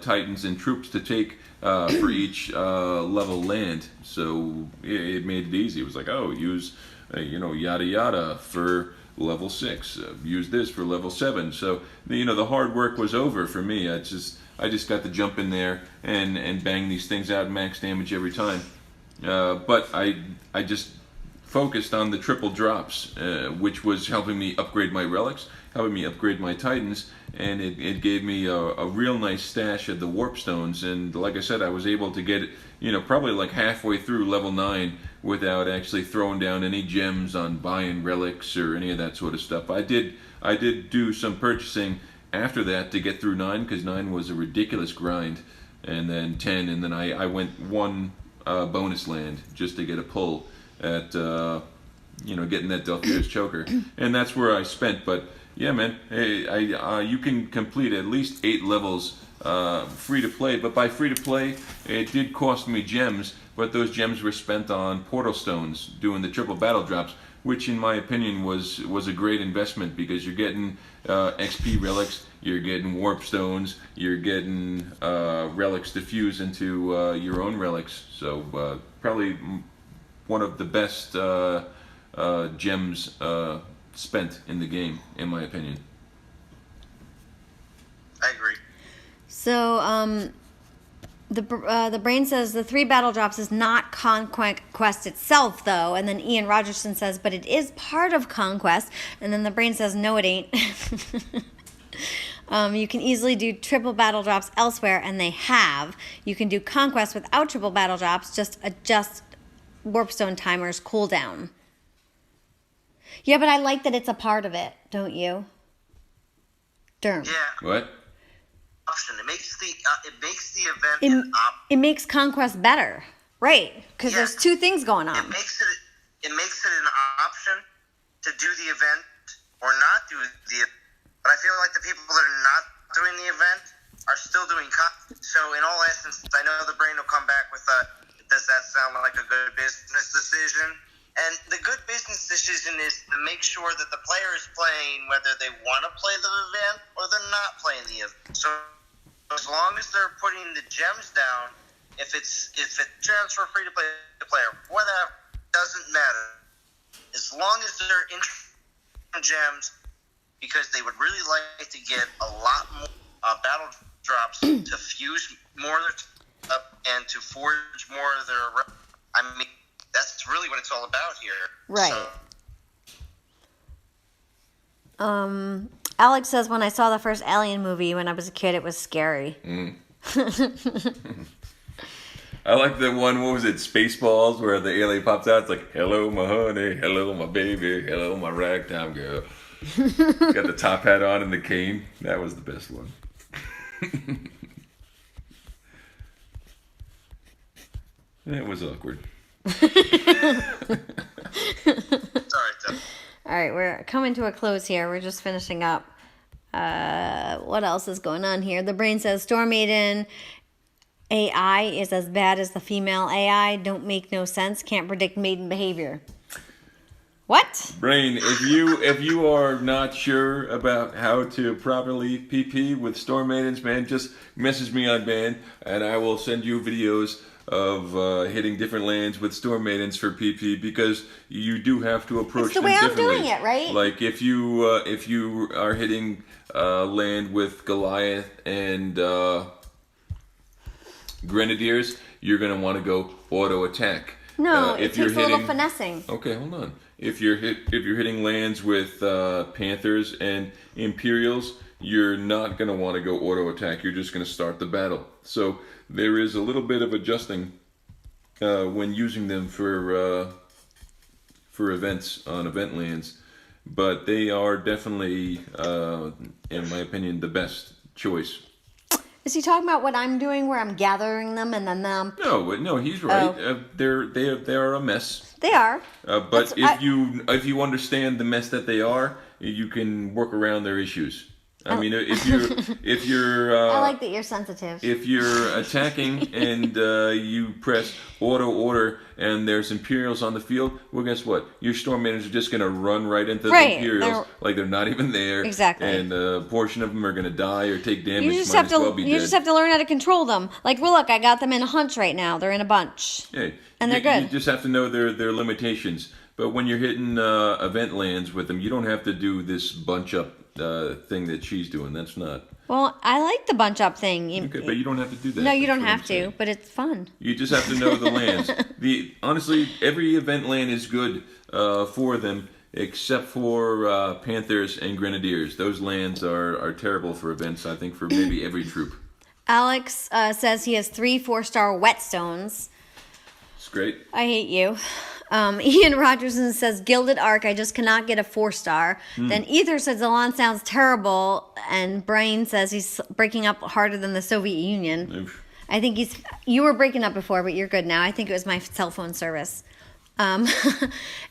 titans and troops to take for each level land. So it made it easy. It was like, oh, use yada yada for level 6, use this for level 7. So the hard work was over for me. I just got to jump in there and bang these things out max damage every time. But I just focused on the triple drops, which was helping me upgrade my relics, helping me upgrade my titans, and it gave me a real nice stash of the warp stones. And like I said, I was able to get probably like halfway through level 9 without actually throwing down any gems on buying relics or any of that sort of stuff. I did do some purchasing after that to get through 9, because 9 was a ridiculous grind, and then 10, and then I went one bonus land just to get a pull at getting that Delphir's choker, and that's where I spent. But yeah, man, hey, you can complete at least 8 levels free to play. But by free to play, it did cost me gems, but those gems were spent on portal stones, doing the triple battle drops, which in my opinion was a great investment, because you're getting XP relics, you're getting warp stones, you're getting relics to fuse into your own relics. So probably one of the best gems spent in the game, in my opinion. I agree. So, the brain says the 3 battle drops is not Conquest itself, though. And then Ian Rogerson says, but it is part of Conquest. And then the brain says, no, it ain't. You can easily do triple battle drops elsewhere, and they have. You can do Conquest without triple battle drops, just adjust warpstone timers cooldown. Yeah, but I like that it's a part of it, don't you? Derm. Yeah. What? Option. It makes the event It makes Conquest better, right? Because there's 2 things going on. It makes it an option to do the event or not do the event. But I feel like the people that are not doing the event are still doing So in all essence, I know the brain will come back with does that sound like a good business decision? And the good business decision is to make sure that the player is playing whether they want to play the event or they're not playing the event. So as long as they're putting the gems down, if it transfer free to play the player, whatever, doesn't matter. As long as they're interested in gems, because they would really like to get a lot more battle drops to fuse more up and to forge more of their. I mean, that's really what it's all about here. Right. So, Alex says, when I saw the first Alien movie when I was a kid, it was scary. I like the one, what was it, Spaceballs, where the alien pops out. It's like, hello, my honey, hello, my baby, hello, my ragtime girl. Got the top hat on and the cane. That was the best one. It was awkward. sorry, Tim. All right, we're coming to a close here. We're just finishing up. What else is going on here? The brain says Storm Maiden AI is as bad as the female AI. Don't make no sense. Can't predict maiden behavior. What? Brain, if you are not sure about how to properly PP with Storm Maidens, man, just message me on Band, and I will send you videos of hitting different lands with Storm Maidens for PP, because you do have to approach them differently. It's the way I'm doing it, right? Like if you are hitting land with Goliath and Grenadiers, you're going to want to go auto attack. No, if it you're takes a little hitting- finessing. Okay, hold on. If you're hitting lands with Panthers and Imperials, you're not going to want to go auto attack. You're just going to start the battle. So there is a little bit of adjusting when using them for events on event lands, but they are definitely, in my opinion, the best choice. Is he talking about what I'm doing, where I'm gathering them and then No, he's right. Oh. They're a mess. They are. But if you understand the mess that they are, you can work around their issues. I mean, if you're I like that you're sensitive. if you're attacking and you press auto order and there's Imperials on the field, well, guess what? Your Storm Managers are just going to run right into Right, the Imperials they're- like they're not even there. Exactly. And a portion of them are going to die or take damage. You just might have as to. well be You dead. just have to learn how to control them. Like, well, look, I got them in a hunch right now. They're in a bunch. Hey, And they're you good. just have to know their limitations. But when you're hitting event lands with them, you don't have to do this bunch up thing that she's doing. That's not. Well, I like the bunch up thing. Okay, but you don't have to do that. No, you That's don't what I'm have to, saying. but it's fun. You just have to know the lands. Honestly, every event land is good for them, except for Panthers and Grenadiers. Those lands are terrible for events. I think for maybe every troop. Alex says he has 3 4-star whetstones. It's great. I hate you. Ian Rogerson says Gilded Arc. I just cannot get a 4-star. Then Ether says Alon sounds terrible, and Brian says he's breaking up harder than the Soviet Union. Oof. I think you were breaking up before, but you're good now. I think it was my cell phone service.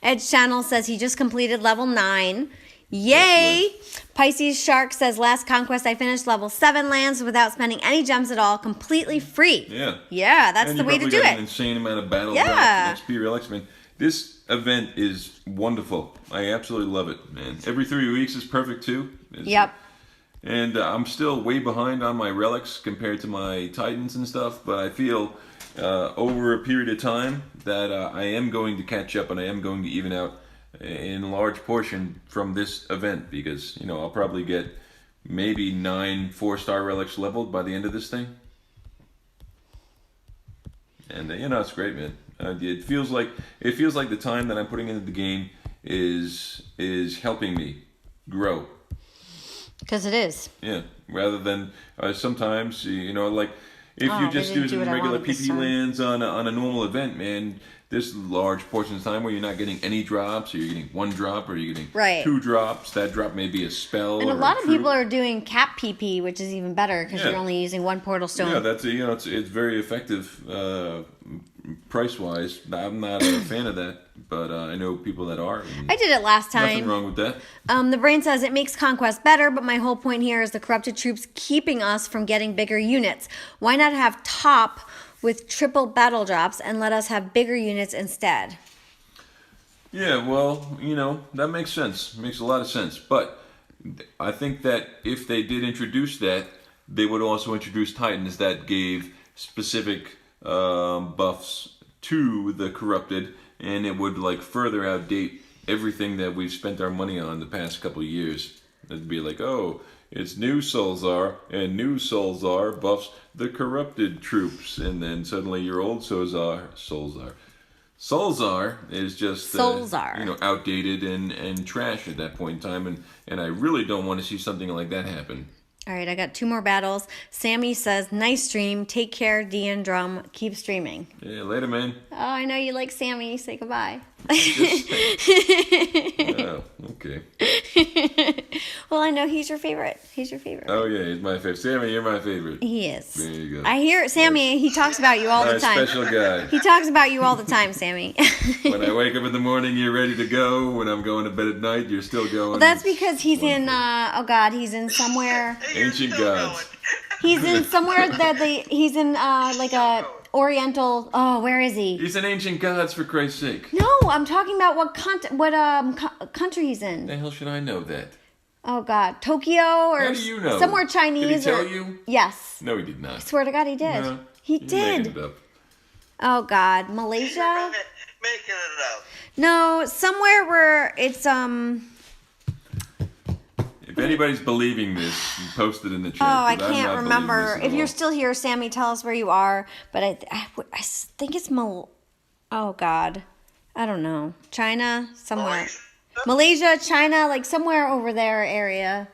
Edge Channel says he just completed level 9. Yay! Pisces Shark says last conquest I finished level 7 lands without spending any gems at all, completely free. Yeah. Yeah, that's And the you way to probably do got an it. insane amount of battle Yeah. drops, XP relics, man. This event is wonderful. I absolutely love it, man. Every 3 weeks is perfect too. Yep. And I'm still way behind on my relics compared to my Titans and stuff, but I feel over a period of time that I am going to catch up and I am going to even out in large portion from this event because, I'll probably get maybe 9 4-star relics leveled by the end of this thing. And it's great, man. It feels like the time that I'm putting into the game is helping me grow. Because it is. Yeah, rather than sometimes like if Oh, you they just didn't do do some what I regular wanted this PP time. lands on a normal event, man. There's large portions of time where you're not getting any drops, or you're getting 1 drop, or you're getting Right. 2 drops. That drop may be a spell. And a or lot of troop. people are doing cap PP, which is even better because Yeah. you're only using 1 portal stone. Yeah, that's it's very effective price wise. I'm not a fan of that, but I know people that are. And I did it last nothing time. wrong with that. The brain says it makes conquest better, but my whole point here is the corrupted troops keeping us from getting bigger units. Why not have top with triple battle drops and let us have bigger units instead? Yeah, well, that makes sense. Makes a lot of sense. But I think that if they did introduce that, they would also introduce Titans that gave specific buffs to the corrupted, and it would further outdate everything that we've spent our money on the past couple of years. It'd be like, oh, it's new Solzar, and new Solzar buffs the corrupted troops, and then suddenly your old Solzar is just Solzar. Outdated and trash at that point in time, and I really don't want to see something like that happen. All right, I got 2 more battles. Sammy says, nice stream. Take care, D and Drum. Keep streaming. Yeah, later, man. Oh, I know you like Sammy. Say goodbye. Oh, okay. Well, I know he's your favorite. He's your favorite. Oh yeah, he's my favorite. Sammy, you're my favorite. He is. There you go. I hear Sammy. He talks about you all the My time. special guy. He talks about you all the time, Sammy. When I wake up in the morning, you're ready to go. When I'm going to bed at night, you're still going. Well, that's because he's in. Oh God, he's in somewhere. Hey, you're Ancient still gods. going. He's in somewhere that he's in like a Oriental. Oh, where is he? He's an ancient gods, for Christ's sake. No, I'm talking about what country he's in. The hell should I know that? Oh God, Tokyo or How do you know? somewhere Chinese. Did he tell or, you? Yes. No, he did not. Swear to God, he did. No, he you're did. making it up. Oh God, Malaysia. Making it up. No, somewhere where it's If If anybody's believing this, post it in the chat. Oh, I 'cause I'm can't not remember. believing this at If you're all. still here, Sammy, tell us where you are. But I think it's oh God, I don't know. China, somewhere. Malaysia, China, like somewhere over there area.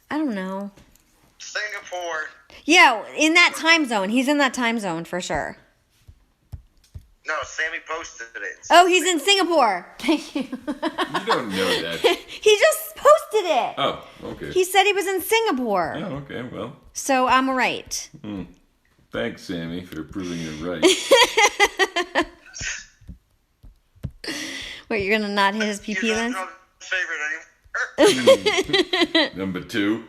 I don't know. Singapore. Yeah, in that time zone. He's in that time zone for sure. No, Sammy posted it. Oh, he's in Singapore. Thank you. You don't know that. He just posted it. Oh, okay. He said he was in Singapore. Oh, okay. Well, So I'm right. thanks, Sammy, for proving you're right. Wait, you're gonna not hit his He's PP not then? Trump's favorite anymore. Number 2.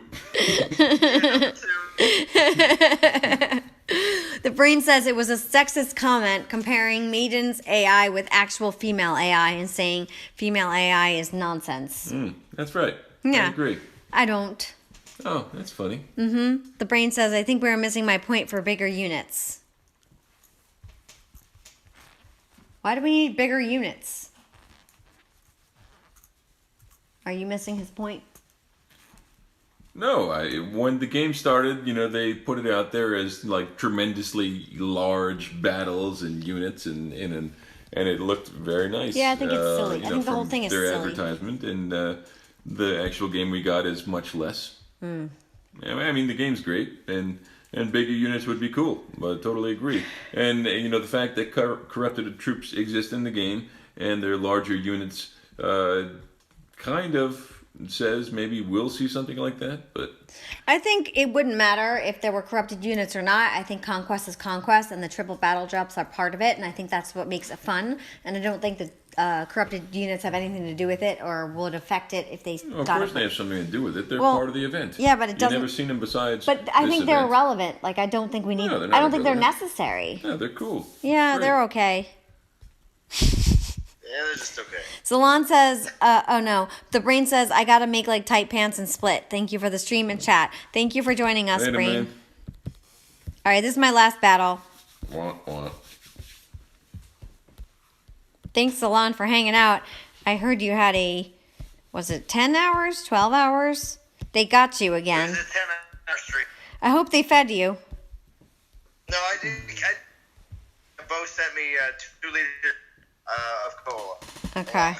The brain says it was a sexist comment comparing Maiden's AI with actual female AI and saying female AI is nonsense. That's right. Yeah. I agree. I don't. Oh, that's funny. The brain says, I think we're missing my point for bigger units. Why do we need bigger units? Are you missing his point? No, when the game started, they put it out there as like tremendously large battles and units, and it looked very nice. Yeah, I think it's silly. I think the whole from thing is their silly. advertisement, and the actual game we got is much less. Yeah, I mean, the game's great, and bigger units would be cool. But I totally agree. And the fact that corrupted troops exist in the game and they're larger units, kind of says maybe we'll see something like that, but I think it wouldn't matter if there were corrupted units or not. I think Conquest is Conquest, and the triple battle drops are part of it, and I think that's what makes it fun. And I don't think that corrupted units have anything to do with it or would affect it if they of got course it. they have something to do with it. They're Well, part of the event. yeah, but it doesn't- You've never seen them besides. But I this think they're event. irrelevant. Like, I don't think we need. No, they're I not don't think they're irrelevant. necessary. Yeah, they're cool. Yeah, Great. they're okay. Yeah, they're just okay. Salon says, oh no, the brain says, I gotta make like tight pants and split. Thank you for the stream and chat. Thank you for joining us, Later, brain. man. All right, this is my last battle. Wah, wah. Thanks, Salon, for hanging out. I heard you had was it 10 hours, 12 hours? They got you It again. was a 10-hour streak. I hope they fed you. No, I did. Bo sent me 2 liters of cola. Okay.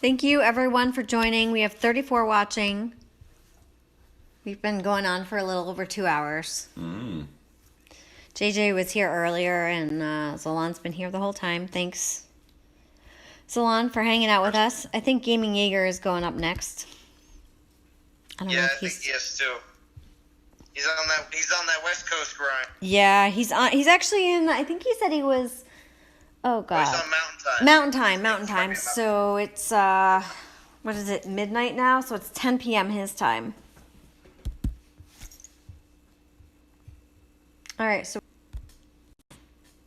Thank you, everyone, for joining. We have 34 watching. We've been going on for a little over 2 hours. JJ was here earlier, and Zalon's been here the whole time. Thanks, Zalon, for hanging out with us. I think Gaming Jaeger is going up next. I don't know Yeah, if I think he is too. He's on that West Coast grind. Yeah, he's on. He's actually in. I think he said he was. Oh Oh, God. he's on Mountain Time. Mountain time. So it's what is it? Midnight now. So it's 10 p.m. his time. All right. So.